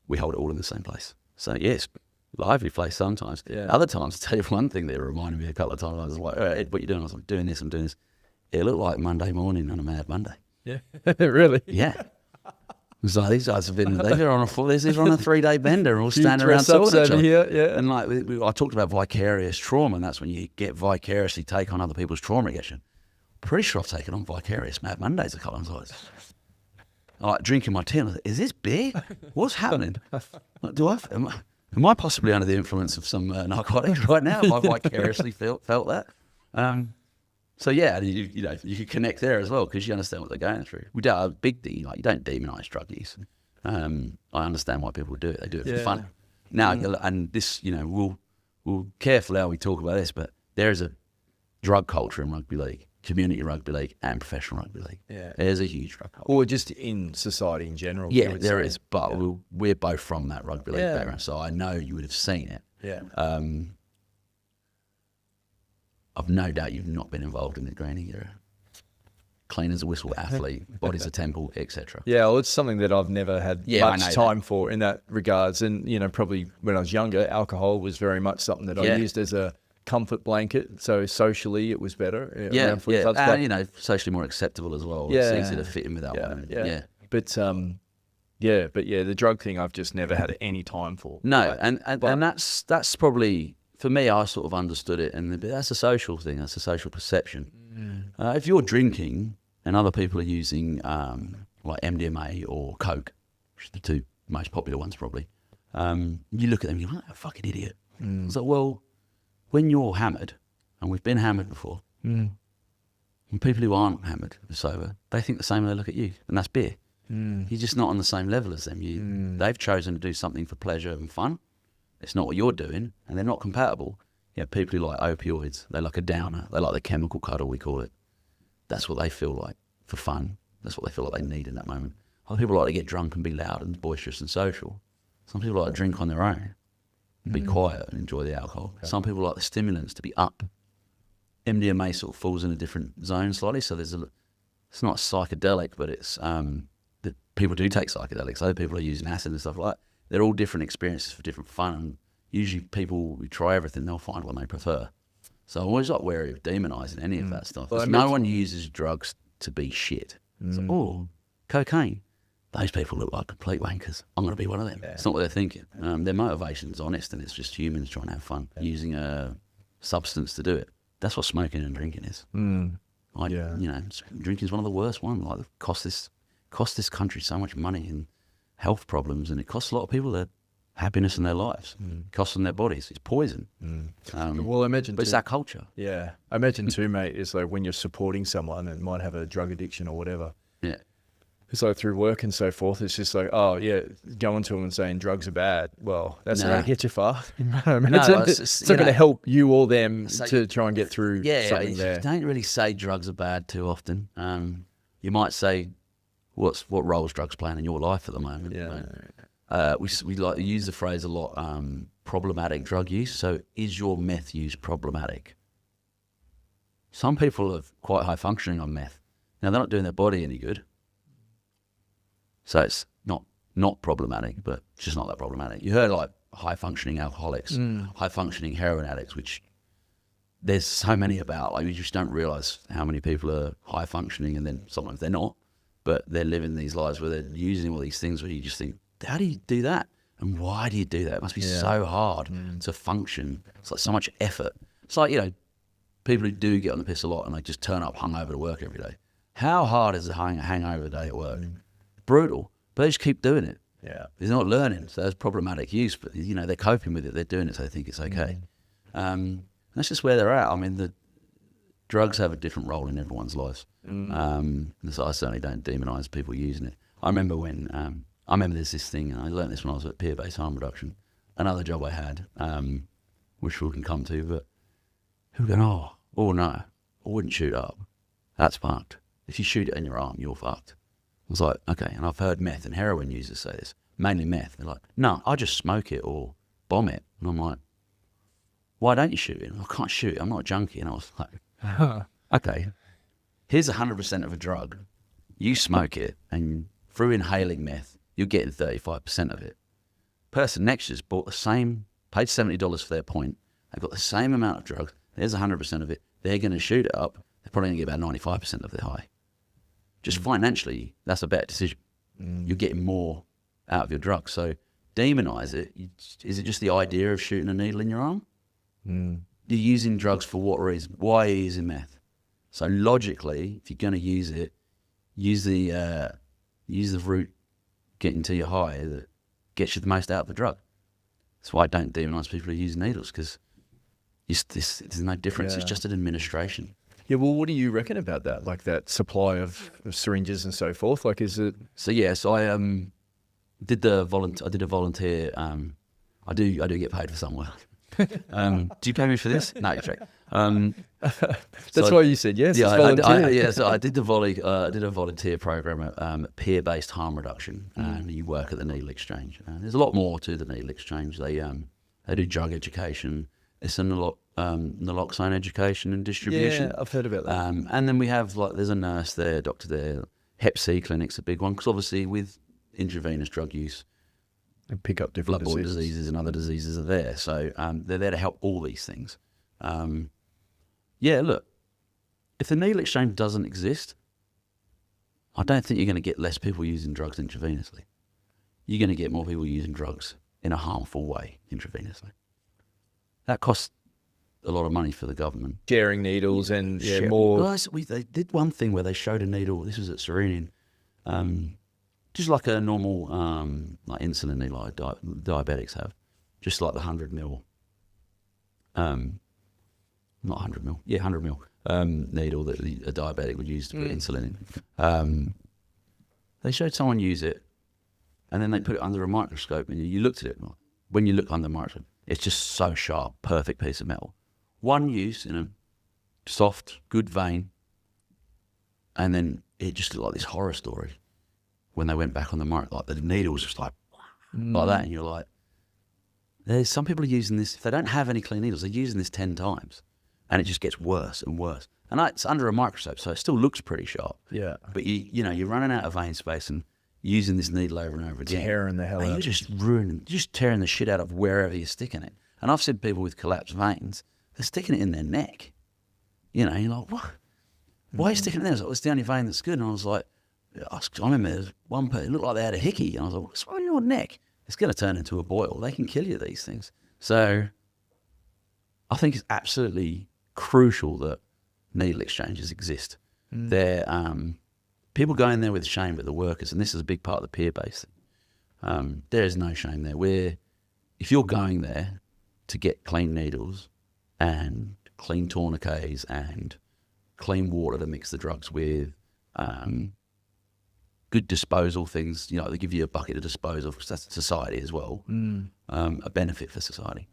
[SPEAKER 2] we hold it all in the same place. So yes, lively place sometimes. Other times, I'll tell you one thing that reminded me a couple of times, I was like, Ed, what are you doing? I was like, doing this, I'm doing this. It looked like Monday morning on a Mad Monday.
[SPEAKER 3] Yeah, really?
[SPEAKER 2] Yeah. It's like these guys they're on a 3-day bender, all standing around talking to each other.
[SPEAKER 3] Here,
[SPEAKER 2] And like I talked about vicarious trauma, and that's when you get vicariously take on other people's trauma. Pretty sure I've taken on vicarious Mad Mondays a couple of times. I like drinking my tea, and I was like, is this beer? What's happening? Like, am I possibly under the influence of some narcotic right now? Have I vicariously felt that? So yeah, you can connect there as well because you understand what they're going through. We don't a big D, like you don't demonise drug use. I understand why people do it. They do it for fun. Now, and this, we'll careful how we talk about this, but there is a drug culture in rugby league, community rugby league, and professional rugby league. Yeah, there's a huge drug culture.
[SPEAKER 3] Or just in society in general.
[SPEAKER 2] Yeah, there is. But we're both from that rugby league background, so I know you would have seen it.
[SPEAKER 3] Yeah.
[SPEAKER 2] I've no doubt you've not been involved in the graining era. Clean as a whistle athlete, body's a temple, etc.
[SPEAKER 3] Yeah, well, it's something that I've never had much time for in that regards. And, probably when I was younger, alcohol was very much something that I used as a comfort blanket. So socially, it was better.
[SPEAKER 2] And, socially more acceptable as well. Yeah. It's easy to fit in with that one.
[SPEAKER 3] Yeah. But, the drug thing I've just never had any time for.
[SPEAKER 2] No, and that's probably... For me, I sort of understood it, and that's a social thing. That's a social perception. If you're drinking and other people are using like MDMA or Coke, which are the two most popular ones probably, you look at them and you're like, a fucking idiot. It's like, well, when you're hammered, and we've been hammered before, and people who aren't hammered, sober, they think the same when they look at you, and that's beer. You're just not on the same level as them. They've chosen to do something for pleasure and fun. It's not what you're doing, and they're not compatible. People who like opioids, they like a downer. They like the chemical cuddle, we call it. That's what they feel like for fun. That's what they feel like they need in that moment. Other people like to get drunk and be loud and boisterous and social. Some people like to drink on their own, be quiet and enjoy the alcohol. Okay. Some people like the stimulants to be up. MDMA sort of falls in a different zone slightly, so it's not psychedelic, but it's that people do take psychedelics. Other people are using acid and stuff like that. They're all different experiences for different fun, and usually people who try everything, they'll find one they prefer. So I'm always like wary of demonising any of that stuff. Well, no one uses drugs to be shit. So, cocaine. Those people look like complete wankers. I'm going to be one of them. Yeah. It's not what they're thinking. Their motivation's honest, and it's just humans trying to have fun, using a substance to do it. That's what smoking and drinking is. Drinking is one of the worst ones. Like, cost this country so much money and health problems, and it costs a lot of people their happiness in their lives. It costs them their bodies. It's poison.
[SPEAKER 3] Well, I imagine,
[SPEAKER 2] but it's that culture.
[SPEAKER 3] Yeah, I imagine too, mate. It's like when you're supporting someone and might have a drug addiction or whatever. Yeah, it's like through work and so forth. It's just like, going to them and saying drugs are bad. Well, that's not going to get you far. It's not going to help you or them to try and get through. Something there.
[SPEAKER 2] You don't really say drugs are bad too often. You might say, what role's drugs playing in your life at the moment? We like to use the phrase a lot, problematic drug use. So is your meth use problematic? Some people are quite high functioning on meth. Now they're not doing their body any good. So it's not problematic, but it's just not that problematic. You heard like high functioning alcoholics, high functioning heroin addicts, which there's so many about. Like you just don't realise how many people are high functioning and then sometimes they're not. But they're living these lives where they're using all these things where you just think, how do you do that? And why do you do that? It must be so hard to function. It's like so much effort. It's like, people who do get on the piss a lot and they just turn up hungover to work every day. How hard is a hangover day at work? Brutal. But they just keep doing it. Yeah. They're not learning. So that's problematic use. But, they're coping with it. They're doing it so they think it's okay. That's just where they're at. I mean, the drugs have a different role in everyone's lives. So I certainly don't demonise people using it. I remember there's this thing, and I learned this when I was at peer-based harm reduction, another job I had, which we can come to, but people go, oh no, I wouldn't shoot up. That's fucked. If you shoot it in your arm, you're fucked. I was like, okay, and I've heard meth and heroin users say this, mainly meth. They're like, no, I just smoke it or bomb it. And I'm like, why don't you shoot it? I can't shoot it, I'm not a junkie. And I was like, okay, here's 100% of a drug. You smoke it, and through inhaling meth, you're getting 35% of it. Person next to us bought the same, paid $70 for their point. They've got the same amount of drugs. There's 100% of it. They're going to shoot it up. They're probably going to get about 95% of their high. Just financially, that's a better decision. You're getting more out of your drug. So demonise it. Is it just the idea of shooting a needle in your arm? You're using drugs for what reason? Why are you using meth? So logically, if you're going to use it, use the route getting to your high that gets you the most out of the drug. That's why I don't demonise people who use needles, because there's no difference. It's just an administration.
[SPEAKER 3] Yeah, well, what do you reckon about that? Like that supply of syringes and so forth? Like, is it?
[SPEAKER 2] So I did a volunteer. I do get paid for some work. Do you pay me for this? No, you're joking.
[SPEAKER 3] That's why you said yes.
[SPEAKER 2] Yeah,
[SPEAKER 3] it's volunteer.
[SPEAKER 2] So I did did a volunteer program at peer-based harm reduction, and you work at the needle exchange. There's a lot more to the needle exchange. They do drug education. It's a naloxone education and distribution.
[SPEAKER 3] Yeah, I've heard about that.
[SPEAKER 2] And then we have there's a nurse there, doctor there. Hep C clinic's a big one, because obviously with intravenous drug use,
[SPEAKER 3] and pick up different
[SPEAKER 2] bloodborne diseases and other diseases are there. So they're there to help all these things. Look, if the needle exchange doesn't exist, I don't think you're going to get less people using drugs intravenously. You're going to get more people using drugs in a harmful way intravenously. That costs a lot of money for the government.
[SPEAKER 3] Sharing needles and more.
[SPEAKER 2] Guys, they did one thing where they showed a needle. This was at Serenian. Just like a normal like insulin needle like diabetics have. Just like the 100 mil. Not 100 mil. Yeah, 100 mil needle that a diabetic would use to put insulin in. They showed someone use it, and then they put it under a microscope, and you looked at it. When you look under the microscope, it's just so sharp, perfect piece of metal. One use in a soft, good vein, and then it just looked like this horror story. When they went back on the market, like the needle was just like that, and you're like, there's some people are using this. If they don't have any clean needles, they're using this 10 times, and it just gets worse and worse. And it's under a microscope, so it still looks pretty sharp.
[SPEAKER 3] Yeah.
[SPEAKER 2] But you're running out of vein space and using this needle over and over again.
[SPEAKER 3] Tearing the hell out.
[SPEAKER 2] You're just tearing the shit out of wherever you're sticking it. And I've seen people with collapsed veins, they're sticking it in their neck. You're like, what? Why are you sticking it there? I was like, it's the only vein that's good. And I was like, I remember there was one person, it looked like they had a hickey. And I was like, what's wrong with your neck? It's going to turn into a boil. They can kill you, these things. So I think it's absolutely crucial that needle exchanges exist. They're people go in there with shame, but the workers, and this is a big part of the peer-based thing, there is no shame there. If you're going there to get clean needles and clean tourniquets and clean water to mix the drugs with, good disposal things, they give you a bucket to dispose of, because that's society as well, a benefit for society.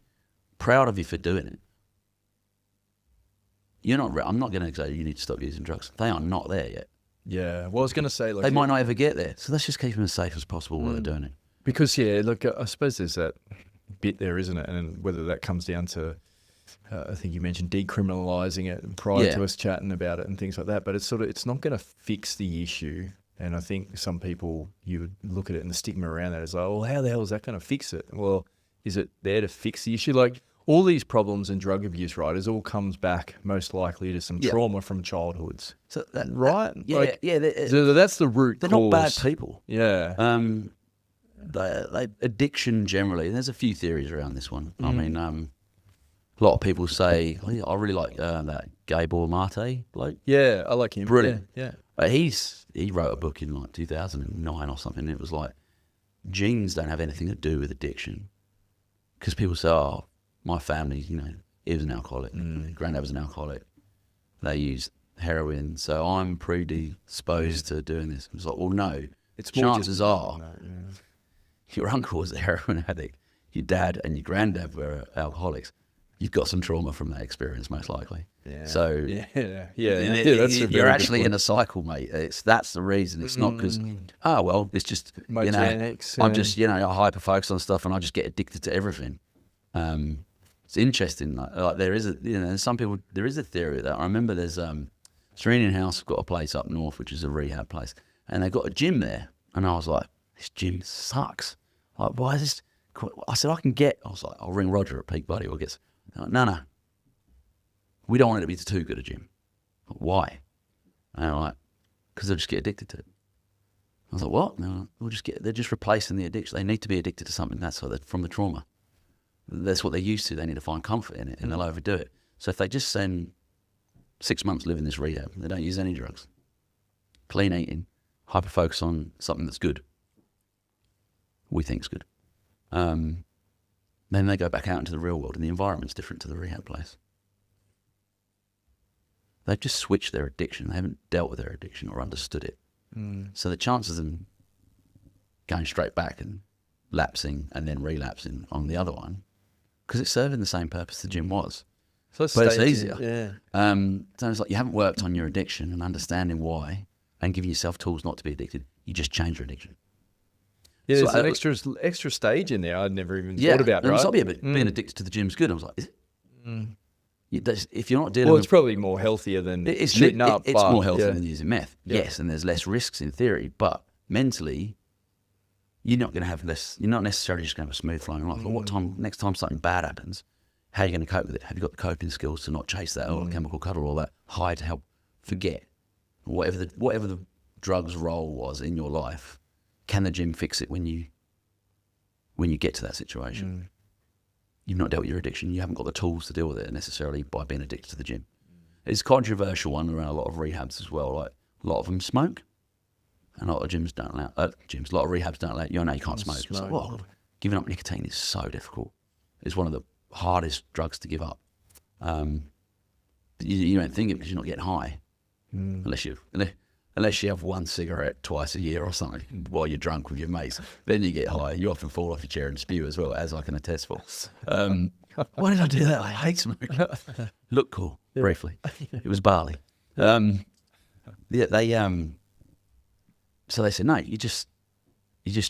[SPEAKER 2] Proud of you for doing it. I'm not going to say you need to stop using drugs. They are not there yet.
[SPEAKER 3] Yeah, well, I was going to say,
[SPEAKER 2] they might not ever get there. So let's just keep them as safe as possible while they're doing it.
[SPEAKER 3] Because, I suppose there's that bit there, isn't it? And whether that comes down to, I think you mentioned decriminalising it prior to us chatting about it and things like that. But it's not going to fix the issue. And I think some people, you would look at it and the stigma around that is like, well, how the hell is that going to fix it? Well, is it there to fix the issue? Like, all these problems in drug abuse, right, it all comes back most likely to some trauma from childhoods.
[SPEAKER 2] So that,
[SPEAKER 3] right?
[SPEAKER 2] So
[SPEAKER 3] that's the root
[SPEAKER 2] they're
[SPEAKER 3] cause.
[SPEAKER 2] Not bad people.
[SPEAKER 3] Yeah.
[SPEAKER 2] They addiction generally, there's a few theories around this one. I mean, a lot of people say, I really like that Gabor Mate bloke.
[SPEAKER 3] Yeah, I like him.
[SPEAKER 2] Brilliant.
[SPEAKER 3] Yeah.
[SPEAKER 2] But he wrote a book in 2009 or something. It was like, genes don't have anything to do with addiction. Because people say, my family, He was an alcoholic. Granddad was an alcoholic. They used heroin. So I'm predisposed to doing this. It's like, well, no. Chances are your uncle was a heroin addict. Your dad and your granddad were alcoholics. You've got some trauma from that experience, most likely.
[SPEAKER 3] Yeah.
[SPEAKER 2] So
[SPEAKER 3] That's
[SPEAKER 2] you're actually in a cycle, mate. That's the reason. It's not because it's just
[SPEAKER 3] Genetics,
[SPEAKER 2] I'm just I hyper focus on stuff and I just get addicted to everything. It's interesting. Like there is some people, there is a theory that I remember. There's Serenian House got a place up north, which is a rehab place, and they got a gym there. And I was like, this gym sucks. Like, why is this? I said, I was like, I'll ring Roger at Peak Buddy or get. Like, no. We don't want it to be too good a gym. Why? And I'm like, because they'll just get addicted to it. I was like, what? No, they're just replacing the addiction. They need to be addicted to something. That's what from the trauma. That's what they're used to. They need to find comfort in it, and they'll overdo it. So if they just spend 6 months living this rehab, they don't use any drugs, clean eating, hyper focus on something that's good, we think's good. Then they go back out into the real world, and the environment's different to the rehab place. They've just switched their addiction. They haven't dealt with their addiction or understood it. So the chances of them going straight back and lapsing and then relapsing on the other one, because it's serving the same purpose the gym was.
[SPEAKER 3] So
[SPEAKER 2] but it's easier.
[SPEAKER 3] Yeah.
[SPEAKER 2] So it's like you haven't worked on your addiction and understanding why and giving yourself tools not to be addicted. You just change your addiction.
[SPEAKER 3] Yeah, there's an extra stage in there I'd never even thought about,
[SPEAKER 2] and
[SPEAKER 3] right?
[SPEAKER 2] it's like, but being addicted to the gym's good. I was like, is it? If you're not dealing
[SPEAKER 3] Well,
[SPEAKER 2] with...
[SPEAKER 3] it's probably more healthier than
[SPEAKER 2] It's
[SPEAKER 3] shooting up.
[SPEAKER 2] It's more healthier than using meth.
[SPEAKER 3] Yeah.
[SPEAKER 2] Yes, and there's less risks in theory, but mentally, you're not going to have less... You're not necessarily just going to have a smooth flowing life. But next time something bad happens, how are you going to cope with it? Have you got the coping skills to not chase that or chemical cuddle or that high to help forget? Whatever the drug's role was in your life, can the gym fix it when you get to that situation? You've not dealt with your addiction. You haven't got the tools to deal with it necessarily by being addicted to the gym. It's a controversial one around a lot of rehabs as well. Like a lot of them smoke, and a lot of gyms don't allow. A lot of rehabs don't allow. You know you can't smoke. It's like, well, giving up nicotine is so difficult. It's one of the hardest drugs to give up. You don't think it because you're not getting high, unless you have one cigarette twice a year or something while you're drunk with your mates. Then you get high. You often fall off your chair and spew as well, as I can attest for. Why did I do that? I hate smoking. Look cool, briefly. It was barley. So they said, no, you just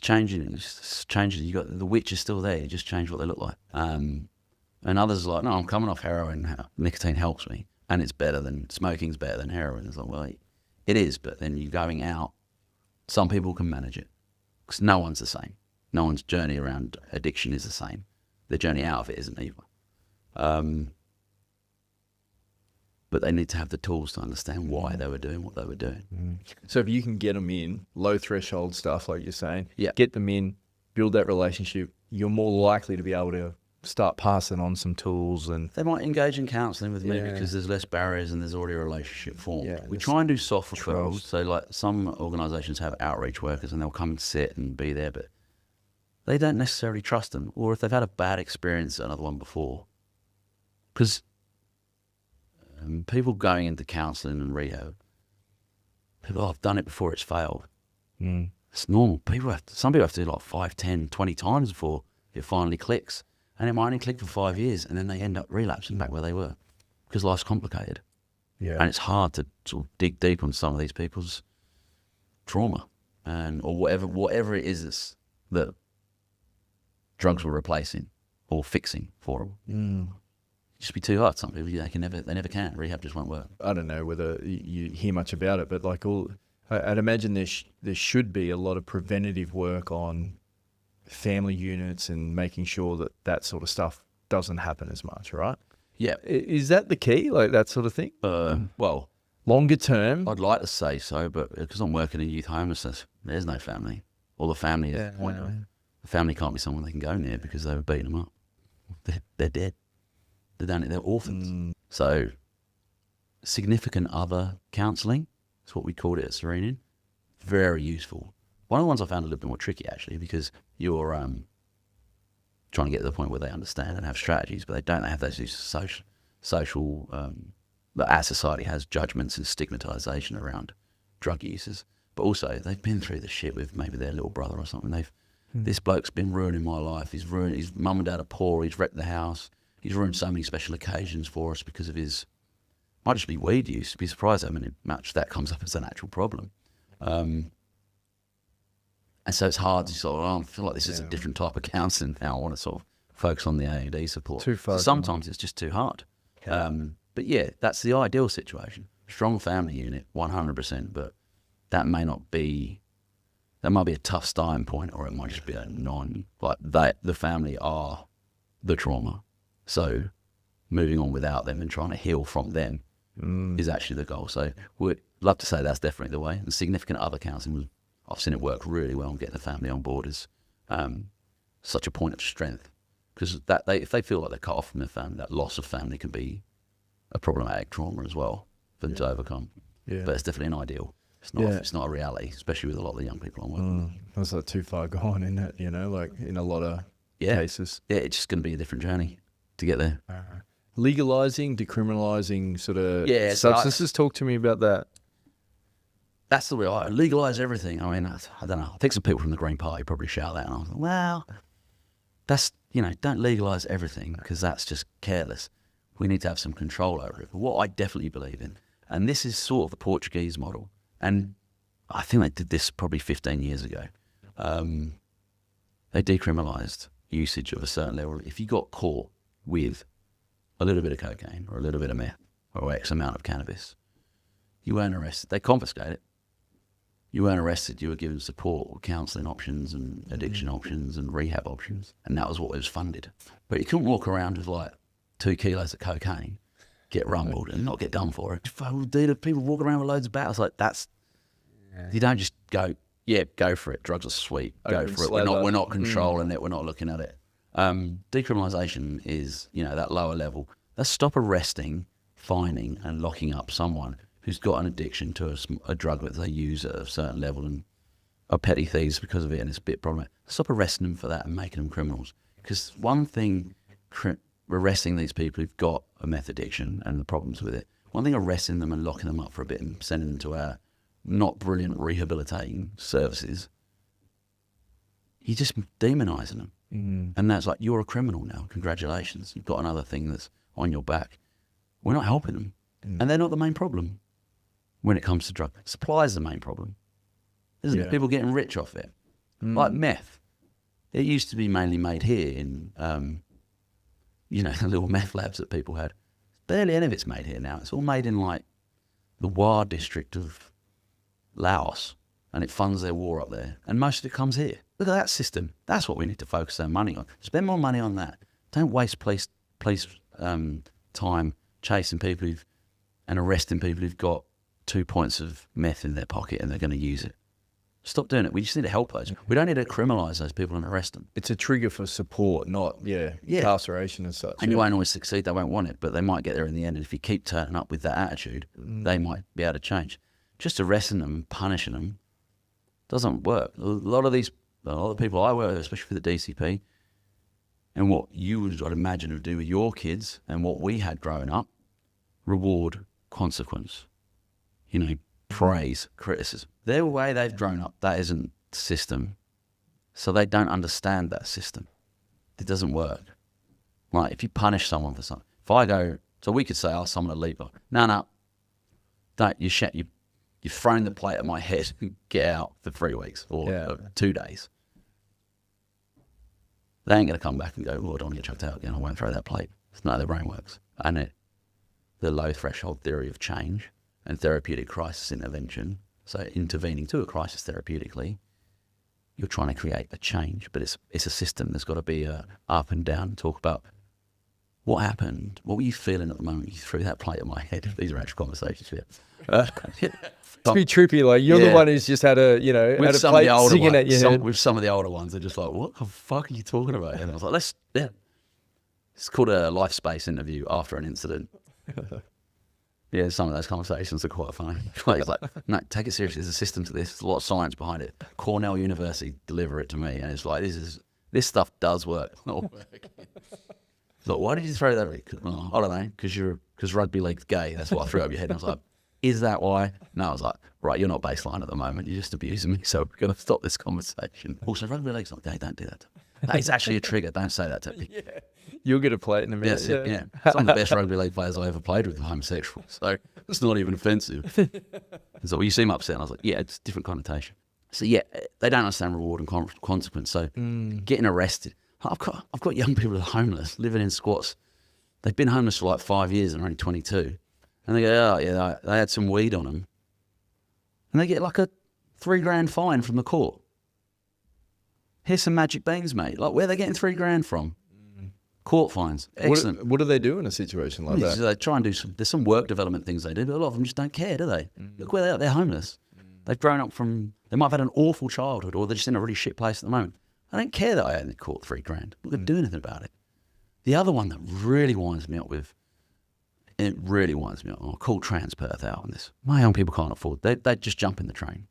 [SPEAKER 2] change it. You just change it. You got the witch is still there. You just change what they look like. And others are like, no, I'm coming off heroin. Nicotine helps me, and it's better than smoking's better than heroin. It's like, well, it is, but then you're going out. Some people can manage it because no one's the same. No one's journey around addiction is the same. The journey out of it isn't either. But they need to have the tools to understand why they were doing what they were doing.
[SPEAKER 3] So if you can get them in, low threshold stuff like you're saying,
[SPEAKER 2] Yeah.
[SPEAKER 3] get them in, build that relationship, you're more likely to be able to start passing on some tools. And
[SPEAKER 2] They might engage in counselling with me
[SPEAKER 3] Yeah.
[SPEAKER 2] because there's less barriers and there's already a relationship formed.
[SPEAKER 3] Yeah,
[SPEAKER 2] We
[SPEAKER 3] there's
[SPEAKER 2] try and do soft referrals.
[SPEAKER 3] trust.
[SPEAKER 2] So like some organisations have outreach workers and they'll come and sit and be there, but they don't necessarily trust them. Or if they've had a bad experience at another one before. Because people going into counselling and rehab, I've done it before, it's failed. It's normal. Some people have to do like 5, 10, 20 times before it finally clicks. And it might only click for 5 years and then they end up relapsing back where they were because life's complicated.
[SPEAKER 3] yeah,
[SPEAKER 2] And it's hard to sort of dig deep on some of these people's trauma or whatever it is that drugs were replacing or fixing for them. Just be too hard. Some people they never can. Rehab just won't work.
[SPEAKER 3] I don't know whether you hear much about it, but like I'd imagine there should be a lot of preventative work on family units and making sure that sort of stuff doesn't happen as much, right?
[SPEAKER 2] Yeah.
[SPEAKER 3] Is that the key, like that sort of thing?
[SPEAKER 2] Well,
[SPEAKER 3] Longer term?
[SPEAKER 2] I'd like to say so, but because I'm working in youth homelessness, there's no family. Or the family is the point of it. The family can't be someone they can go near because they were beating them up. They're dead. They're orphans. So significant other counselling is what we called it at Serenian. Very useful. One of the ones I found a little bit more tricky actually because you're trying to get to the point where they understand and have strategies, but they don't have those social that our society has judgments and stigmatization around drug users. But also they've been through the shit with maybe their little brother or something. This bloke's been ruining my life. He's ruined, his mum and dad are poor. He's wrecked the house. He's ruined so many special occasions for us because of his, might just be weed use. You'd be surprised how much that comes up as an actual problem. And so it's hard to sort of, I feel like this is a different type of counselling now. I want to sort of focus on the AED support.
[SPEAKER 3] Too far.
[SPEAKER 2] So sometimes it's just too hard. But yeah, that's the ideal situation. Strong family unit, 100%, but that might be a tough starting point, or it might just be the family are the trauma. So moving on without them and trying to heal from them is actually the goal. So we'd love to say that's definitely the way. And significant other counselling, I've seen it work really well on getting the family on board is such a point of strength, because if they feel like they're cut off from their family, that loss of family can be a problematic trauma as well for them to overcome. Yeah. But it's definitely an ideal. It's not a reality, especially with a lot of the young people I'm working with.
[SPEAKER 3] That's like too far gone, isn't it? You know, like in a lot of cases.
[SPEAKER 2] Yeah, it's just going to be a different journey to get there.
[SPEAKER 3] Legalising, decriminalising sort of substances. Talk to me about that.
[SPEAKER 2] That's the way I legalise everything. I mean, I don't know. I think some people from the Green Party probably shout that, and I was like, well, that's, don't legalise everything, because that's just careless. We need to have some control over it. But what I definitely believe in, and this is sort of the Portuguese model, and I think they did this probably 15 years ago. They decriminalised usage of a certain level. If you got caught with a little bit of cocaine or a little bit of meth or X amount of cannabis, you weren't arrested. They confiscate it. You weren't arrested. You were given support, counselling options and addiction options and rehab options. And that was what was funded. But you couldn't walk around with like 2 kilos of cocaine, get rumbled and not get done for it. People walk around with loads of battles. Like you don't just go, go for it. Drugs are sweet. Go for it. We're not controlling it. We're not looking at it. Decriminalisation is, that lower level. Let's stop arresting, fining and locking up someone who's got an addiction to a drug that they use at a certain level and are petty thieves because of it, and it's a bit problematic. Stop arresting them for that and making them criminals. Because one thing, arresting these people who've got a meth addiction and the problems with it, one thing arresting them and locking them up for a bit and sending them to our not brilliant rehabilitating services, you're just demonising them. And that's like, you're a criminal now, congratulations, you've got another thing that's on your back. We're not helping them. And they're not the main problem when it comes to drug. Supply is the main problem, isn't it? People getting rich off it. Like meth. It used to be mainly made here in, the little meth labs that people had. Barely any of it's made here now. It's all made in like the Wa district of Laos, and it funds their war up there. And most of it comes here. Look at that system. That's what we need to focus our money on. Spend more money on that. Don't waste police time chasing people and arresting people who've got 2 points of meth in their pocket and they're going to use it. Stop doing it. We just need to help those. We don't need to criminalise those people and arrest them.
[SPEAKER 3] It's a trigger for support, not incarceration and such.
[SPEAKER 2] And you won't always succeed. They won't want it, but they might get there in the end. And if you keep turning up with that attitude, they might be able to change. Just arresting them and punishing them doesn't work. A lot of people I work with, especially for the DCP, and what you would, I'd imagine, would do with your kids and what we had growing up, reward, consequence, praise, criticism. Their way they've grown up, that isn't the system. So they don't understand that system. It doesn't work. Like, if you punish someone for something, so we could say, ask someone to leave. No, don't, you've thrown the plate at my head, get out for 3 weeks or 2 days. They ain't going to come back and go, I don't want to get chucked out again. I won't throw that plate. It's not how their brain works. And the low threshold theory of change and therapeutic crisis intervention, so intervening to a crisis therapeutically, you're trying to create a change, but it's a system. There's got to be a up and down. Talk about what happened. What were you feeling at the moment you threw that plate at my head? These are actual conversations here.
[SPEAKER 3] It's a bit trippy. Like, you're the one who's just had a plate singing at your head.
[SPEAKER 2] With some of the older ones, they're just like, what the fuck are you talking about? And I was like, it's called a life space interview after an incident. Yeah, some of those conversations are quite funny. It's like, no, take it seriously. There's a system to this. There's a lot of science behind it. Cornell University deliver it to me, and it's like, this is This stuff does work. It's not working. Like, why did you throw that? Oh, I don't know, because rugby league's gay. That's why I threw it up your head. And I was like, is that why? No, I was like, right, you're not baseline at the moment. You're just abusing me, so we're going to stop this conversation. Also, rugby league's not gay. Don't do that. That is actually a trigger. Don't say that to me.
[SPEAKER 3] Yeah. You'll get a plate in a minute.
[SPEAKER 2] Yes, yeah. Some of the best rugby league players I ever played with were homosexual, so it's not even offensive. So, well, you seem upset. And I was like, yeah, it's a different connotation. So, yeah, they don't understand reward and consequence. So, getting arrested. I've got young people that are homeless, living in squats. They've been homeless for like 5 years and are only 22. And they go, oh, yeah, they had some weed on them. And they get like a $3,000 fine from the court. Here's some magic beans, mate. Like, where are they getting $3,000 from? Court fines. Excellent.
[SPEAKER 3] What do they do in a situation like that?
[SPEAKER 2] They try and do there's some work development things they do, but a lot of them just don't care, do they? Look where they are. They're homeless. They've grown up they might have had an awful childhood, or they're just in a really shit place at the moment. I don't care that I only caught $3,000. I'm not going to do anything about it. The other one that really winds me up I called Transperth out on this. My young people can't afford. They just jump in the train.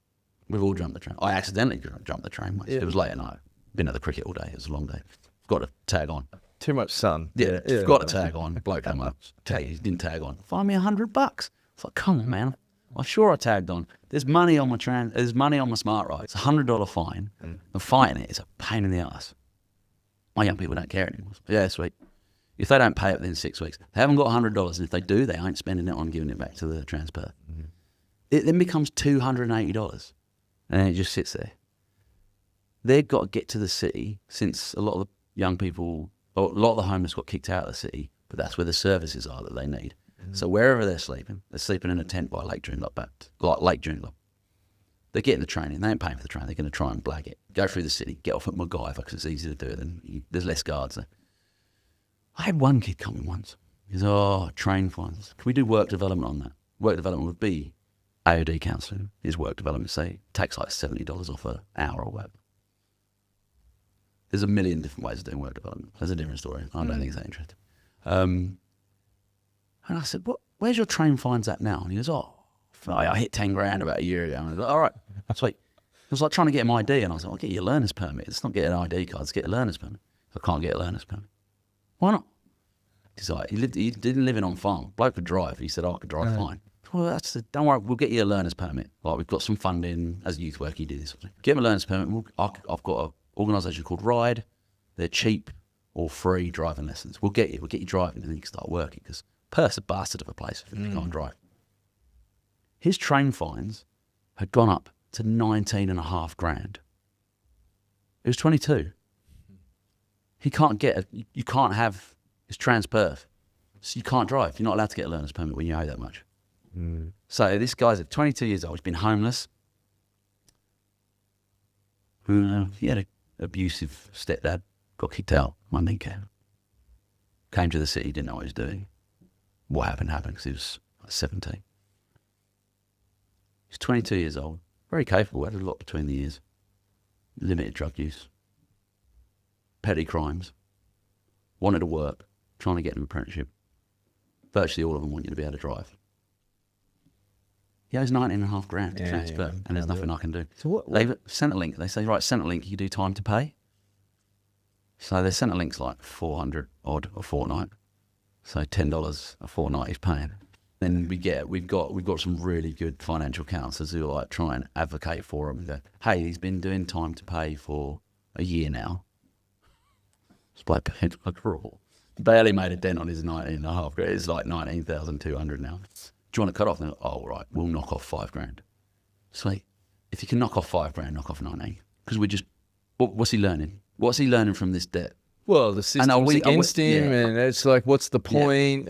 [SPEAKER 2] We've all jumped the train. I accidentally jumped the train once. It was late at night. Been at the cricket all day. It was a long day. Got to tag on.
[SPEAKER 3] Too much sun.
[SPEAKER 2] Yeah. Got to tag on. Bloke came up. Tell you, he didn't tag on. Find me $100. It's like, come on, man. I'm sure I tagged on. There's money on my There's money on my smart ride. It's a $100 fine. And fighting it is a pain in the ass. My young people don't care anymore. Yeah, sweet. If they don't pay it within 6 weeks, they haven't got $100. And if they do, they ain't spending it on giving it back to the Transperth. It then becomes $280. And then it just sits there. They've got to get to the city, since a lot of the young people, or a lot of the homeless got kicked out of the city, but that's where the services are that they need. So wherever they're sleeping in a tent by Lake Joondalup, like Lake Joondalup. They get in the train, and they ain't paying for the train. They're going to try and blag it. Go through the city, get off at MacGyver, because it's easy to do it, and there's less guards there. I had one kid come in once. He said, train fines. Can we do work development on that? Work development would be AOD counselling. His work development, say, takes like $70 off an hour or whatever. There's a million different ways of doing work development. That's a different story. I don't think it's that interesting. And I said, where's your train fines at now? And he goes, I hit $10,000 about a year ago. And I was like, all right, sweet. It was like trying to get him ID, and I was like, I'll get you a learner's permit. It's not getting an ID card, it's get a learner's permit. I can't get a learner's permit. Why not? He's like, he didn't live in on farm. Bloke could drive. He said, I could drive fine. Well, don't worry, we'll get you a learner's permit. Like, we've got some funding as a youth worker. He did this sort of thing. Get him a learner's permit. I've got an organisation called Ride. They're cheap or free driving lessons. We'll get you driving, and then you can start working, because Perth's a bastard of a place if you can't drive. His train fines had gone up to $19,500. It was 22. He can't you can't have his Transperth. So you can't drive. You're not allowed to get a learner's permit when you owe that much. So this guy's at 22 years old. He's been homeless. He had an abusive stepdad. Got kicked out. One didn't care. Came to the city. Didn't know what he was doing. What happened because he was like 17. He's 22 years old. Very capable. Had a lot between the years. Limited drug use. Petty crimes. Wanted to work. Trying to get an apprenticeship. Virtually all of them want you to be able to drive. He owes $19,500 to transfer, and there's nothing I can do. So they've sent a link. They say, right, sent a link. You do time to pay. So they sent a link's like $400 odd a fortnight. So $10 a fortnight he's paying. Then we've got some really good financial counsellors who like try and advocate for him. Go, hey, he's been doing time to pay for a year now. It's like raw. Barely made a dent on his 19.5 grand. It's like 19,200 now. Do you want to cut off? And right, we'll knock off $5,000. Sweet. If you can knock off $5,000, knock off 19. Because we're just, what's he learning? What's he learning from this debt?
[SPEAKER 3] Well, the system's against him, and it's like, what's the point?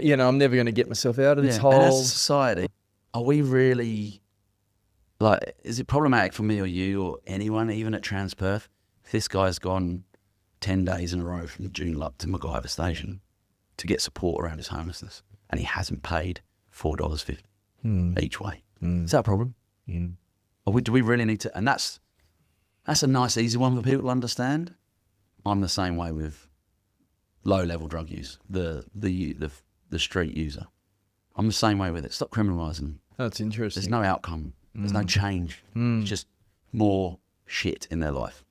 [SPEAKER 3] Yeah. I'm never going to get myself out of this hole.
[SPEAKER 2] And as a society, are we really, like, is it problematic for me or you or anyone, even at Transperth, if this guy's gone 10 days in a row from Joondalup to MacGyver Station to get support around his homelessness, and he hasn't paid $4.50 each way? Is that a problem? Or do we really need to? And that's a nice, easy one for people to understand. I'm the same way with low-level drug use, the street user. I'm the same way with it. Stop criminalising them.
[SPEAKER 3] That's interesting.
[SPEAKER 2] There's no outcome. There's no change. It's just more shit in their life.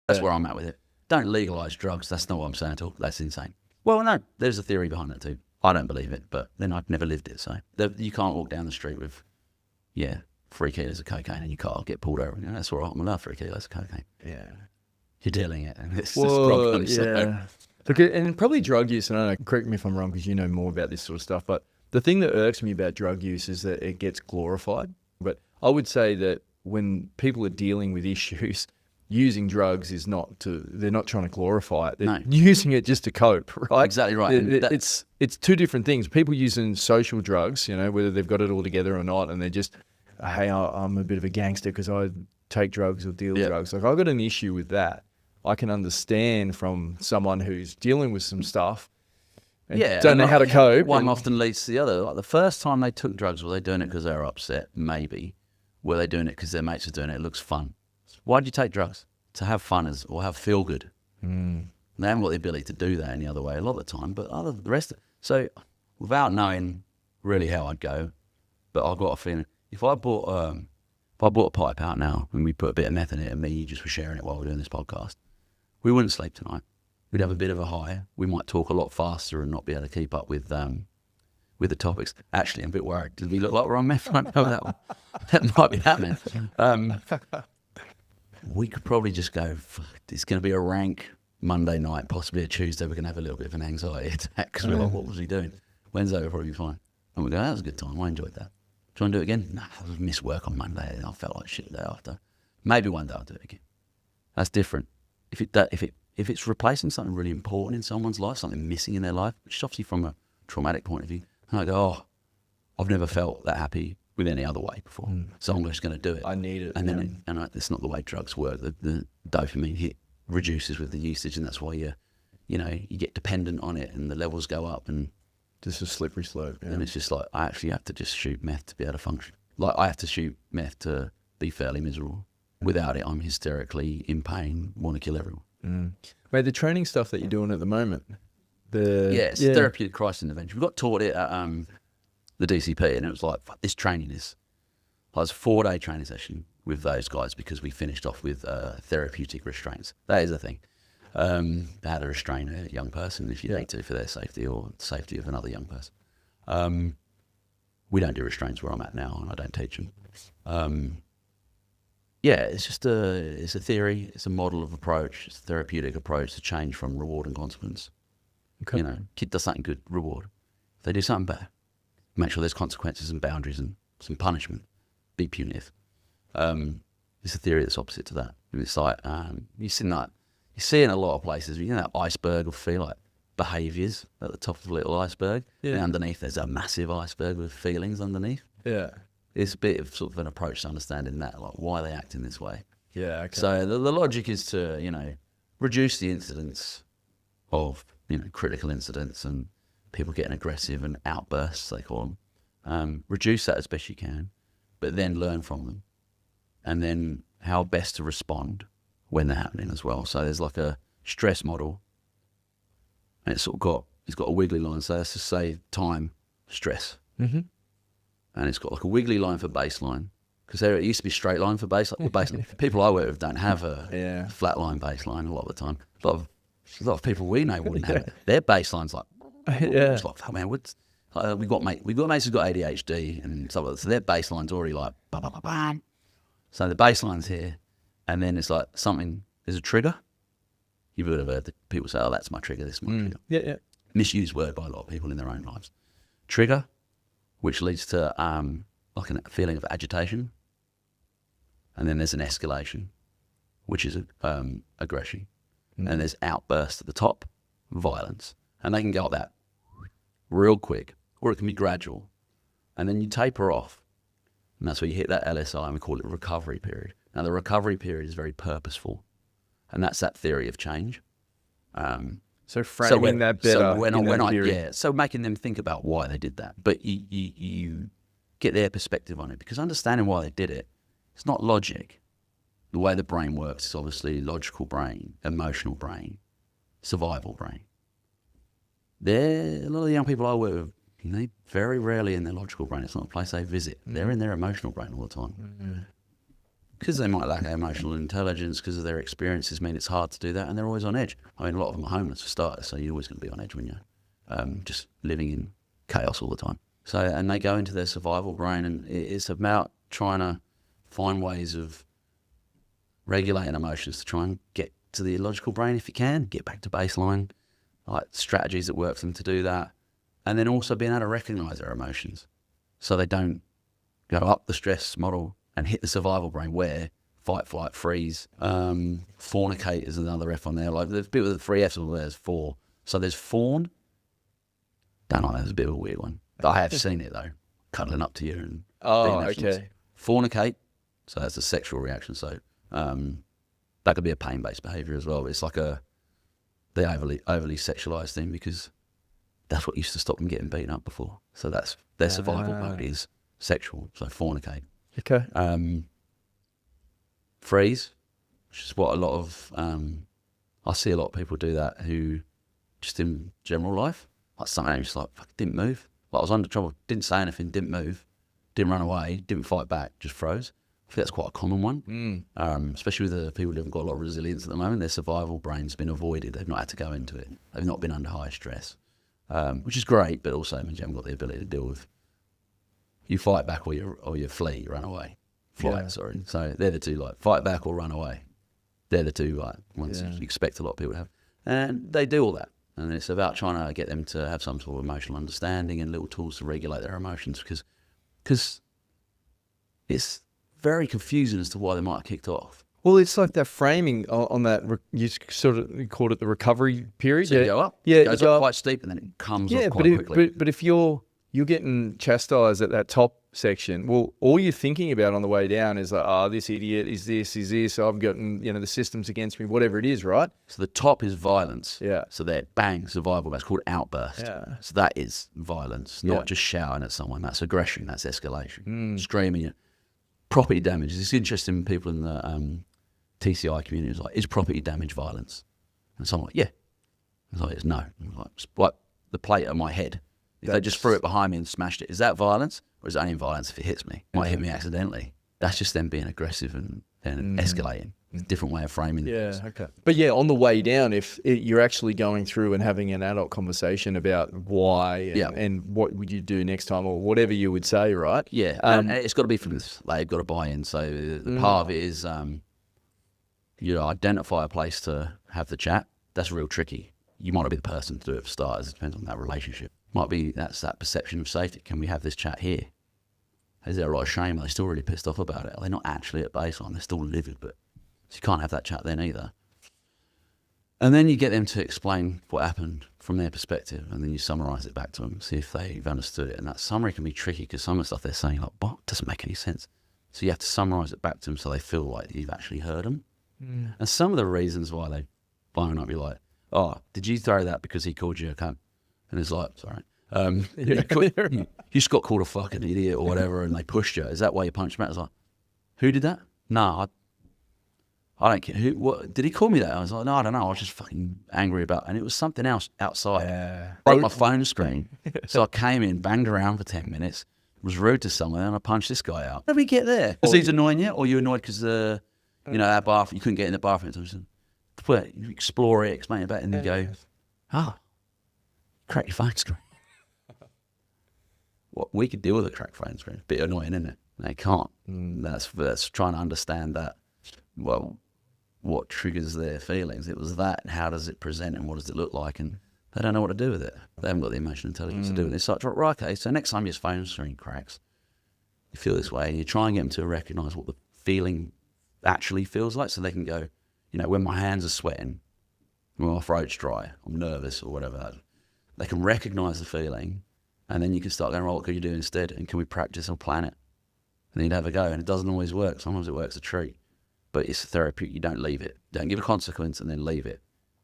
[SPEAKER 2] That's where I'm at with it. Don't legalise drugs. That's not what I'm saying at all. That's insane. Well, no, there's a theory behind it too. I don't believe it, but then I've never lived it. So you can't walk down the street with, 3 kilos of cocaine in your car, get pulled over. That's all right. I'm allowed 3 kilos of cocaine.
[SPEAKER 3] Yeah.
[SPEAKER 2] You're dealing it, and it's just a problem.
[SPEAKER 3] Yeah. Look, and probably drug use, and I don't know, correct me if I'm wrong because you know more about this sort of stuff, but the thing that irks me about drug use is that it gets glorified. But I would say that when people are dealing with issues, using drugs is they're not trying to glorify it. They're using it just to cope, right?
[SPEAKER 2] Exactly right.
[SPEAKER 3] It's two different things. People using social drugs, whether they've got it all together or not, and they're just, hey, I'm a bit of a gangster because I take drugs or deal drugs. Like, I've got an issue with that. I can understand from someone who's dealing with some stuff and don't know how to cope.
[SPEAKER 2] One often leads to the other. Like the first time they took drugs, were they doing it because they were upset? Maybe. Were they doing it because their mates were doing it? It looks fun. Why do you take drugs? To have fun or have feel good. They haven't got the ability to do that any other way a lot of the time, but the rest. So without knowing really how I'd go, but I've got a feeling if I bought a pipe out now and we put a bit of meth in it and you just were sharing it while we're doing this podcast, we wouldn't sleep tonight. We'd have a bit of a high. We might talk a lot faster and not be able to keep up with the topics. Actually, I'm a bit worried. Did we look like we're on meth right now with that one? That might be happening. We could probably just go, it's going to be a rank Monday night, possibly a Tuesday. We're going to have a little bit of an anxiety attack because we're like, what was he doing? Wednesday will probably be fine. And we go, that was a good time. I enjoyed that. Do you want to do it again? No, I missed work on Monday. I felt like shit the day after. Maybe one day I'll do it again. That's different. If it's replacing something really important in someone's life, something missing in their life, which is obviously from a traumatic point of view, and I go, I've never felt that happy with any other way before, so I'm just going to do it.
[SPEAKER 3] I need it.
[SPEAKER 2] And then it's not the way drugs work. The dopamine hit reduces with the usage, and that's why you get dependent on it, and the levels go up, and
[SPEAKER 3] just a slippery slope. Yeah.
[SPEAKER 2] And it's just like I actually have to just shoot meth to be able to function. Like I have to shoot meth to be fairly miserable. Without it, I'm hysterically in pain, want to kill everyone.
[SPEAKER 3] Mate, the training stuff that you're doing at the moment,
[SPEAKER 2] it's Therapeutic Crisis Intervention. We got taught it at the DCP, and it was like, fuck, this training is. It was a 4-day training session with those guys because we finished off with therapeutic restraints. That is a thing. How to restrain a young person if you need to for their safety or the safety of another young person. We don't do restraints where I'm at now, and I don't teach them. It's just it's a theory, it's a model of approach, it's a therapeutic approach to change from reward and consequence. Okay. Kid does something good, reward. If they do something bad, make sure there's consequences and boundaries and some punishment. Be punitive. It's a theory that's opposite to that. It's like you see in a lot of places, that iceberg will feel like behaviours at the top of a little iceberg. Yeah. And underneath there's a massive iceberg with feelings underneath.
[SPEAKER 3] Yeah.
[SPEAKER 2] It's a bit of sort of an approach to understanding that, like why they act in this way.
[SPEAKER 3] Yeah, okay.
[SPEAKER 2] So the logic is to, reduce the incidence of, critical incidents and people getting aggressive and outbursts, they call them. Reduce that as best you can, but then learn from them. And then how best to respond when they're happening as well. So there's like a stress model, and it's got a wiggly line. So let's just say time, stress. Mm-hmm. And it's got like a wiggly line for baseline, because it used to be straight line for baseline. People I work with don't have a flat line baseline a lot of the time. A lot of people we know wouldn't have it. Their baseline's like, it's like, oh man, we got mates who've got ADHD and stuff like that. So their baseline's already like, bah, bah, bah, bah. So the baseline's here, and then it's like there's a trigger. You would have heard that people say, oh, that's my trigger, this is my trigger.
[SPEAKER 3] Yeah.
[SPEAKER 2] Misused word by a lot of people in their own lives. Trigger, which leads to like a feeling of agitation. And then there's an escalation, which is aggression. And there's outburst at the top, violence. And they can go up that real quick, or it can be gradual. And then you taper off. And that's where you hit that LSI, and we call it recovery period. Now, the recovery period is very purposeful. And that's that theory of change.
[SPEAKER 3] So framing that better.
[SPEAKER 2] So making them think about why they did that. But you get their perspective on it, because understanding why they did it, it's not logic. The way the brain works is obviously logical brain, emotional brain, survival brain. A lot of the young people I work with, they very rarely in their logical brain. It's not a place they visit. They're in their emotional brain all the time. because they might lack emotional intelligence because of their experiences mean it's hard to do that, and they're always on edge. I mean, a lot of them are homeless for starters, so you're always going to be on edge when you're just living in chaos all the time. So, and they go into their survival brain, and it's about trying to find ways of regulating emotions to try and get to the logical brain if you can, get back to baseline, like strategies that work for them to do that, and then also being able to recognise their emotions so they don't go up the stress model and hit the survival brain where fight, flight, freeze, fornicate is another F on there. Like there's people with 3 Fs, there's 4. So there's fawn. Don't know, that's a bit of a weird one. I have seen it though, cuddling up to you and
[SPEAKER 3] Oh, okay.
[SPEAKER 2] Fornicate, so that's a sexual reaction. So that could be a pain-based behaviour as well. It's like the overly sexualised thing because that's what used to stop them getting beaten up before. So that's their survival mode is sexual. So fornicate.
[SPEAKER 3] Okay.
[SPEAKER 2] Freeze, which is what a lot of I see a lot of people do that who just in general life, like something just like didn't move. Like I was under trouble, didn't say anything, didn't move, didn't run away, didn't fight back, just froze. I think that's quite a common one, especially with the people who haven't got a lot of resilience at the moment. Their survival brain's been avoided. They've not had to go into it. They've not been under high stress, which is great, but also means you haven't got the ability to deal with. You fight back or you flee, you run away. Flight, sorry. So they're the two, like fight back or run away. They're the two like ones you expect a lot of people to have, and they do all that. And it's about trying to get them to have some sort of emotional understanding and little tools to regulate their emotions because it's very confusing as to why they might have kicked off.
[SPEAKER 3] Well, it's like that framing on that. You sort of called it the recovery period.
[SPEAKER 2] So you go up,
[SPEAKER 3] it
[SPEAKER 2] goes up quite steep, and then it comes off quite quickly.
[SPEAKER 3] But if you're getting chastised at that top section, well, all you're thinking about on the way down is like, this idiot is this. I've gotten, the system's against me, whatever it is, right?
[SPEAKER 2] So the top is violence.
[SPEAKER 3] Yeah.
[SPEAKER 2] So that bang, survival. That's called outburst.
[SPEAKER 3] Yeah.
[SPEAKER 2] So that is violence, not just shouting at someone. That's aggression. That's escalation. Screaming. Property damage. It's interesting when people in the TCI community is like, is property damage violence? And someone like, yeah. It's like, it's no. Like the plate at my head. If they just threw it behind me and smashed it, is that violence? Or is it only violence if it hits me? It might hit me accidentally. That's just them being aggressive and escalating. It's a different way of framing things.
[SPEAKER 3] Okay. But yeah, on the way down, if you're actually going through and having an adult conversation about why and what would you do next time or whatever you would say, right?
[SPEAKER 2] Yeah, and it's got to be from this. They've got to buy in. So the part of it is identify a place to have the chat. That's real tricky. You might not be the person to do it for starters. It depends on that relationship. Might be that's that perception of safety. Can we have this chat here? Is there a lot of shame? Are they still really pissed off about it? Are they not actually at baseline? They're still livid, but so you can't have that chat then either. And then you get them to explain what happened from their perspective, and then you summarise it back to them, see if they've understood it. And that summary can be tricky because some of the stuff they're saying, like, what doesn't make any sense. So you have to summarise it back to them so they feel like you've actually heard them. And some of the reasons why they phone up, you're like, oh, did you throw that because he called you a cunt? And it's like, sorry. You just got called a fucking idiot or whatever, and they pushed you. Is that why you punched him out? It's like, who did that? No, I don't care. What did he call me that? I was like, no, I don't know. I was just fucking angry about it. And it was something else outside. Broke my phone screen. So I came in, banged around for 10 minutes, was rude to someone, and I punched this guy out. How did we get there? Because he's annoying you, or you're annoyed because, our bathroom, you couldn't get in the bathroom. So you explore it, explain it about it, and then you go, crack your phone screen. What we could deal with a cracked phone screen. Bit annoying, isn't it? They can't. That's trying to understand that. Well, what triggers their feelings? It was that. And how does it present, and what does it look like? And they don't know what to do with it. They haven't got the emotional intelligence to do it. It's like, right, okay. So next time your phone screen cracks, you feel this way, and you try and get them to recognise what the feeling actually feels like, so they can go, when my hands are sweating, when my throat's dry, I'm nervous or whatever. They can recognise the feeling, and then you can start going, right, what can you do instead? And can we practice or plan it? And then you'd have a go. And it doesn't always work. Sometimes it works a treat. But it's therapy. You don't leave it. Don't give a consequence and then leave it,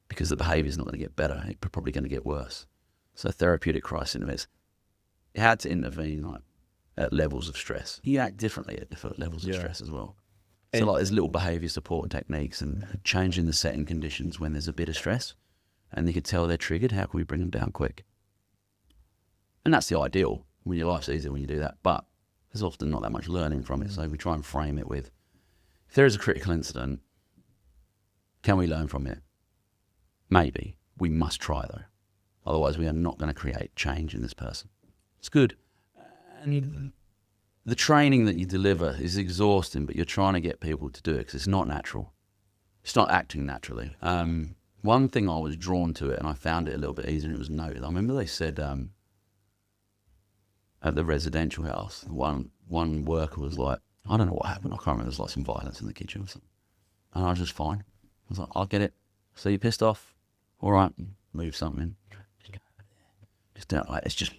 [SPEAKER 2] because the behaviour's not going to get better. It's probably going to get worse. So therapeutic crisis intervention, you had to intervene at levels of stress. You act differently at different levels of stress as well. So there's little behaviour support techniques and changing the setting conditions when there's a bit of stress, and they could tell they're triggered. How can we bring them down quick? And that's the ideal. Your life's easier when you do that, but there's often not that much learning from it. So we try and frame it with, If there is a critical incident, can we learn from it? Maybe. We must try, though. Otherwise, we are not going to create change in this person. It's good. And the training that you deliver is exhausting, but you're trying to get people to do it because it's not natural. It's not acting naturally. One thing I was drawn to it, and I found it a little bit easier, and it was noted. I remember they said at the residential house, one worker was like, I don't know what happened. I can't remember. There's like some violence in the kitchen or something. And I was just fine. I was like, I'll get it. So you're pissed off? All right, move something. Just don't, like, it's just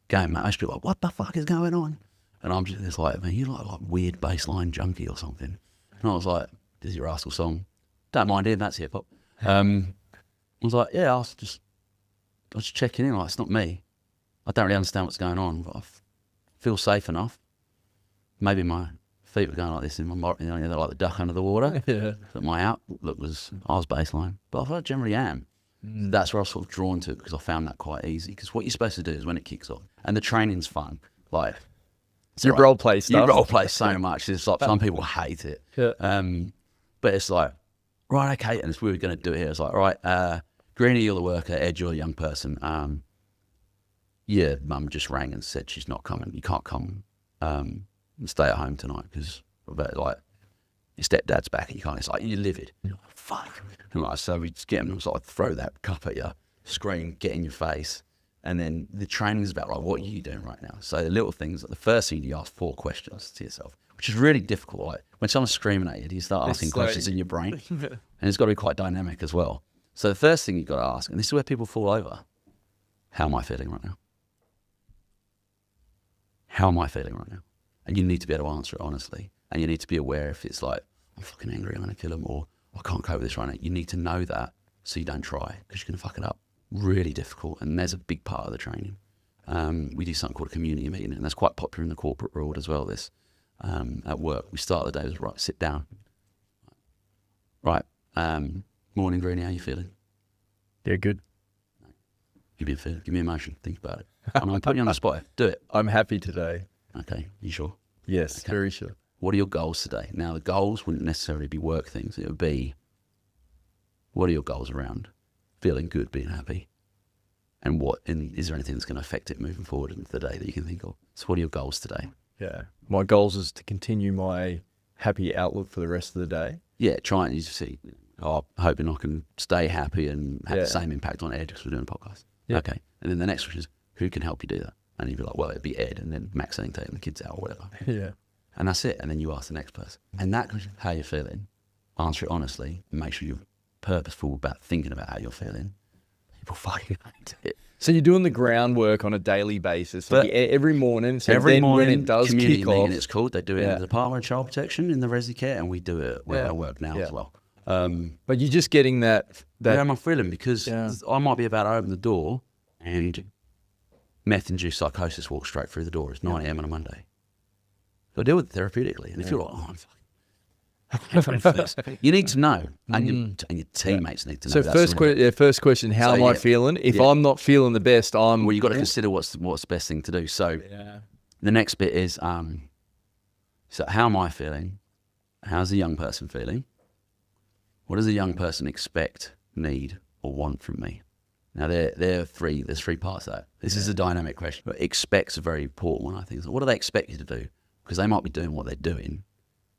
[SPEAKER 2] going, mate. I used to be like, what the fuck is going on? And I'm just like, man, you're like weird bassline junkie or something. And I was like, this is your Rascal song. Don't mind him, that's hip hop. I was like, yeah, I was just checking in. Like, it's not me. I don't really understand what's going on, but I feel safe enough. Maybe my feet were going like this in my, they're like the duck under the water.
[SPEAKER 3] Yeah.
[SPEAKER 2] But my outlook was, I was baseline. But I generally am. That's where I was sort of drawn to it because I found that quite easy. Because what you're supposed to do is when it kicks off, and the training's fun. Like,
[SPEAKER 3] You role play stuff.
[SPEAKER 2] You role play so much. It's like some people hate it.
[SPEAKER 3] Yeah.
[SPEAKER 2] But it's like, right, okay, and we were going to do it here. It's like, all right, Greenie, you're the worker. Ed, you're a young person. Yeah, Mum just rang and said she's not coming. You can't come and stay at home tonight because, like, your stepdad's back and you can't. It's like, you're livid. You're like, fuck. And like, so we just get them and sort of throw that cup at you, scream, get in your face. And then the training is about, like, what are you doing right now? So the little things, like the first thing, you ask 4 questions to yourself, which is really difficult. Like, when someone's screaming at you, you start asking questions in your brain. And it's got to be quite dynamic as well. So the first thing you've got to ask, and this is where people fall over, how am I feeling right now? How am I feeling right now? And you need to be able to answer it honestly. And you need to be aware if it's like, I'm fucking angry, I'm going to kill him, or I can't cope with this right now. You need to know that so you don't try because you're going to fuck it up. Really difficult. And there's a big part of the training. We do something called a community meeting, and that's quite popular in the corporate world as well, this. At work, we start the day with, right, sit down. Right, morning, Greenie, how you feeling?
[SPEAKER 3] Yeah, good.
[SPEAKER 2] Give me a feel, give me emotion, think about it. I'm putting you on the spot. Do it.
[SPEAKER 3] I'm happy today.
[SPEAKER 2] Okay, you sure?
[SPEAKER 3] Yes,
[SPEAKER 2] Okay.
[SPEAKER 3] very sure.
[SPEAKER 2] What are your goals today? Now, the goals wouldn't necessarily be work things. It would be, what are your goals around feeling good, being happy? And is there anything that's going to affect it moving forward into the day that you can think of? So what are your goals today?
[SPEAKER 3] Yeah. My goals is to continue my happy outlook for the rest of the day.
[SPEAKER 2] Yeah, try and you see, hoping I can stay happy and have the same impact on Ed because we're doing a podcast.
[SPEAKER 3] Yeah.
[SPEAKER 2] Okay. And then the next question is, who can help you do that? And you'd be like, well, it'd be Ed, and then Max ain't taking the kids out or whatever.
[SPEAKER 3] Yeah.
[SPEAKER 2] And that's it. And then you ask the next person. And that question, how you feeling? Answer it honestly and make sure you're purposeful about thinking about how you're feeling. People fucking hate it.
[SPEAKER 3] So you're doing the groundwork on a daily basis, like every morning. So
[SPEAKER 2] every
[SPEAKER 3] then
[SPEAKER 2] morning,
[SPEAKER 3] when it does
[SPEAKER 2] community
[SPEAKER 3] kick
[SPEAKER 2] meeting,
[SPEAKER 3] off,
[SPEAKER 2] it's called. They do it in the Department of Child Protection in the Resi Care, and we do it where I work now as well.
[SPEAKER 3] but you're just getting that.
[SPEAKER 2] How am I feeling? Because I might be about to open the door and meth-induced psychosis walks straight through the door. It's 9 a.m. on a Monday. So I deal with it therapeutically. And if you're like, oh, I'm fucking... you need to know, and your teammates need to know.
[SPEAKER 3] So first question, how am I feeling? If I'm not feeling the best,
[SPEAKER 2] well, you've got to consider what's the best thing to do. So the next bit is, so how am I feeling? How's the young person feeling? What does a young person expect, need, or want from me? Now, there's 3 parts to that. This is a dynamic question, but expect's a very important one, I think. So what do they expect you to do? Because they might be doing what they're doing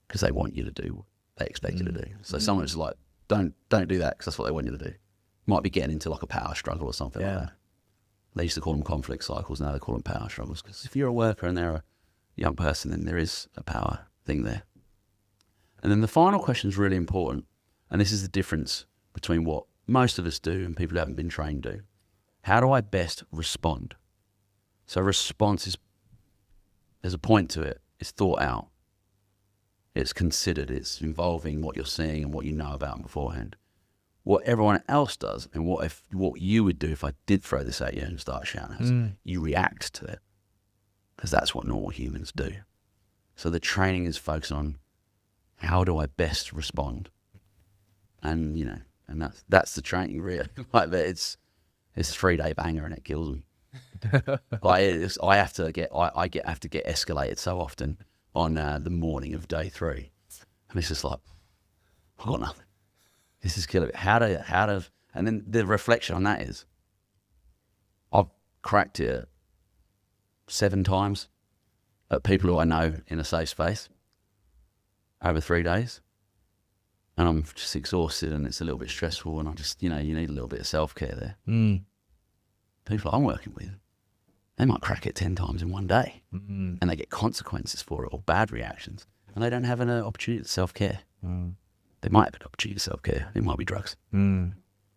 [SPEAKER 2] because they want you to do what they expect you to do. So someone's like, don't do that because that's what they want you to do. Might be getting into like a power struggle or something like that. They used to call them conflict cycles. Now they call them power struggles because if you're a worker and they're a young person, then there is a power thing there. And then the final question is really important. And this is the difference between what most of us do and people who haven't been trained do. How do I best respond? So response there's a point to it. It's thought out. It's considered. It's involving what you're seeing and what you know about them beforehand. What everyone else does and what you would do if I did throw this at you and start shouting, you react to it because that's what normal humans do. So the training is focused on how do I best respond? And, and that's the training really. Like, but it's a 3-day banger and it kills me. Like I have to get escalated so often on the morning of day 3. And it's just like, I've got nothing. This is killing me. And then the reflection on that is, I've cracked it 7 times at people who I know in a safe space over 3 days. And I'm just exhausted and it's a little bit stressful and I just, you need a little bit of self-care there. People I'm working with, they might crack it 10 times in one day and they get consequences for it or bad reactions and they don't have an opportunity to self-care. They might have an opportunity to self-care. It might be drugs.
[SPEAKER 3] You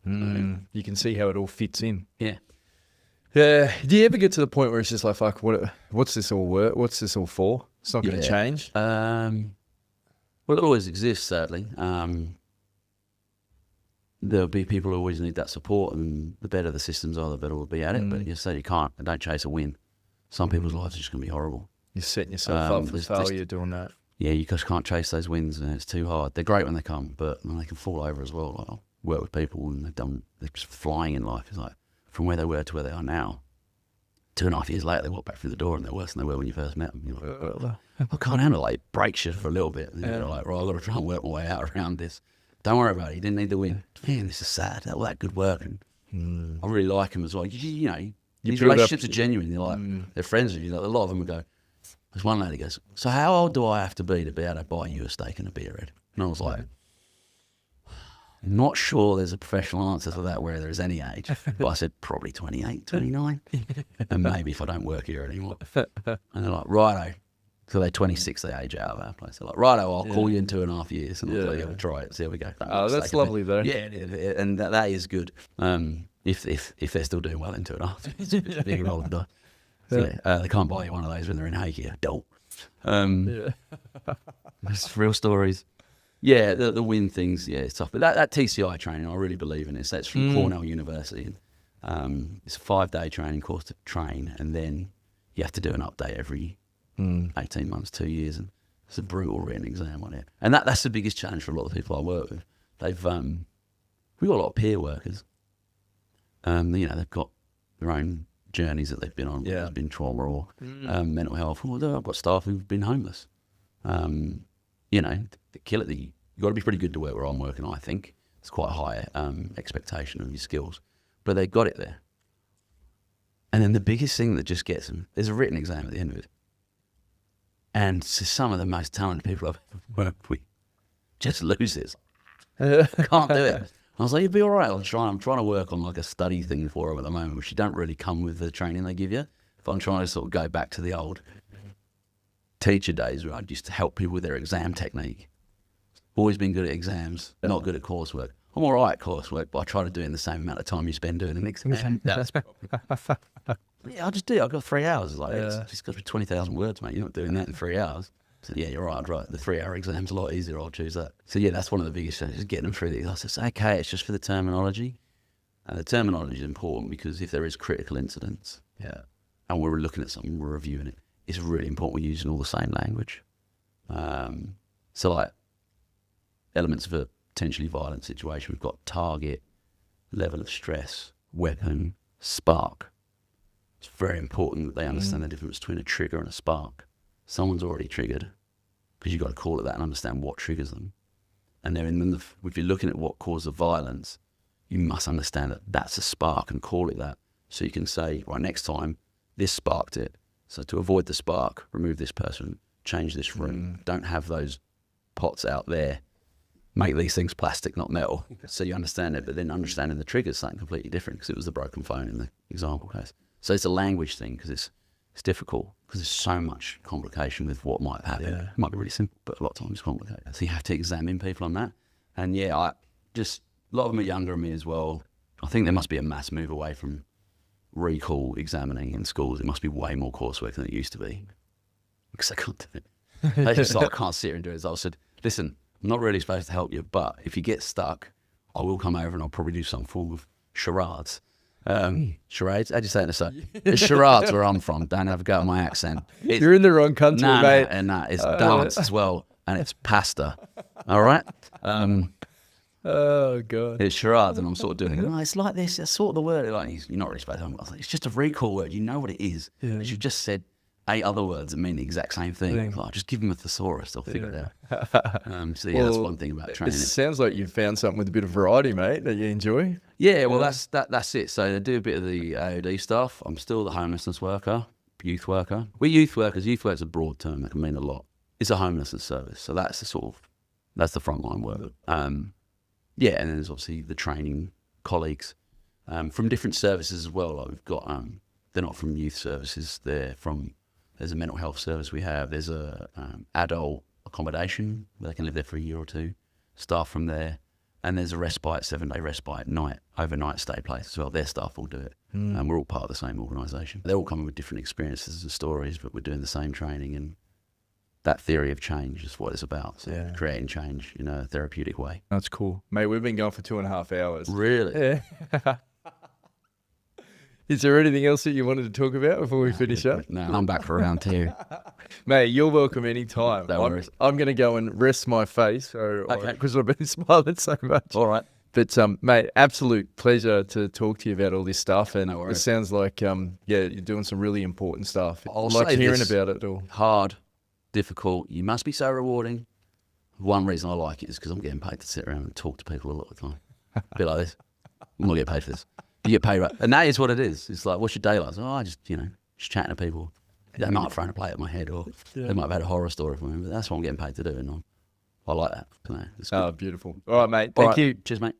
[SPEAKER 3] can see how it all fits in.
[SPEAKER 2] Yeah.
[SPEAKER 3] Yeah. Do you ever get to the point where it's just like, fuck, what's this all work? What's this all for? It's not going to change.
[SPEAKER 2] Well, it always exists, sadly. There'll be people who always need that support, and the better the systems are, the better we'll be at it. But you say you can't, don't chase a win. Some people's lives are just going to be horrible.
[SPEAKER 3] You're setting yourself up for failure doing that.
[SPEAKER 2] Yeah, you just can't chase those wins, and it's too hard. They're great when they come, but they can fall over as well. Like, I work with people, and they're just flying in life. It's like, from where they were to where they are now, 2.5 years later, they walk back through the door, and they're worse than they were when you first met them. You're like, well, I can't handle it. It breaks you for a little bit. And you're like, right, I've got to try and work my way out around this. Don't worry about it. You didn't need the win. Man, this is sad. All that good work. And I really like him as well. These relationships are genuine. They're like, they're friends with you. Like, a lot of them would go, there's one lady goes, so how old do I have to be able to buy you a steak and a beer, Ed? And I was like, not sure there's a professional answer to that where there's any age. But I said, probably 28, 29. And maybe if I don't work here anymore. And they're like, righto. So they're 26, they age out of our place. They're like, righto, I'll call you in 2.5 years and I'll tell you how to try it. See how we go.
[SPEAKER 3] Oh, that's lovely though.
[SPEAKER 2] Yeah, and that is good. If they're still doing well in 2.5, it's a big roll of the dice. So, they can't buy you one of those when they're in Hague. Don't. It's real stories. Yeah, the win things, it's tough. But that TCI training, I really believe in this. That's from Cornell University. It's a 5-day training course to train, and then you have to do an update every 18 months, 2 years, and it's a brutal written exam on it. And that's the biggest challenge for a lot of people I work with. We've got a lot of peer workers. They've got their own journeys that they've been on, whether it's been trauma or mental health. Well, I've got staff who've been homeless. The kill it. You've got to be pretty good to work where I'm working, I think. It's quite a high expectation of your skills. But they got it there. And then the biggest thing that just gets them, there's a written exam at the end of it. And to some of the most talented people I've ever worked with, just loses. Can't do it. I was like, you'll be all right. I'm trying to work on like a study thing for them at the moment, which you don't really come with the training they give you. If I'm trying to sort of go back to the old teacher days where I used to help people with their exam technique. Always been good at exams, not good at coursework. I'm all right at coursework, but I try to do it in the same amount of time you spend doing an exam. I'll just do it. I've got 3 hours. It's just got to be 20,000 words, mate. You're not doing that in 3 hours. So yeah, you're right. The 3-hour exam's a lot easier. I'll choose that. So yeah, that's one of the biggest things, just getting them through these. I said, okay, it's just for the terminology. And the terminology is important because if there is critical incidents, and we're looking at something, we're reviewing it, it's really important we're using all the same language. So like elements of a potentially violent situation, we've got target, level of stress, weapon, spark. It's very important that they understand the difference between a trigger and a spark. Someone's already triggered because you've got to call it that and understand what triggers them. And then if you're looking at what caused the violence, you must understand that that's a spark and call it that. So you can say, right, next time, this sparked it. So to avoid the spark, remove this person, change this room. Don't have those pots out there. Make these things plastic, not metal. So you understand it, but then understanding the trigger is something completely different because it was the broken phone in the example case. So it's a language thing because it's difficult because there's so much complication with what might happen. It might be really simple, but a lot of times it's complicated. So you have to examine people on that. And a lot of them are younger than me as well. I think there must be a mass move away from recall examining in schools. It must be way more coursework than it used to be because I can't do it. They just like, can't sit here and do it. So I said, listen, I'm not really supposed to help you, but if you get stuck, I will come over and I'll probably do some form of charades. Charades? How'd you say it in a second? It's charades where I'm from. Don't have a go at my accent.
[SPEAKER 3] You're in the wrong country, mate.
[SPEAKER 2] And it's dance as well, and it's pasta. All right?
[SPEAKER 3] Oh, God.
[SPEAKER 2] It's charades, and I'm sort of doing it. Oh, it's like this. That's sort of the word. Like, you're not really supposed to. I was like, it's just a recall word. You know what it is. Yeah. As you just said, 8 other words that mean the exact same thing. Like, just give them a thesaurus, they'll figure it out. So yeah, that's one thing about training.
[SPEAKER 3] It sounds like you've found something with a bit of variety, mate, that you enjoy.
[SPEAKER 2] Yeah, well, that's it. So I do a bit of the AOD stuff. I'm still the homelessness worker, youth worker. We're youth workers. Youth work's a broad term that can mean a lot. It's a homelessness service, so that's that's the frontline work. Yeah, and then there's obviously the training colleagues from different services as well. Like we've got, they're not from youth services. There's a mental health service we have. There's a adult accommodation where they can live there for a year or two. Staff from there. And there's a 7-day respite overnight stay place as well. Their staff will do it. And we're all part of the same organisation. They're all coming with different experiences and stories, but we're doing the same training. And that theory of change is what it's about. So creating change in a therapeutic way.
[SPEAKER 3] That's cool. Mate, we've been going for 2.5 hours.
[SPEAKER 2] Really?
[SPEAKER 3] Yeah. Is there anything else that you wanted to talk about before we finish up?
[SPEAKER 2] No, I'm back for round 2.
[SPEAKER 3] Mate, you're welcome anytime.
[SPEAKER 2] No worries.
[SPEAKER 3] I'm going to go and rest my face because I've been smiling so much.
[SPEAKER 2] All right.
[SPEAKER 3] But, mate, absolute pleasure to talk to you about all this stuff. And it sounds like, you're doing some really important stuff. I like hearing about it all.
[SPEAKER 2] Hard, difficult. You must be so rewarding. One reason I like it is because I'm getting paid to sit around and talk to people a lot of the time. A bit like this. I'm not getting paid for this. You get paid, right? And that is what it is. It's like, what's your day like? So, I just, just chatting to people. They might have thrown a plate at my head or they might have had a horror story for me, but that's what I'm getting paid to do. And I like that. It's good.
[SPEAKER 3] Oh, beautiful. All right, mate. Thank you.
[SPEAKER 2] Cheers, mate.